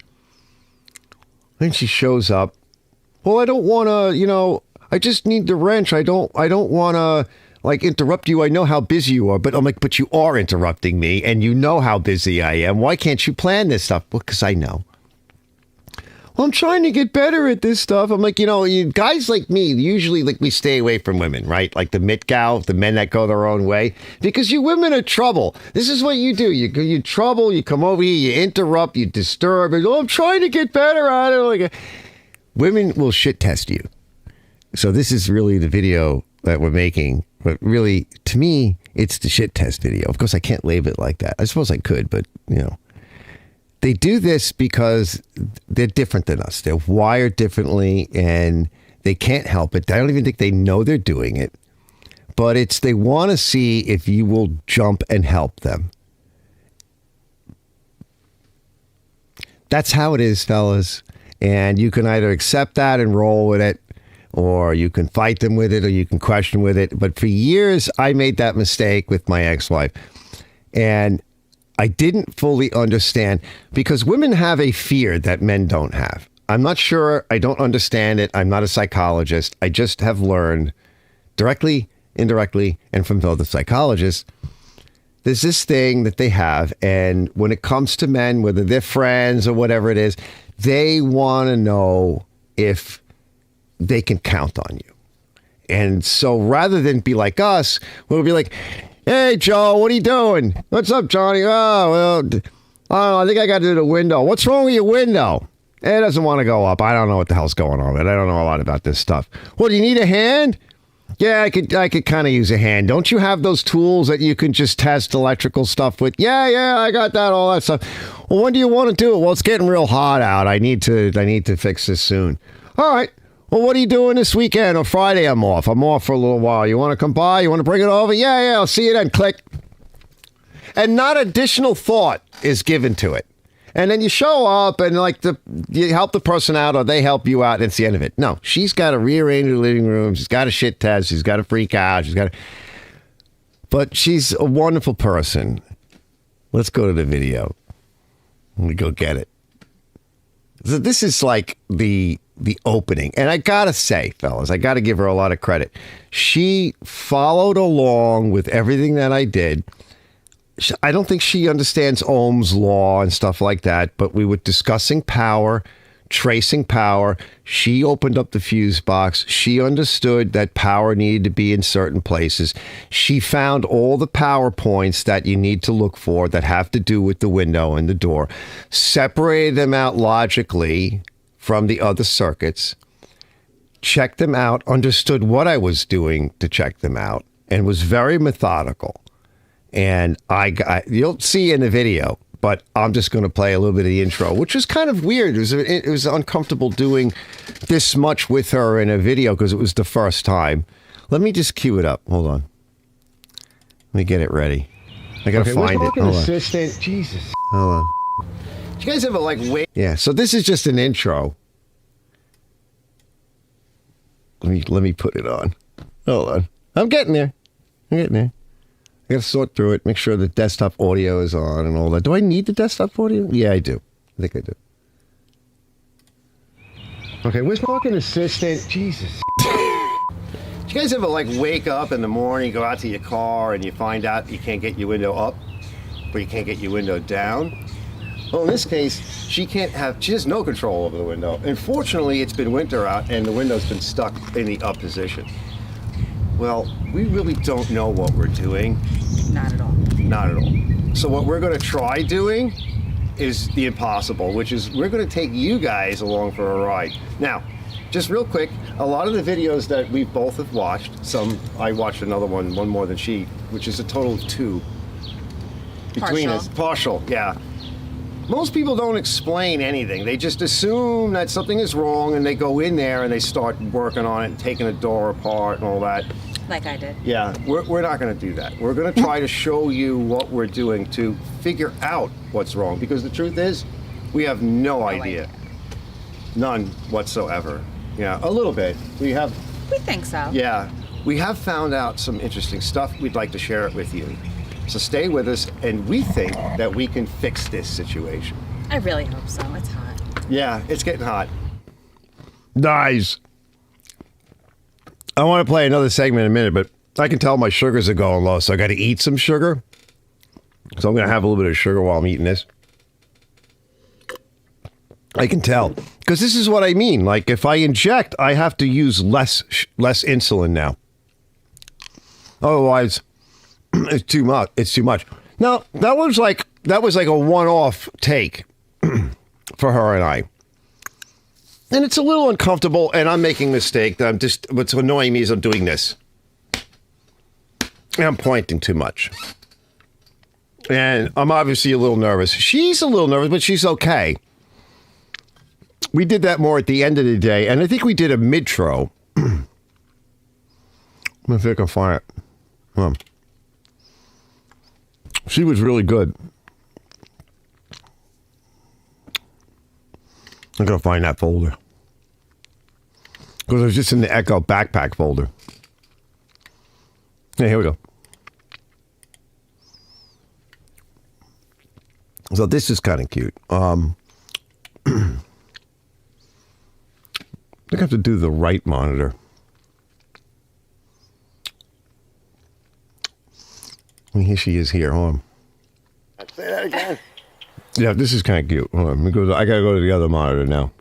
Speaker 1: Then she shows up. Well, I don't want to, I just need the wrench. I don't want to interrupt you. I know how busy you are, but I'm like, but you are interrupting me, and you know how busy I am. Why can't you plan this stuff? Well, because I know. Well, I'm trying to get better at this stuff. I'm like, guys like me, usually we stay away from women, right? Like the mitgal, the men that go their own way, because you women are trouble. This is what you do. You trouble, you come over here, you interrupt, you disturb, and I'm trying to get better at it. Like, women will shit test you. So this is really the video that we're making. But really, to me, it's the shit test video. Of course, I can't label it like that. I suppose I could, but, They do this because they're different than us. They're wired differently, and they can't help it. I don't even think they know they're doing it. But they want to see if you will jump and help them. That's how it is, fellas. And you can either accept that and roll with it, or you can fight them with it, or you can question with it. But for years, I made that mistake with my ex-wife. And I didn't fully understand, because women have a fear that men don't have. I'm not sure. I don't understand it. I'm not a psychologist. I just have learned directly, indirectly, and from other psychologists, there's this thing that they have. And when it comes to men, whether they're friends or whatever it is, they want to know if they can count on you. And so rather than be like us, we'll be like, hey, Joe, what are you doing? What's up, Johnny? Oh, well, I don't know. I think I got to do the window. What's wrong with your window? It doesn't want to go up. I don't know what the hell's going on with it. I don't know a lot about this stuff. Well, do you need a hand? Yeah, I could kind of use a hand. Don't you have those tools that you can just test electrical stuff with? Yeah, I got that, all that stuff. Well, when do you want to do it? Well, it's getting real hot out. I need to fix this soon. All right. Well, what are you doing this weekend? Or Friday, I'm off. I'm off for a little while. You want to come by? You want to bring it over? Yeah, I'll see you then. Click. And not additional thought is given to it. And then you show up and you help the person out, or they help you out, and it's the end of it. No, she's got to rearrange her living room. She's got to shit test. She's got to freak out. But she's a wonderful person. Let's go to the video. Let me go get it. So this is like the opening. And I got to say, fellas, I got to give her a lot of credit. She followed along with everything that I did. I don't think she understands Ohm's law and stuff like that, but we were discussing power, tracing power. She opened up the fuse box. She understood that power needed to be in certain places. She found all the power points that you need to look for that have to do with the window and the door, separated them out logically from the other circuits, checked them out, understood what I was doing to check them out, and was very methodical. And you'll see in the video, but I'm just going to play a little bit of the intro, which was kind of weird. It was uncomfortable doing this much with her in a video because it was the first time. Let me just cue it up. Hold on. Let me get it ready. I got to find it. Hold assistant. On. Jesus. Hold on. Do you guys ever wait? Yeah. So this is just an intro. Let me put it on. Hold on. I'm getting there. I got to sort through it, make sure the desktop audio is on and all that. Do I need the desktop audio? Yeah, I do. I think I do. Okay, where's my fucking assistant? Jesus. Do you guys ever like wake up in the morning, go out to your car, and you find out you can't get your window up, but you can't get your window down? Well, in this case, she has no control over the window. Unfortunately, it's been winter out, and the window's been stuck in the up position. Well, we really don't know what we're doing.
Speaker 11: Not at all.
Speaker 1: Not at all. So what we're going to try doing is the impossible, which is we're going to take you guys along for a ride. Now, just real quick, a lot of the videos that we both have watched, I watched another one more than she, which is a total of 2 between us. Partial, yeah. Most people don't explain anything. They just assume that something is wrong and they go in there and they start working on it and taking the door apart and all that.
Speaker 11: Like I did.
Speaker 1: Yeah, we're not going to do that. We're going to try to show you what we're doing to figure out what's wrong, because the truth is, we have no idea. None whatsoever. Yeah, a little bit. We
Speaker 11: think so.
Speaker 1: Yeah, we have found out some interesting stuff. We'd like to share it with you. So stay with us, and we think that we can fix this situation.
Speaker 11: I really hope so. It's hot.
Speaker 1: Yeah, it's getting hot. Nice. I want to play another segment in a minute, but I can tell my sugars are going low, so I got to eat some sugar. So I'm going to have a little bit of sugar while I'm eating this. I can tell, because this is what I mean. Like, if I inject, I have to use less insulin now. Otherwise, it's too much. It's too much. Now, that was like a one-off take for her and I. And it's a little uncomfortable, and I'm making a mistake. What's annoying me is I'm doing this. And I'm pointing too much. And I'm obviously a little nervous. She's a little nervous, but she's okay. We did that more at the end of the day, and I think we did a midtro. Let me see if I can find it. She was really good. I'm going to find that folder. Because it was just in the Echo backpack folder. Yeah, here we go. So this is kind of cute. I think I have to do the right monitor. Here she is here. Hold on. Say that again. Yeah, this is kind of cute. Hold on. I got to go to the other monitor now.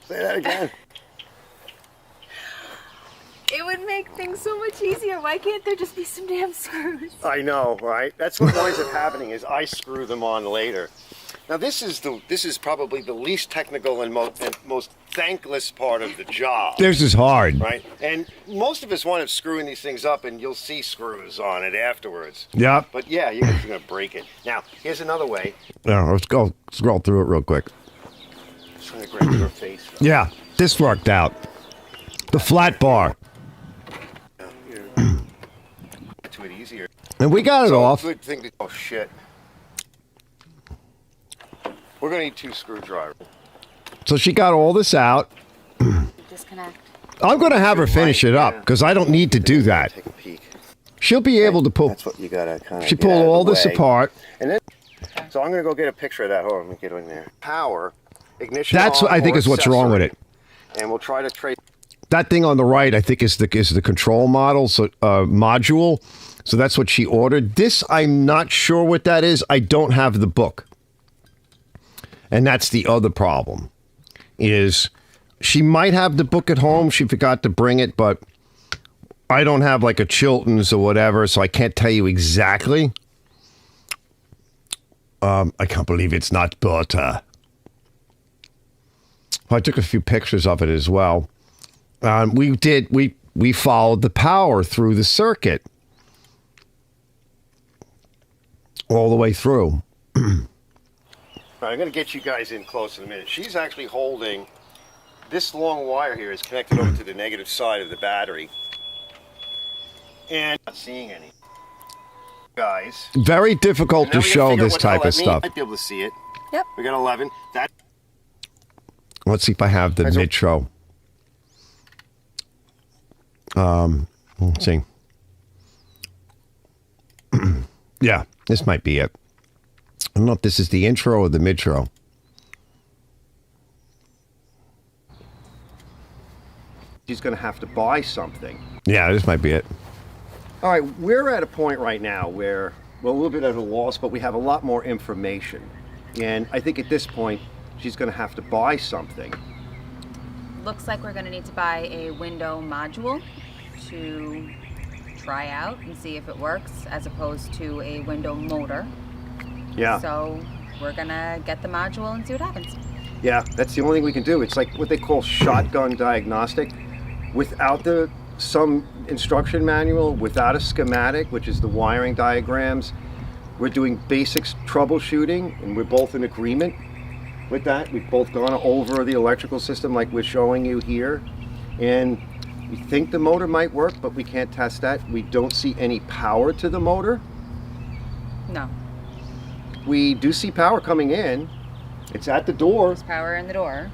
Speaker 1: Say that again.
Speaker 18: It would make things so much easier. Why can't there just be some damn screws?
Speaker 1: I know, right? That's what winds up happening is I screw them on later. Now this is probably the least technical and most thankless part of the job. This is hard, right? And most of us wind up screwing these things up, and you'll see screws on it afterwards. Yeah. But yeah, you're gonna break it. Now here's another way. Yeah, let's go scroll through it real quick. Just trying to grab your face. Yeah, this worked out. The flat bar. To it easier. And we got it off. Good thing to, oh shit. We're going to need 2 screwdrivers. So she got all this out.
Speaker 18: Disconnect.
Speaker 1: I'm going to have her finish it up because I don't need to do that. Take a peek. She'll be able to pull. That's what you got to kind of. She pulled all this apart. And then, so I'm going to go get a picture of that. Hold on, let me get in there. Power, ignition. That's what I think is what's wrong with it. And we'll try to trace. That thing on the right, I think, is the control model, module. So that's what she ordered. This, I'm not sure what that is. I don't have the book. And that's the other problem, is she might have the book at home. She forgot to bring it, but I don't have like a Chilton's or whatever, so I can't tell you exactly. I can't believe it's not butter. I took a few pictures of it as well. We followed the power through the circuit all the way through. I'm going to get you guys in close in a minute. She's actually holding this long wire here is connected over to the negative side of the battery. And not seeing any. Guys. Very difficult to show this type of stuff. You might be able to see it.
Speaker 18: Yep.
Speaker 1: We got 11. Let's see if I have the Nitro. Let's see. Yeah, this might be it. don't know if this is the intro or the midtro.
Speaker 19: She's going to have to buy something.
Speaker 1: Yeah, this might be it.
Speaker 19: All right, we're at a point right now where we're a little bit at a loss, but we have a lot more information. And I think at this point, she's going to have to buy something.
Speaker 20: Looks like we're going to need to buy a window module to try out and see if it works, as opposed to a window motor.
Speaker 19: Yeah.
Speaker 20: So we're going to get the module and see what happens.
Speaker 19: Yeah, that's the only thing we can do. It's like what they call shotgun diagnostic. Without some instruction manual, without a schematic, which is the wiring diagrams, we're doing basics troubleshooting, and we're both in agreement with that. We've both gone over the electrical system like we're showing you here, and we think the motor might work, but we can't test that. We don't see any power to the motor.
Speaker 20: No.
Speaker 19: We do see power coming in. It's at the door.
Speaker 20: There's power in the door.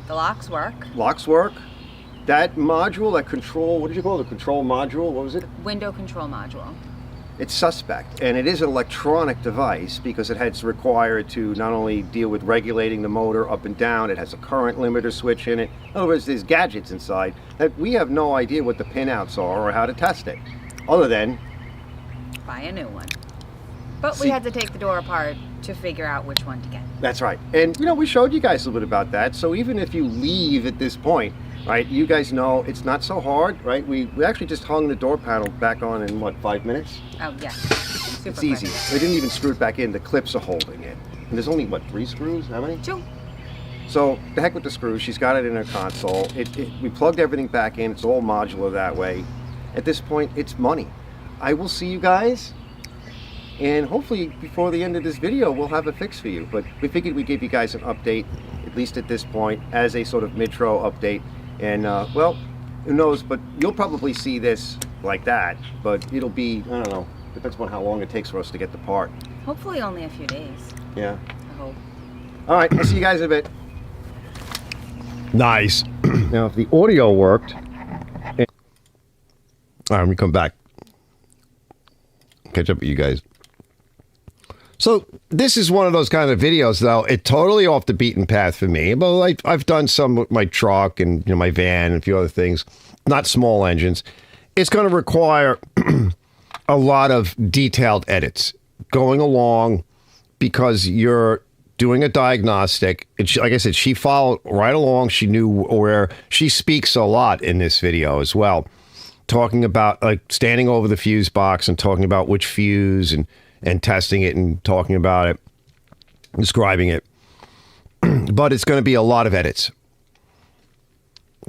Speaker 20: The locks work.
Speaker 19: Locks work. That module, that control, what did you call it? The control module, what was it?
Speaker 20: Window control module.
Speaker 19: It's suspect, and it is an electronic device because it has required to not only deal with regulating the motor up and down, it has a current limiter switch in it. In other words, there's gadgets inside that we have no idea what the pinouts are or how to test it, other than
Speaker 20: buy a new one. But we had to take the door apart to figure out which one to get.
Speaker 19: That's right. And we showed you guys a little bit about that. So even if you leave at this point, right, you guys know it's not so hard, right? We actually just hung the door panel back on in, what, 5 minutes?
Speaker 20: Oh, yeah. Super
Speaker 19: it's easy.
Speaker 20: quick.
Speaker 19: We didn't even screw it back in. The clips are holding it. And there's only, what, 3 screws? How many?
Speaker 20: 2.
Speaker 19: So the heck with the screws. She's got it in her console. We plugged everything back in. It's all modular that way. At this point, it's money. I will see you guys. And hopefully before the end of this video, we'll have a fix for you. But we figured we'd give you guys an update, at least at this point, as a sort of midtro update. And, well, who knows, but you'll probably see this like that. But it'll be, I don't know, depends on how long it takes for us to get the part.
Speaker 20: Hopefully only a few days.
Speaker 19: Yeah.
Speaker 20: I hope.
Speaker 19: All right, I'll see you guys in a bit.
Speaker 1: Nice.
Speaker 19: Now, if the audio worked...
Speaker 1: All right, let me come back. Catch up with you guys. So this is one of those kind of videos, though. It's totally off the beaten path for me. But I've done some with my truck and my van and a few other things, not small engines. It's going to require a lot of detailed edits going along because you're doing a diagnostic. And like I said, she followed right along. She knew where she speaks a lot in this video as well, talking about like standing over the fuse box and talking about which fuse and testing it and talking about it, describing it. But it's going to be a lot of edits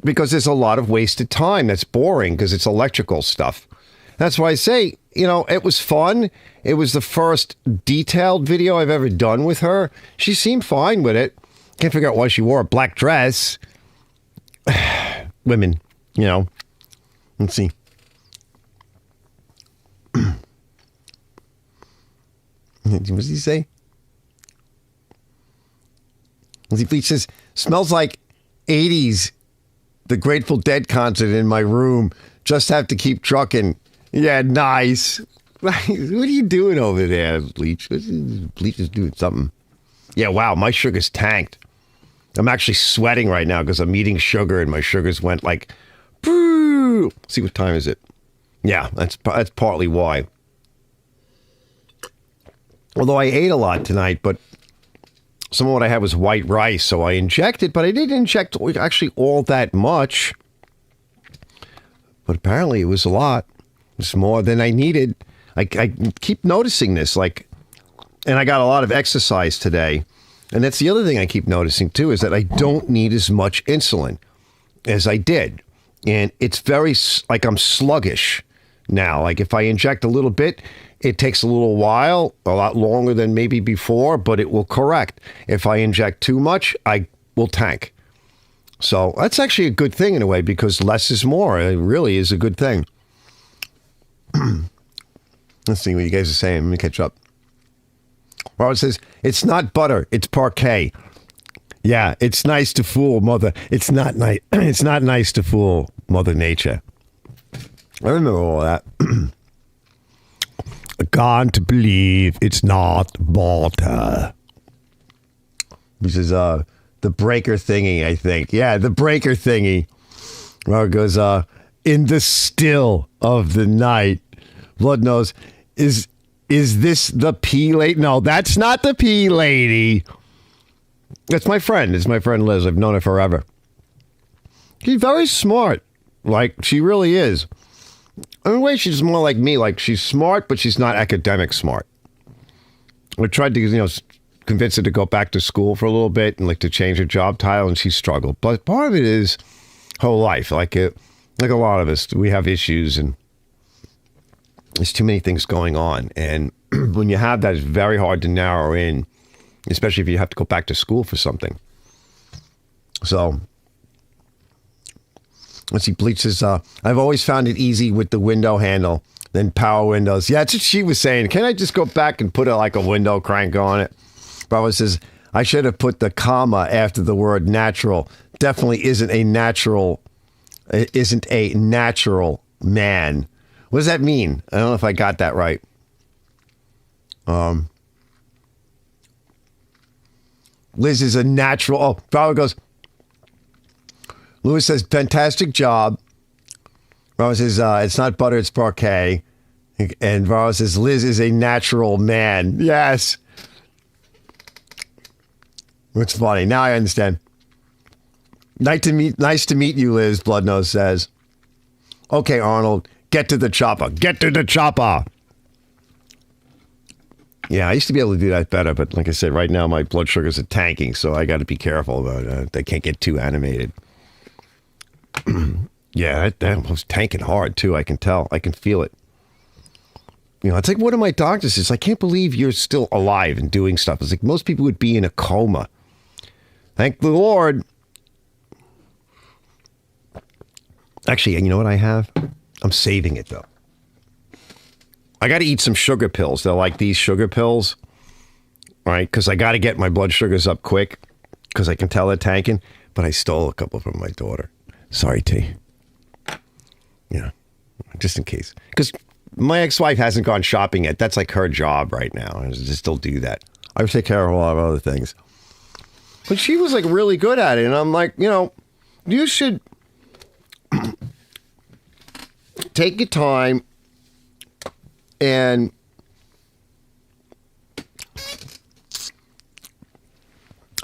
Speaker 1: because there's a lot of wasted time. That's boring because it's electrical stuff. That's why I say, it was fun. It was the first detailed video I've ever done with her. She seemed fine with it. Can't figure out why she wore a black dress. Women, Let's see. What does he say? He says, smells like 80s, the Grateful Dead concert in my room. Just have to keep trucking. Yeah, nice. What are you doing over there, Bleach? Bleach is doing something. Yeah, wow, my sugar's tanked. I'm actually sweating right now because I'm eating sugar and my sugars went like, boo. See, what time is it? Yeah, that's partly why. Although I ate a lot tonight, but some of what I had was white rice, so I injected, but I didn't inject actually all that much. But apparently it was a lot. It's more than I needed. I keep noticing this, and I got a lot of exercise today. And that's the other thing I keep noticing too, is that I don't need as much insulin as I did. And it's very, I'm sluggish now. Like if I inject a little bit, it takes a little while, a lot longer than maybe before, but it will correct. If I inject too much, I will tank. So that's actually a good thing in a way because less is more. It really is a good thing. Let's see what you guys are saying. Let me catch up. Robert says, it's not butter, it's parquet. Yeah, it's nice to fool Mother. It's not nice. It's not nice to fool Mother Nature. I remember all that. I can't believe it's not water. This is the breaker thingy, I think. Yeah, the breaker thingy. Where it goes, in the still of the night. Blood knows, is this the pea lady? No, that's not the pea lady. That's my friend. It's my friend Liz. I've known her forever. She's very smart. Like, she really is. In a way, she's more like me. Like, she's smart, but she's not academic smart. I tried to, convince her to go back to school for a little bit and, like, to change her job title, and she struggled. But part of it is her life. Like a lot of us, we have issues, and there's too many things going on. And when you have that, it's very hard to narrow in, especially if you have to go back to school for something. So, let's see, Bleach says, I've always found it easy with the window handle than power windows. Yeah, that's what she was saying. Can I just go back and put a window crank on it? Bravo says, I should have put the comma after the word natural. Definitely isn't a natural man. What does that mean? I don't know if I got that right. Liz is a natural. Oh, Bravo goes, Lewis says, fantastic job. Bravo says, it's not butter, it's parquet. And Bravo says, Liz is a natural man. Yes. It's funny. Now I understand. Nice to meet you, Liz, Bloodnose says. Okay, Arnold, get to the chopper. Get to the chopper. Yeah, I used to be able to do that better, but like I said, right now my blood sugars are tanking, so I got to be careful about it. They can't get too animated. Yeah, that was tanking hard, too. I can tell. I can feel it. It's like one of my doctors says, I can't believe you're still alive and doing stuff. It's like most people would be in a coma. Thank the Lord. Actually, you know what I have? I'm saving it, though. I got to eat some sugar pills. They're like these sugar pills, right? Because I got to get my blood sugars up quick because I can tell they're tanking. But I stole a couple from my daughter. Sorry, T. Yeah, just in case. Because my ex-wife hasn't gone shopping yet. That's like her job right now. I just still do that. I take care of a lot of other things. But she was like really good at it. And I'm like, you should take your time and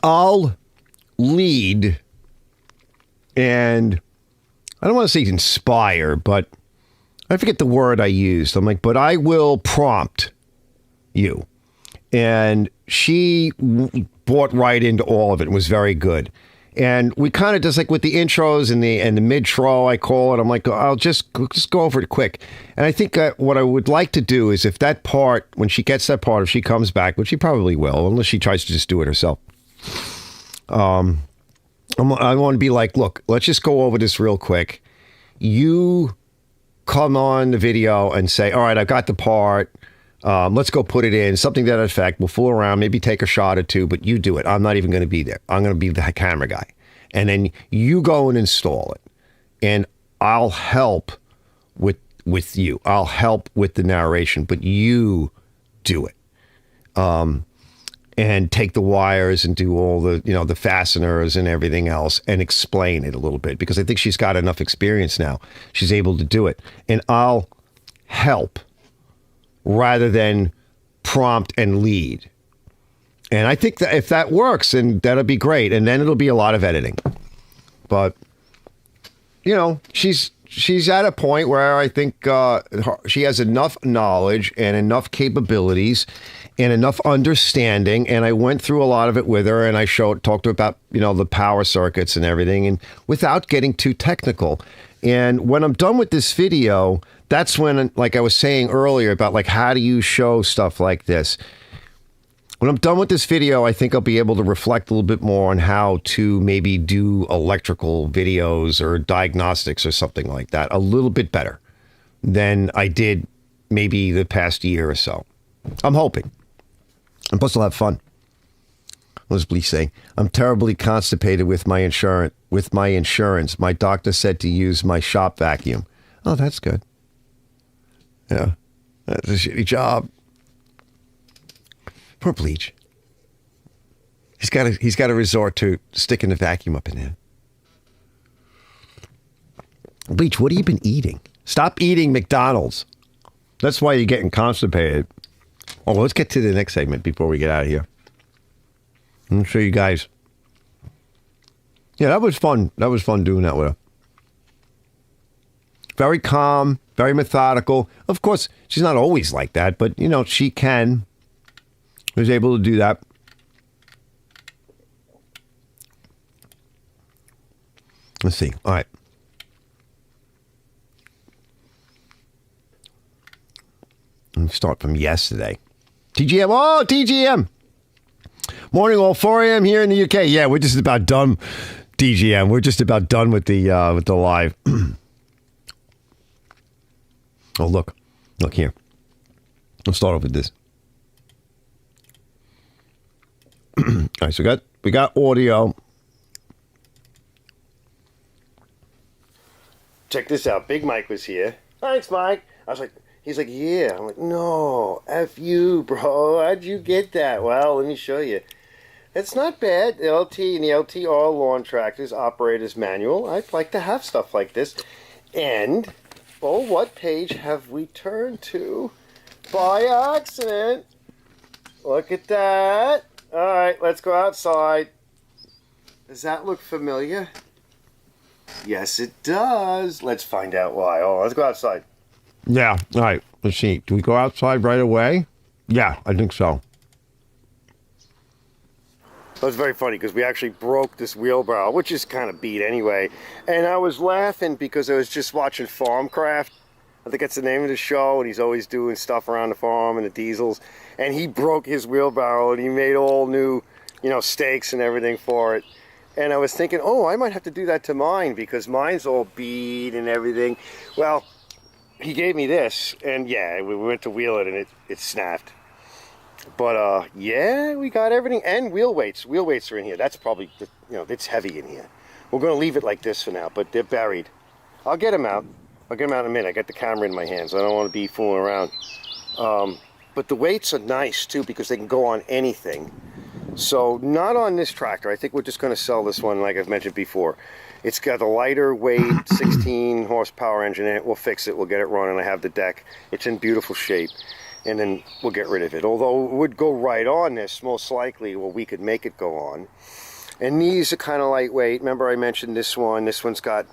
Speaker 1: I'll lead, and I don't want to say inspire, but I forget the word I used. I'm like, but I will prompt you. And she bought right into all of it and was very good. And we kind of just like with the intros and the mid-tro, I call it, I'm like, I'll just go over it quick. And I think what I would like to do is if that part, when she gets that part, if she comes back, which she probably will, unless she tries to just do it herself. I want to be like, look, let's just go over this real quick. You come on the video and say, all right, I've got the part. Let's go put it in, something to that effect. We'll fool around, maybe take a shot or two, but you do it. I'm not even going to be there. I'm going to be the camera guy. And then you go and install it. And I'll help with you. I'll help with the narration, but you do it. And take the wires and do all the, the fasteners and everything else and explain it a little bit, because I think she's got enough experience now. She's able to do it. And I'll help rather than prompt and lead. And I think that if that works, then that'll be great. And then it'll be a lot of editing. But, she's at a point where I think she has enough knowledge and enough capabilities and enough understanding. And I went through a lot of it with her, and I talked to her about, the power circuits and everything, and without getting too technical. And when I'm done with this video, that's when, like I was saying earlier about like, how do you show stuff like this? When I'm done with this video, I think I'll be able to reflect a little bit more on how to maybe do electrical videos or diagnostics or something like that a little bit better than I did maybe the past year or so. I'm hoping. And plus I'll have fun. What was Bleach saying? I'm terribly constipated with my insurance. My doctor said to use my shop vacuum. Oh, that's good. Yeah. That's a shitty job. Poor Bleach. He's got to resort to sticking the vacuum up in there. Bleach, what have you been eating? Stop eating McDonald's. That's why you're getting constipated. Oh, let's get to the next segment before we get out of here. I'll show you guys. Yeah, that was fun. That was fun doing that with her. Very calm, very methodical. Of course, she's not always like that, but, you know, she was able to do that. Let's see. All right. Let me start from yesterday. TGM. Oh, TGM. Morning, all 4 a.m. here in the UK. Yeah, we're just about done, TGM. We're just about done with the live. Oh, look here. Let's start off with this. All right, so we got audio. Check this out. Big Mike was here. Thanks, Mike. I was like, he's like, yeah. I'm like, no, F you, bro. How'd you get that? Well, let me show you. It's not bad. The LT and the LTR lawn tractors operate as manual. I'd like to have stuff like this. And, oh, what page have we turned to by accident? Look at that. All right, let's go outside. Does that look familiar? Yes, it does. Let's find out why. Oh, let's go outside. Yeah, all right. Let's see. Do we go outside right away? Yeah, I think so. That was very funny because we actually broke this wheelbarrow, which is kind of beat anyway. And I was laughing because I was just watching Farmcraft. I think that's the name of the show, and he's always doing stuff around the farm and the diesels. And he broke his wheelbarrow, and he made all new, stakes and everything for it. And I was thinking, oh, I might have to do that to mine because mine's all beat and everything. Well, he gave me this, and yeah, we went to wheel it, and it snapped. But yeah, we got everything, and wheel weights. Wheel weights are in here. That's probably, it's heavy in here. We're going to leave it like this for now, but they're buried. I'll get them out. I'll get them out in a minute. I got the camera in my hands. I don't want to be fooling around. But the weights are nice, too, because they can go on anything. So not on this tractor. I think we're just going to sell this one, like I've mentioned before. It's got a lighter weight, 16 horsepower engine in it. We'll fix it. We'll get it running. I have the deck. It's in beautiful shape. And then we'll get rid of it. Although it would go right on this, most likely. Well, we could make it go on. And these are kind of lightweight. Remember I mentioned this one. This one's got,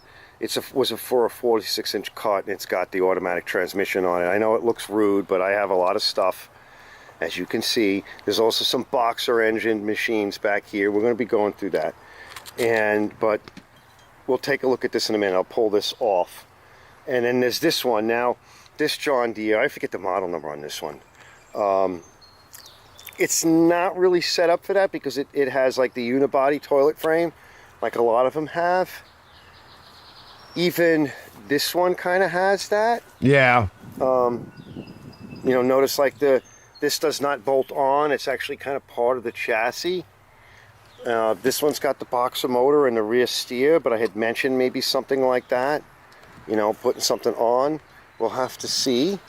Speaker 1: was for a 46-inch cut, and it's got the automatic transmission on it. I know it looks rude, but I have a lot of stuff. As you can see, there's also some boxer engine machines back here. We're going to be going through that. But we'll take a look at this in a minute. I'll pull this off. And then there's this one. Now, this John Deere, I forget the model number on this one. It's not really set up for that because it has like the unibody toilet frame, like a lot of them have. Even this one kind of has that. Yeah. Notice like this does not bolt on. It's actually kind of part of the chassis. This one's got the boxer motor and the rear steer, but I had mentioned maybe something like that. Putting something on. We'll have to see.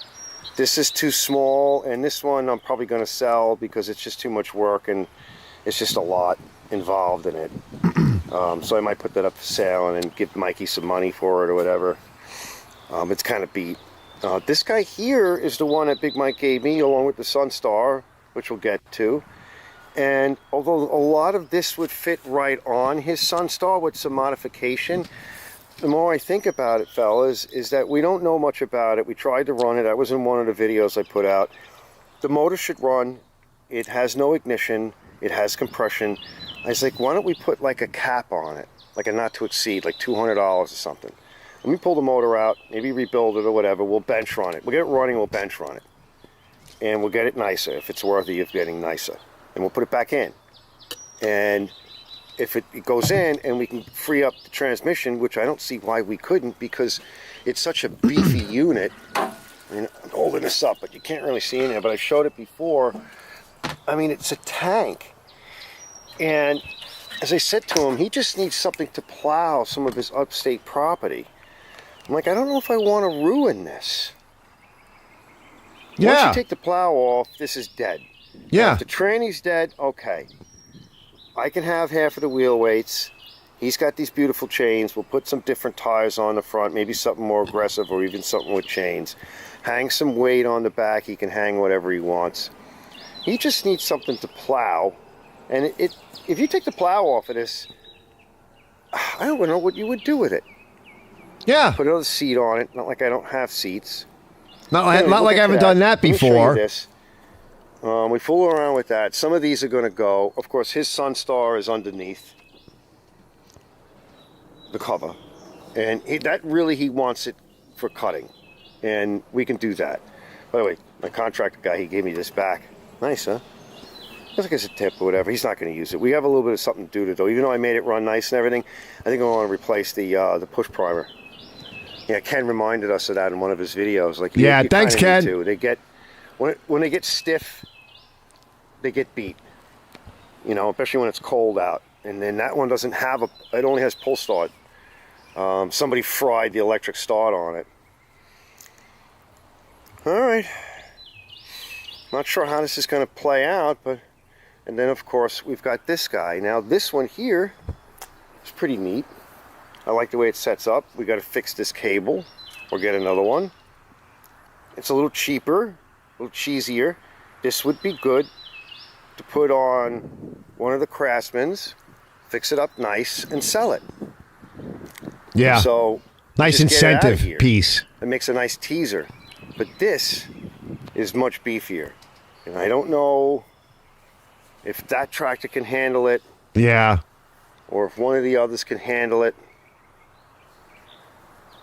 Speaker 1: This is too small, and this one I'm probably going to sell because it's just too much work and it's just a lot involved in it. So I might put that up for sale and then give Mikey some money for it or whatever. It's kind of beat. This guy here is the one that Big Mike gave me along with the Sunstar, which we'll get to. And although a lot of this would fit right on his Sunstar with some modification, the more I think about it, fellas, is that we don't know much about it. We tried to run it. I was in one of the videos I put out. The motor should run. It has no ignition. It has compression. I was like, why don't we put like a cap on it, like a not to exceed, like $200 or something. Let me pull the motor out, maybe rebuild it or whatever. We'll bench run it. We'll get it running, we'll bench run it. And we'll get it nicer if it's worthy of getting nicer. And we'll put it back in. And if it goes in and we can free up the transmission, which I don't see why we couldn't because it's such a beefy unit. I mean, I'm holding this up, but you can't really see in there, but I showed it before. I mean, it's a tank. And as I said to him, he just needs something to plow some of his upstate property. I'm like, I don't know if I want to ruin this.
Speaker 19: Once you take the plow off, this is dead.
Speaker 1: Yeah.
Speaker 19: Now, if the tranny's dead, okay. I can have half of the wheel weights. He's got these beautiful chains. We'll put some different tires on the front, maybe something more aggressive or even something with chains. Hang some weight on the back. He can hang whatever he wants. He just needs something to plow. And if you take the plow off of this, I don't know what you would do with it.
Speaker 1: Yeah.
Speaker 19: Put another seat on it. Not like I don't have seats.
Speaker 1: Not like I haven't done that before.
Speaker 19: Let me show you this. We fool around with that. Some of these are going to go. Of course, his Sunstar is underneath the cover. And he wants it for cutting. And we can do that. By the way, my contractor guy, he gave me this back. Nice, huh? Looks like it's a tip or whatever. He's not going to use it. We have a little bit of something to do to it, though. Even though I made it run nice and everything, I think I want to replace the push primer. Yeah, Ken reminded us of that in one of his videos. Like, you
Speaker 1: thanks, Ken.
Speaker 19: They get when they get stiff, they get beat. You know, especially when it's cold out. And then that one doesn't have it only has pull start. Somebody fried the electric start on it. All right. Not sure how this is going to play out, but... And then, of course, we've got this guy. Now, this one here is pretty neat. I like the way it sets up. We got to fix this cable or get another one. It's a little cheaper, a little cheesier. This would be good to put on one of the Craftsman's, fix it up nice, and sell it.
Speaker 1: Yeah.
Speaker 19: So
Speaker 1: nice incentive piece.
Speaker 19: It makes a nice teaser. But this is much beefier. And I don't know if that tractor can handle it.
Speaker 1: Yeah.
Speaker 19: Or if one of the others can handle it.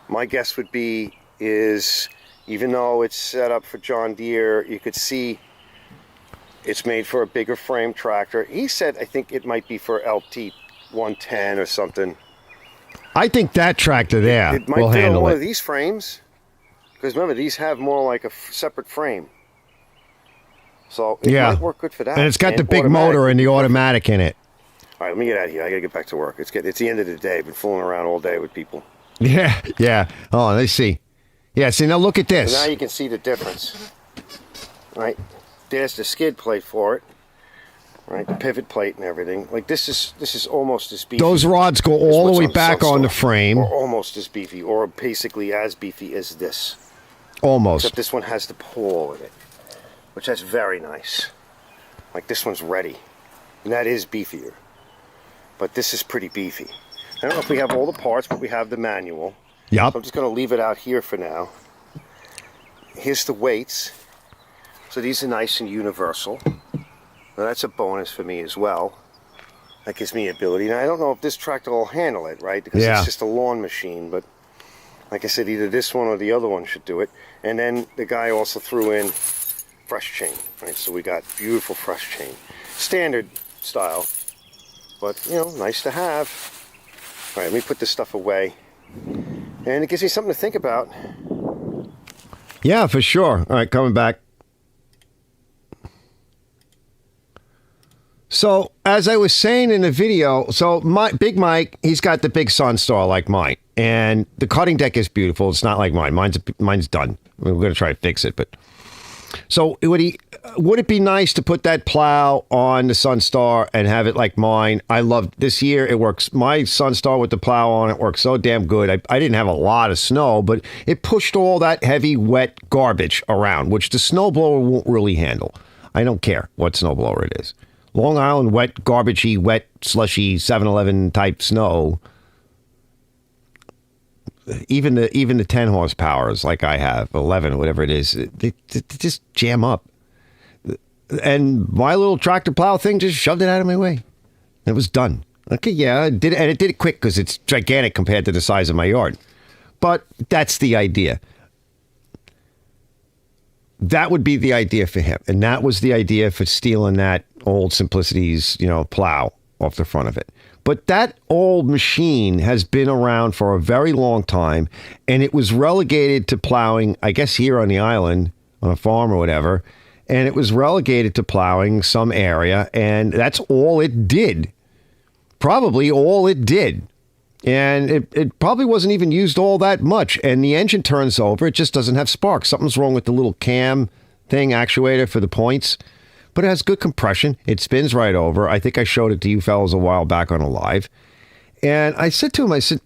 Speaker 19: My guess would be is, even though it's set up for John Deere, you could see it's made for a bigger frame tractor. He said, I think it might be for LT 110 or something.
Speaker 1: I think that tractor there
Speaker 19: it might
Speaker 1: will
Speaker 19: fit
Speaker 1: handle
Speaker 19: on one
Speaker 1: it.
Speaker 19: of these frames. Because remember, these have more like a separate frame. So it might work good for that.
Speaker 1: And it's got the big motor and the automatic in it.
Speaker 19: All right, let me get out of here. I got to get back to work. It's the end of the day. I've been fooling around all day with people.
Speaker 1: Yeah. Oh, let's see. Yeah, see, now look at this.
Speaker 19: So now you can see the difference. Right? There's the skid plate for it. Right? The pivot plate and everything. Like, this is almost as beefy.
Speaker 1: Those rods go all the way back on the frame.
Speaker 19: Or almost as beefy. Or basically as beefy as this.
Speaker 1: Almost.
Speaker 19: Except this one has the pull in it. Which that's very nice. Like, this one's ready. And that is beefier. But this is pretty beefy. I don't know if we have all the parts, but we have the manual.
Speaker 1: Yep.
Speaker 19: So I'm just going to leave it out here for now. Here's the weights. So these are nice and universal. Now that's a bonus for me as well. That gives me ability. Now I don't know if this tractor will handle it, right? Because it's just a lawn machine. But like I said, either this one or the other one should do it. And then the guy also threw in fresh chain, right? So we got beautiful fresh chain. Standard style. But, you know, nice to have. All right, let me put this stuff away. And it gives me something to think about.
Speaker 1: Yeah, for sure. All right, coming back. So, as I was saying in the video, so Big Mike, he's got the big Sunstar like mine. And the cutting deck is beautiful. It's not like mine. Mine's done. We're going to try to fix it, but... So would it be nice to put that plow on the Sunstar and have it like mine? I love this year. It works. My Sunstar with the plow on it works so damn good. I didn't have a lot of snow, but it pushed all that heavy, wet garbage around, which the snowblower won't really handle. I don't care what snowblower it is. Long Island wet, garbagey, wet, slushy, 7-Eleven type snow. Even the 10 horsepowers like I have, 11, whatever it is, they just jam up. And my little tractor plow thing just shoved it out of my way. It was done. Okay, yeah, it did it quick because it's gigantic compared to the size of my yard. But that's the idea. That would be the idea for him. And that was the idea for stealing that old Simplicity's, plow off the front of it. But that old machine has been around for a very long time, and it was relegated to plowing, I guess here on the island, on a farm or whatever, and it was relegated to plowing some area, and that's all it did. Probably all it did. And it probably wasn't even used all that much, and the engine turns over, it just doesn't have spark. Something's wrong with the little cam thing actuator for the points, but it has good compression. It spins right over. I think I showed it to you fellas a while back on a live. And I said to him, I said,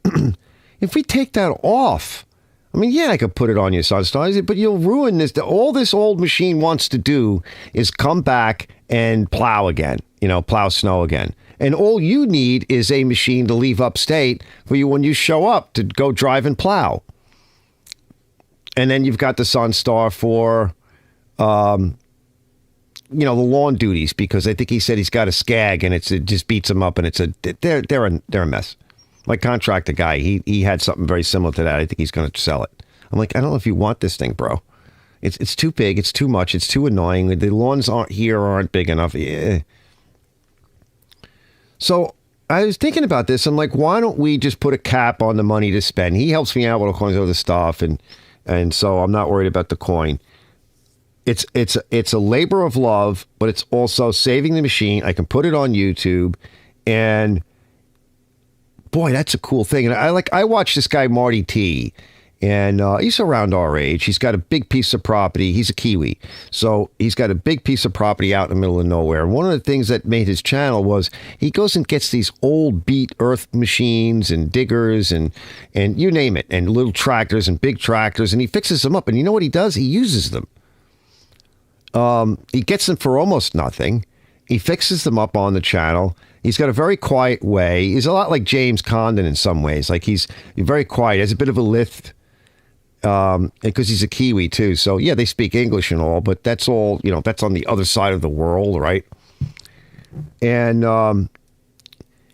Speaker 1: if we take that off, I mean, yeah, I could put it on your Sunstars, but you'll ruin this. All this old machine wants to do is come back and plow again, plow snow again. And all you need is a machine to leave upstate for you when you show up to go drive and plow. And then you've got the Sunstar for, the lawn duties, because I think he said he's got a Skag and it just beats him up, and they're a mess. My contractor guy, he had something very similar to that. I think he's going to sell it. I'm like, I don't know if you want this thing, bro. It's too big. It's too much. It's too annoying. The lawns aren't big enough. Yeah. So I was thinking about this. I'm like, why don't we just put a cap on the money to spend? He helps me out with all kinds of other stuff, and so I'm not worried about the coin. It's a labor of love, but it's also saving the machine. I can put it on YouTube, and boy, that's a cool thing. And I watch this guy Marty T, and he's around our age. He's got a big piece of property. He's a Kiwi, so he's got a big piece of property out in the middle of nowhere. And one of the things that made his channel was he goes and gets these old beat earth machines and diggers and you name it, and little tractors and big tractors, and he fixes them up. And you know what he does? He uses them. He gets them for almost nothing. He fixes them up on the channel. He's got a very quiet way. He's a lot like James Condon in some ways. Like he's very quiet. He has a bit of a lisp, because he's a Kiwi too. So yeah, they speak English and all, but that's all, that's on the other side of the world, right? And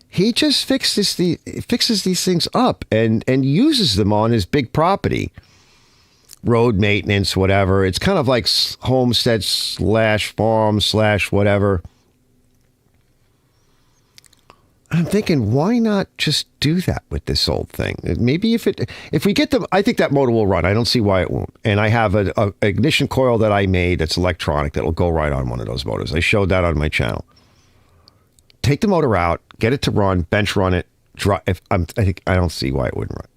Speaker 1: he just fixes these things up and uses them on his big property. Road maintenance, whatever. It's kind of like homestead / farm / whatever. I'm thinking, why not just do that with this old thing? Maybe if we get them, I think that motor will run. I don't see why it won't. And I have an ignition coil that I made that's electronic that'll go right on one of those motors. I showed that on my channel. Take the motor out, get it to run, bench run it. I don't see why it wouldn't run.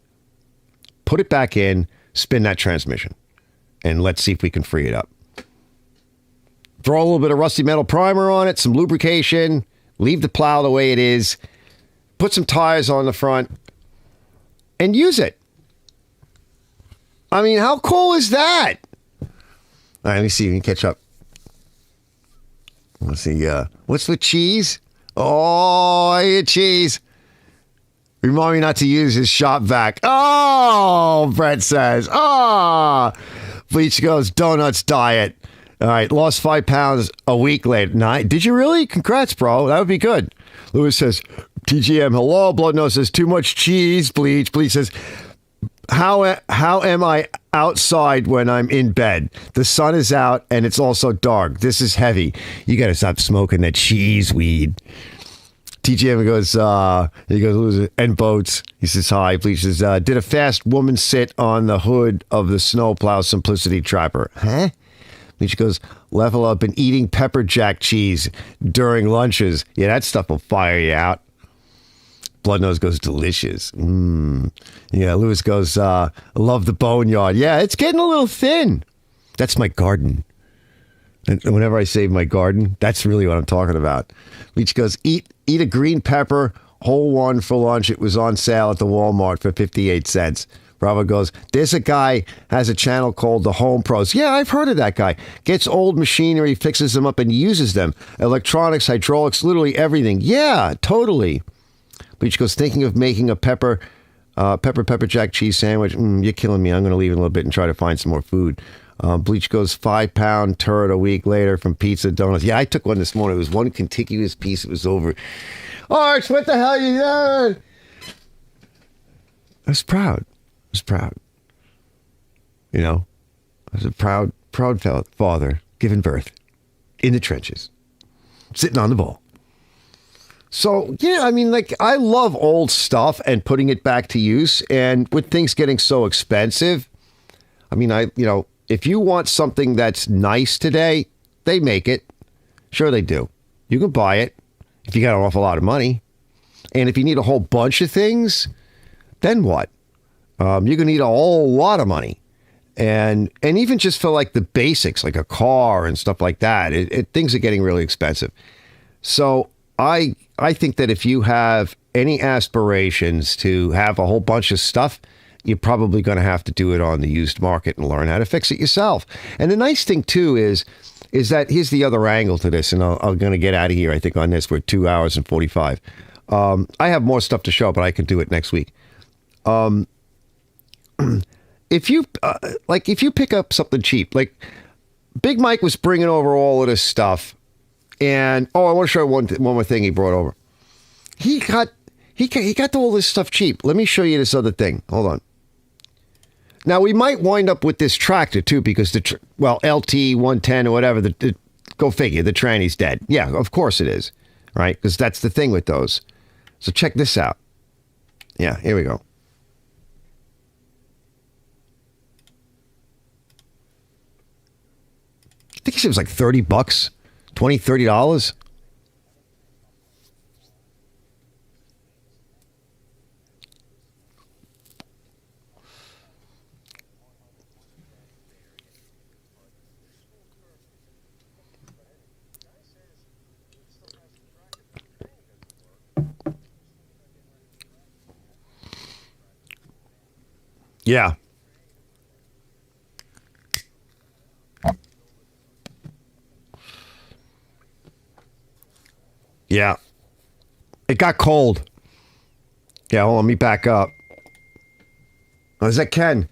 Speaker 1: Put it back in. Spin that transmission, and let's see if we can free it up. Throw a little bit of rusty metal primer on it, some lubrication, leave the plow the way it is, put some tires on the front, and use it. I mean, how cool is that? All right, let me see if we can catch up. Let's see, what's with cheese? Oh, I eat cheese. Remind me not to use his shop vac. Oh, Brett says. Oh, Bleach goes, donuts diet. All right, lost 5 pounds a week later. Did you really? Congrats, bro. That would be good. Lewis says, TGM, hello. Blood Nose says, too much cheese, Bleach. Bleach says, how am I outside when I'm in bed? The sun is out and it's also dark. This is heavy. You got to stop smoking that cheese weed. TGM goes, and boats. He says, hi. Bleach says, did a fast woman sit on the hood of the snowplow Simplicity Trapper? Huh? Bleach goes, level up and eating pepper jack cheese during lunches. Yeah, that stuff will fire you out. Bloodnose goes, delicious. Yeah, Lewis goes, love the boneyard. Yeah, it's getting a little thin. That's my garden. And whenever I say my garden, that's really what I'm talking about. Leach goes, eat a green pepper, whole one for lunch. It was on sale at the Walmart for 58 cents. Bravo goes, there's a guy has a channel called The Home Pros. Yeah, I've heard of that guy. Gets old machinery, fixes them up, and uses them. Electronics, hydraulics, literally everything. Yeah, totally. Leach goes, thinking of making a pepper jack cheese sandwich. You're killing me. I'm going to leave in a little bit and try to find some more food. Bleach goes, 5 pound turd a week later from Pizza Donuts. Yeah, I took one this morning. It was one contiguous piece. It was over. Arch, what the hell you doing? I was proud. You know, I was a proud father giving birth in the trenches, sitting on the ball. So, yeah, I mean, like, I love old stuff and putting it back to use. And with things getting so expensive, I mean, if you want something that's nice today, they make it. Sure they do. You can buy it if you got an awful lot of money. And if you need a whole bunch of things, then what? You're going to need a whole lot of money. And even just for like the basics, like a car and stuff like that, things are getting really expensive. So I think that if you have any aspirations to have a whole bunch of stuff, you're probably going to have to do it on the used market and learn how to fix it yourself. And the nice thing too is that here's the other angle to this, and I'm going to get out of here, I think, on this. We're 2 hours and 45. I have more stuff to show, but I can do it next week. If you pick up something cheap, like Big Mike was bringing over all of this stuff, and I want to show you one more thing he brought over. He got all this stuff cheap. Let me show you this other thing. Hold on. Now we might wind up with this tractor too, because LT 110 or whatever. Go figure. The tranny's dead. Yeah, of course it is, right? Because that's the thing with those. So check this out. Yeah, here we go. I think he said it was like $30, $20, $30. Yeah. Yeah. It got cold. Yeah, hold on, let me back up. Oh, is that Ken?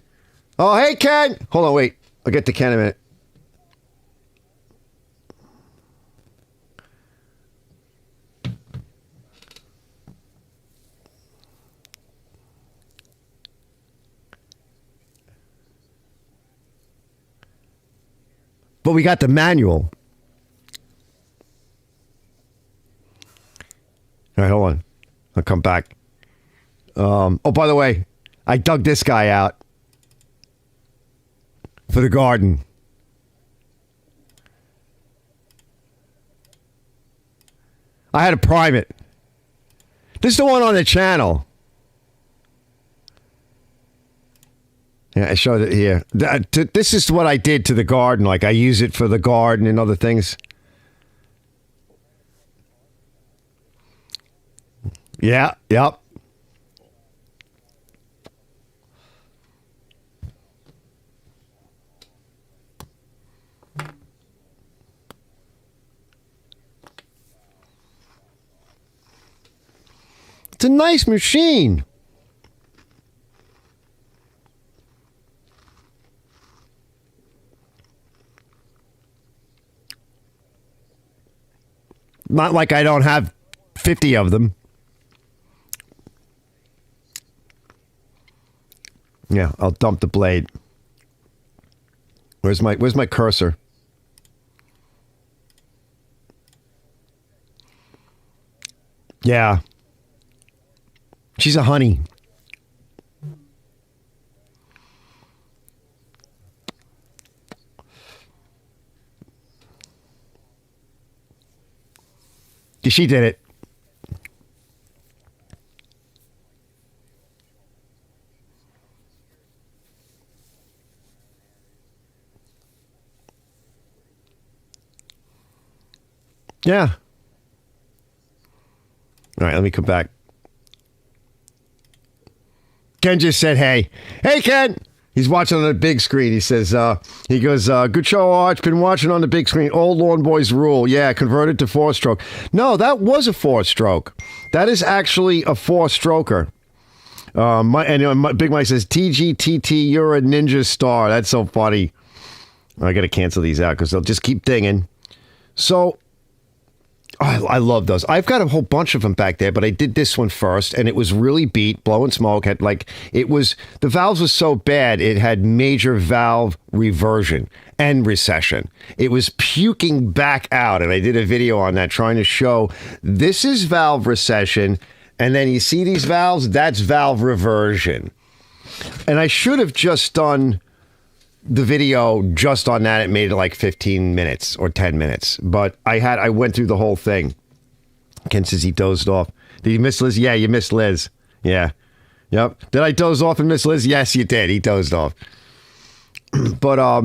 Speaker 1: Oh, hey, Ken! Hold on, wait. I'll get to Ken in a minute. But we got the manual. All right, hold on. I'll come back. Oh, by the way, I dug this guy out for the garden. I had to prime it. This is the one on the channel. Yeah, I showed it here. This is what I did to the garden. Like, I use it for the garden and other things. Yeah, yep. It's a nice machine. Not like I don't have 50 of them. Yeah, I'll dump the blade. Where's my cursor? Yeah. She's a honey. She did it. Yeah. All right, let me come back. Ken just said, hey. Hey, Ken. He's watching on the big screen. He says, good show, Arch. Been watching on the big screen. Old Lawn Boys rule. Yeah, converted to 4-stroke. No, that was a 4-stroke. That is actually a 4-stroker. Big Mike says, TGTT, you're a ninja star. That's so funny. I got to cancel these out because they'll just keep dinging. So, I love those. I've got a whole bunch of them back there, but I did this one first, and it was really beat, blowing smoke. The valves was so bad, it had major valve reversion and recession. It was puking back out, and I did a video on that trying to show this is valve recession, and then you see these valves, that's valve reversion. And I should have just done the video just on that. It made it like 15 minutes or 10 minutes. But I went through the whole thing. Ken says he dozed off. Did you miss Liz? Yeah, you missed Liz. Yeah. Yep. Did I doze off and miss Liz? Yes, you did. He dozed off. But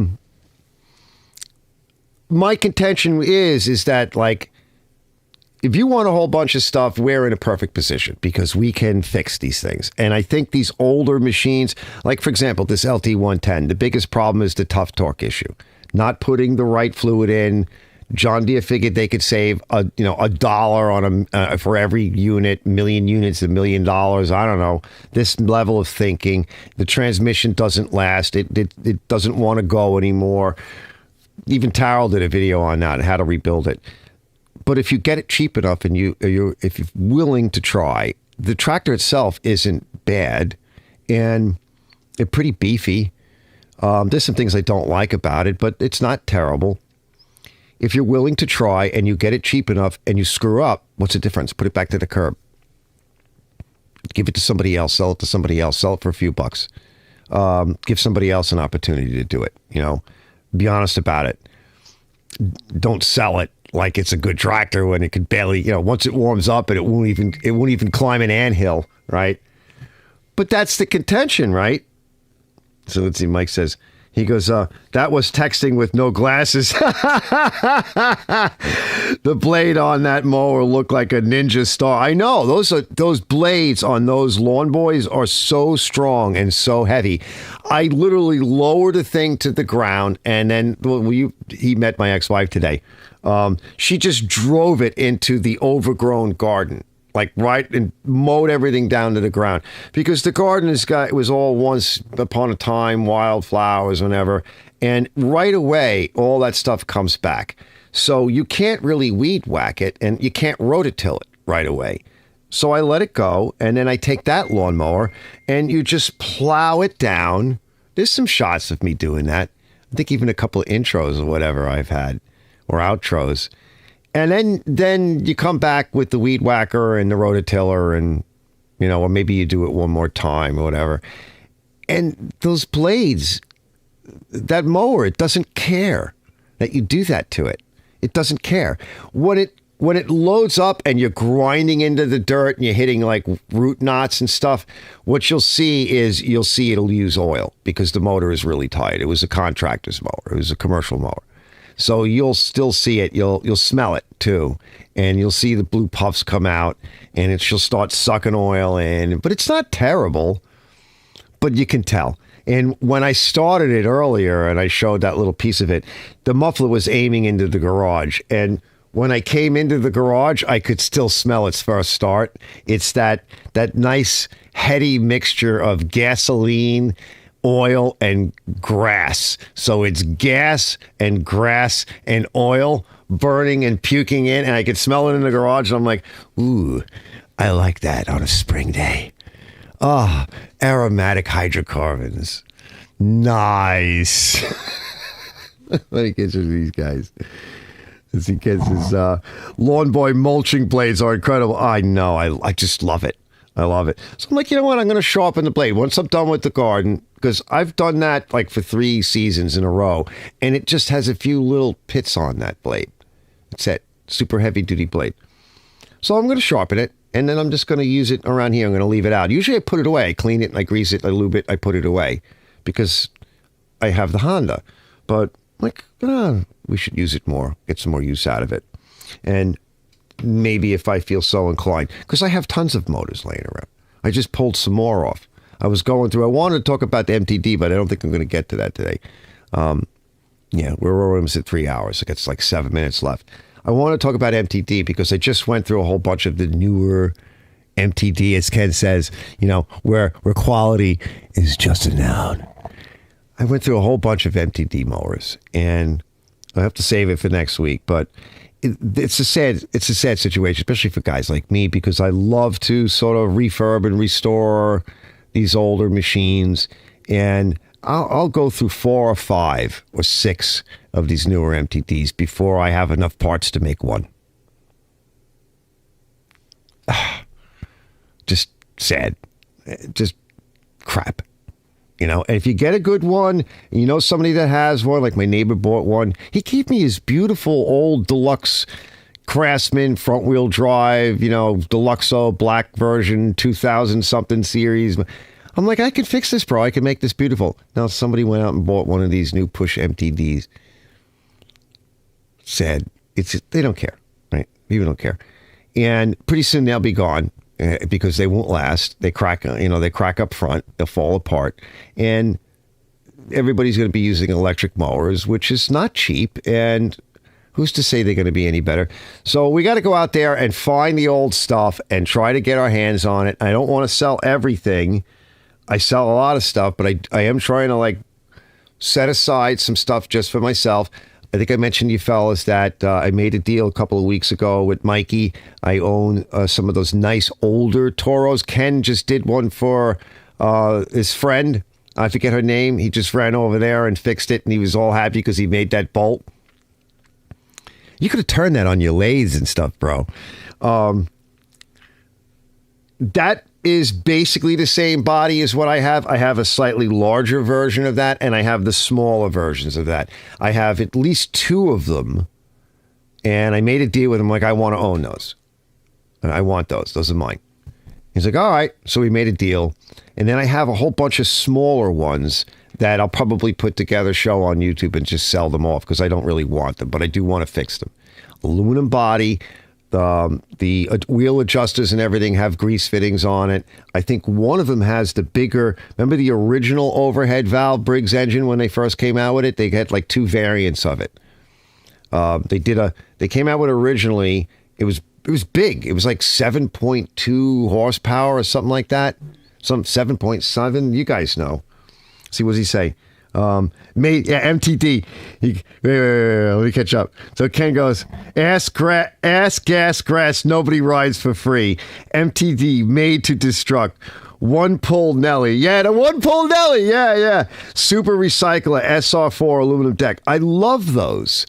Speaker 1: my contention is that, like, if you want a whole bunch of stuff, we're in a perfect position because we can fix these things. And I think these older machines, like, for example, this LT110, the biggest problem is the tough torque issue. Not putting the right fluid in. John Deere figured they could save $1 on for every unit, million units, $1 million. I don't know. This level of thinking. The transmission doesn't last. It doesn't want to go anymore. Even Tarrell did a video on that, how to rebuild it. But if you get it cheap enough and if you're willing to try, the tractor itself isn't bad and it's pretty beefy. There's some things I don't like about it, but it's not terrible. If you're willing to try and you get it cheap enough and you screw up, what's the difference? Put it back to the curb. Give it to somebody else, sell it to somebody else, sell it for a few bucks. Give somebody else an opportunity to do it. Be honest about it. Don't sell it like it's a good tractor when it could barely, once it warms up and it won't even climb an anthill, right? But that's the contention, right? So let's see, Mike says, he goes, that was texting with no glasses. The blade on that mower looked like a ninja star. I know, those blades on those lawn boys are so strong and so heavy. I literally lowered the thing to the ground, and then he met my ex-wife today. She just drove it into the overgrown garden. And mowed everything down to the ground because the garden was all once upon a time wildflowers, whenever, and right away all that stuff comes back. So you can't really weed whack it and you can't rototill it right away. So I let it go, and then I take that lawnmower and you just plow it down. There's some shots of me doing that. I think even a couple of intros or whatever I've had, or outros. And then you come back with the weed whacker and the rototiller and, or maybe you do it one more time or whatever. And those blades, that mower, it doesn't care that you do that to it. It doesn't care. When it loads up and you're grinding into the dirt and you're hitting like root knots and stuff, what you'll see it'll use oil because the motor is really tight. It was a contractor's mower. It was a commercial mower. So you'll still see it. You'll smell it too, and you'll see the blue puffs come out, and she'll start sucking oil in. But it's not terrible, but you can tell. And when I started it earlier, and I showed that little piece of it, the muffler was aiming into the garage, and when I came into the garage, I could still smell its first start. It's that nice heady mixture of gasoline, oil, and grass. So it's gas and grass and oil burning and puking in, and I could smell it in the garage, and I'm like, ooh, I like that on a spring day. Ah, aromatic hydrocarbons. Nice. Let me get you these guys. As he gets his lawn boy mulching blades are incredible. I know. I just love it. I love it. So I'm like, you know what? I'm going to sharpen the blade once I'm done with the garden, because I've done that like for 3 seasons in a row, and it just has a few little pits on that blade. That's it. Super heavy duty blade. So I'm going to sharpen it, and then I'm just going to use it around here. I'm going to leave it out. Usually I put it away. I clean it, I grease it, I lube it, I put it away because I have the Honda. But like, we should use it more, get some more use out of it. And maybe if I feel so inclined, because I have tons of motors laying around. I just pulled some more off. I wanted to talk about the MTD, but I don't think I'm going to get to that today. We're almost at 3 hours. It's like 7 minutes left. I want to talk about MTD because I just went through a whole bunch of the newer MTD, as Ken says, where quality is just a noun. I went through a whole bunch of MTD mowers, and I have to save it for next week, but it's a sad situation, especially for guys like me, because I love to sort of refurb and restore these older machines, and I'll go through 4 or 5 or 6 of these newer MTDs before I have enough parts to make one. Just sad. Just crap. And if you get a good one, somebody that has one, like my neighbor bought one. He gave me his beautiful old deluxe Craftsman front wheel drive, Deluxo black version 2000 something series. I'm like, I can fix this, bro. I can make this beautiful. Now somebody went out and bought one of these new push MTDs. Sad. They don't care, right? People don't care. And pretty soon they'll be gone because they won't last. They crack, they crack up front. They'll fall apart. And everybody's going to be using electric mowers, which is not cheap. And who's to say they're going to be any better? So we got to go out there and find the old stuff and try to get our hands on it. I don't want to sell everything. I sell a lot of stuff, but I am trying to set aside some stuff just for myself. I think I mentioned to you fellas that I made a deal a couple of weeks ago with Mikey. I own some of those nice older Toros. Ken just did one for his friend. I forget her name. He just ran over there and fixed it, and he was all happy because he made that bolt. You could have turned that on your lathes and stuff, bro. That is basically the same body as what I have. I have a slightly larger version of that, and I have the smaller versions of that. I have at least 2 of them, and I made a deal with him, I want to own those. I want those. Those are mine. He's like, all right. So we made a deal. And then I have a whole bunch of smaller ones that I'll probably put together, show on YouTube, and just sell them off because I don't really want them, but I do want to fix them. Aluminum body, the wheel adjusters and everything have grease fittings on it. I think one of them has the bigger, remember the original overhead valve Briggs engine when they first came out with it? They had 2 variants of it. They came out with originally, it was big. It was 7.2 horsepower or something like that. Some 7.7. You guys know. See, what does he say? MTD. Wait, let me catch up. So Ken goes, ass, gas, grass, nobody rides for free. MTD, made to destruct. One pull Nelly. Yeah, the one pull Nelly. Yeah. Super recycler, SR4 aluminum deck. I love those.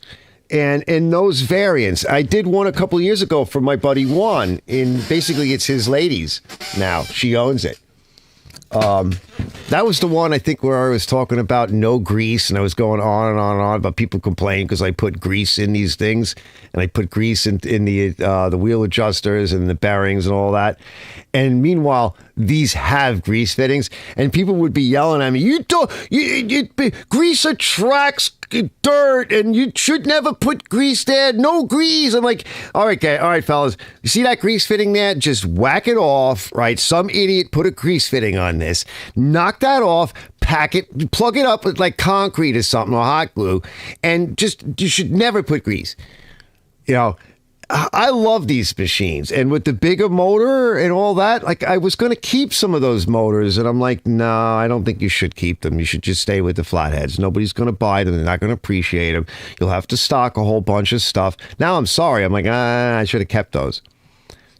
Speaker 1: And in those variants, I did one a couple of years ago for my buddy Juan. Basically, it's his ladies now. She owns it. That was the one I think where I was talking about no grease, and I was going on and on and on about people complaining because I put grease in these things, and I put grease in the wheel adjusters and the bearings and all that. And meanwhile, these have grease fittings, and people would be yelling at me, grease attracts dirt, and you should never put grease there. No grease. I'm like, all right, fellas. You see that grease fitting there? Just whack it off, right? Some idiot put a grease fitting on this. Knock that off, pack it, plug it up with concrete or something or hot glue, and you should never put grease. I love these machines, and with the bigger motor and all that, I was going to keep some of those motors, and I'm like, no, I don't think you should keep them. You should just stay with the flatheads. Nobody's going to buy them. They're not going to appreciate them. You'll have to stock a whole bunch of stuff. Now I'm sorry. I'm like, I should have kept those.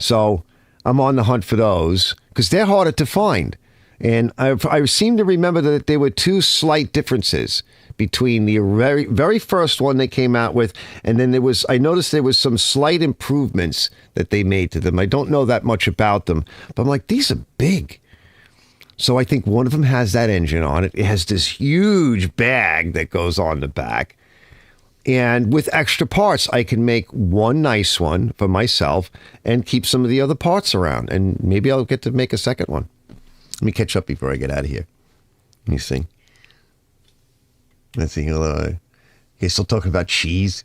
Speaker 1: So I'm on the hunt for those because they're harder to find. And I seem to remember that there were 2 slight differences between the very, very first one they came out with, and then I noticed there was some slight improvements that they made to them. I don't know that much about them, but I'm like, these are big. So I think one of them has that engine on it. It has this huge bag that goes on the back. And with extra parts, I can make one nice one for myself and keep some of the other parts around. And maybe I'll get to make a second one. Let me catch up before I get out of here. Let me see. Let's see. He's still talking about cheese.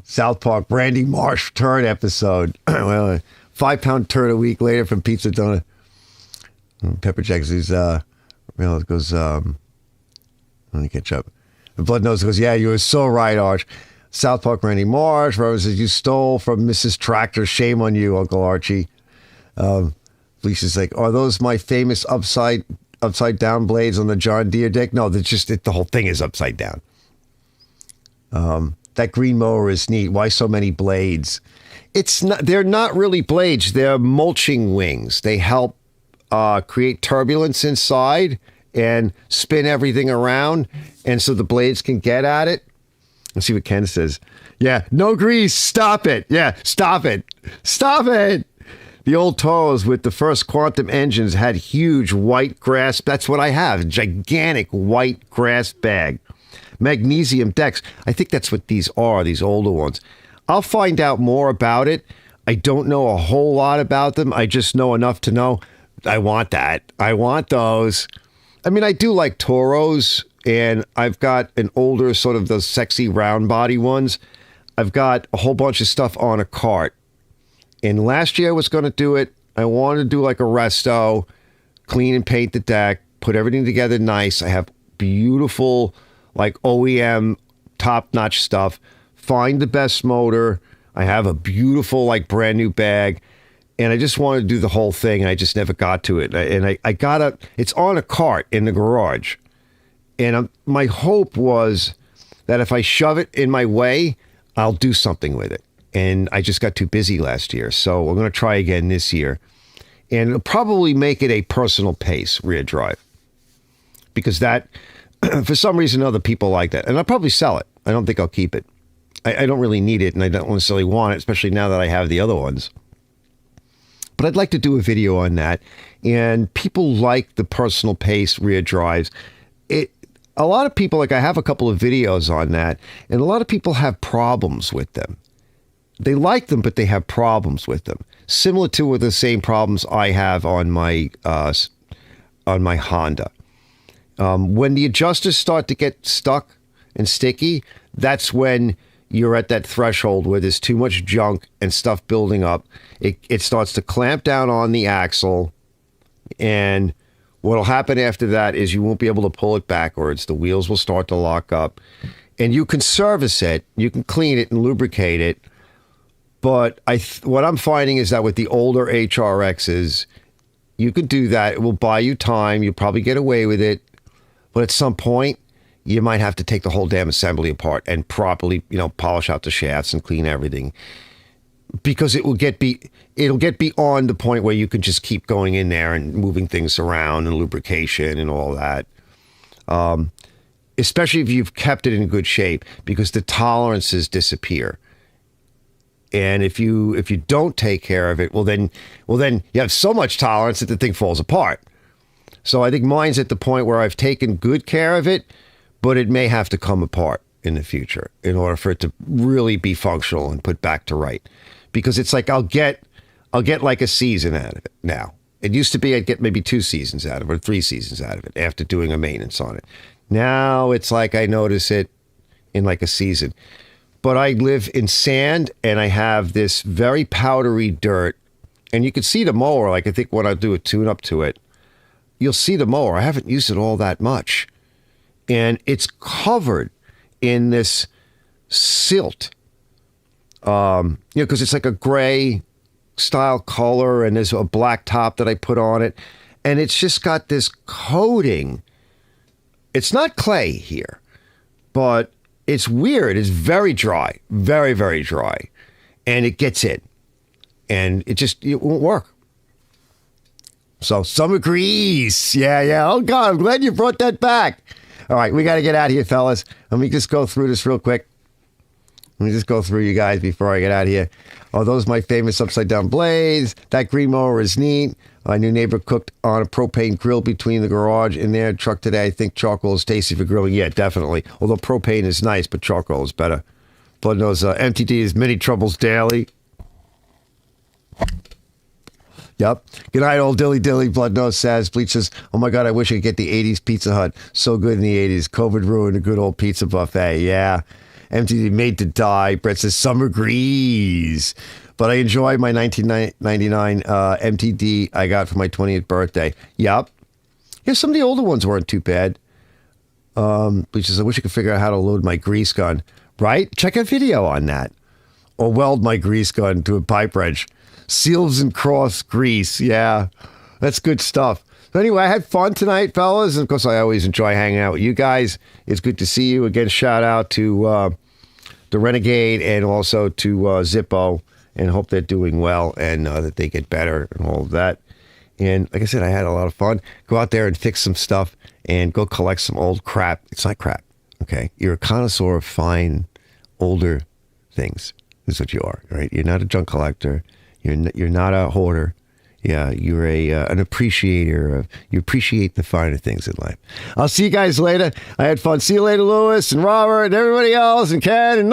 Speaker 1: South Park Randy Marsh turd episode. Well, a 5-pound turd a week later from Pizza Donut. Pepper Jacks is it goes. Let me catch up. The Blood Nose goes, yeah, you were so right, Arch. South Park Randy Marsh. Robert says, you stole from Mrs. Tractor. Shame on you, Uncle Archie. Lisa's like, are those my famous upside down blades on the John Deere deck? No, they're just the whole thing is upside down. That green mower is neat. Why so many blades? They're not really blades. They're mulching wings. They help create turbulence inside and spin everything around, and so the blades can get at it. Let's see what Ken says. Yeah, no grease. Stop it. Yeah, stop it. Stop it. The old Toros with the first quantum engines had huge white grass. That's what I have. A gigantic white grass bag. Magnesium decks. I think that's what these are, these older ones. I'll find out more about it. I don't know a whole lot about them. I just know enough to know I want that. I want those. I mean, I do like Toros, and I've got an older sort of those sexy round body ones. I've got a whole bunch of stuff on a cart. And last year I was going to do it. I wanted to do like a resto, clean and paint the deck, put everything together nice. I have beautiful like OEM top-notch stuff. Find the best motor. I have a beautiful like brand new bag. And I just wanted to do the whole thing. And I just never got to it. And I got it's on a cart in the garage. And my hope was that if I shove it in my way, I'll do something with it. And I just got too busy last year. So I'm going to try again this year. And it'll probably make it a personal pace rear drive. Because that, for some reason, other people like that. And I'll probably sell it. I don't think I'll keep it. I don't really need it, and I don't necessarily want it, especially now that I have the other ones. But I'd like to do a video on that. And people like the personal pace rear drives. A lot of people, like I have a couple of videos on that, and a lot of people have problems with them. They like them, but they have problems with them. Similar to the same problems I have on my Honda. When the adjusters start to get stuck and sticky, that's when you're at that threshold where there's too much junk and stuff building up. It starts to clamp down on the axle, and what'll happen after that is you won't be able to pull it backwards. The wheels will start to lock up, and you can service it, you can clean it and lubricate it. But what I'm finding is that with the older HRXs, you could do that. It will buy you time. You'll probably get away with it. But at some point, you might have to take the whole damn assembly apart and properly, polish out the shafts and clean everything. Because it'll get beyond the point where you can just keep going in there and moving things around and lubrication and all that. Especially if you've kept it in good shape, because the tolerances disappear. And if you don't take care of it, well then you have so much tolerance that the thing falls apart. So I think mine's at the point where I've taken good care of it, but it may have to come apart in the future in order for it to really be functional and put back to right. Because it's like I'll get like a season out of it now. It used to be I'd get maybe 2 seasons out of it or 3 seasons out of it after doing a maintenance on it. Now it's like I notice it in like a season. But I live in sand, and I have this very powdery dirt. And you can see the mower, like I think when I do a tune-up to it, you'll see the mower. I haven't used it all that much. And it's covered in this silt. Because it's like a gray style color, and there's a black top that I put on it. And it's just got this coating. It's not clay here, but it's weird. It's very dry, very, very dry. And it gets in. And it won't work. So, summer grease. Yeah. Oh, God, I'm glad you brought that back. All right, we got to get out of here, fellas. Let me just go through this real quick. Let me just go through you guys before I get out of here. Oh, those are my famous upside-down blades. That green mower is neat. My new neighbor cooked on a propane grill between the garage and their truck today. I think charcoal is tasty for grilling. Yeah, definitely. Although propane is nice, but charcoal is better. Blood knows MTD is many troubles daily. Yep. Good night, old Dilly Dilly. Blood Nose says. Bleach says, oh my God, I wish I could get the 80s Pizza Hut. So good in the 80s. COVID ruined a good old pizza buffet. Yeah. MTD made to die. Brett says, summer grease. But I enjoy my 1999 MTD I got for my 20th birthday. Yep. Yeah, some of the older ones weren't too bad. Bleach says, I wish I could figure out how to load my grease gun. Right? Check a video on that. Or weld my grease gun to a pipe wrench. Seals and cross grease. Yeah, that's good stuff. So anyway, I had fun tonight, fellas. And of course, I always enjoy hanging out with you guys. It's good to see you. Again, shout out to the Renegade and also to Zippo. And hope they're doing well and that they get better and all of that. And like I said, I had a lot of fun. Go out there and fix some stuff and go collect some old crap. It's not crap, okay? You're a connoisseur of fine, older things. That's what you are, right? You're not a junk collector. You're not a hoarder. Yeah, you're an appreciator. You appreciate the finer things in life. I'll see you guys later. I had fun. See you later, Lewis and Robert and everybody else and Ken and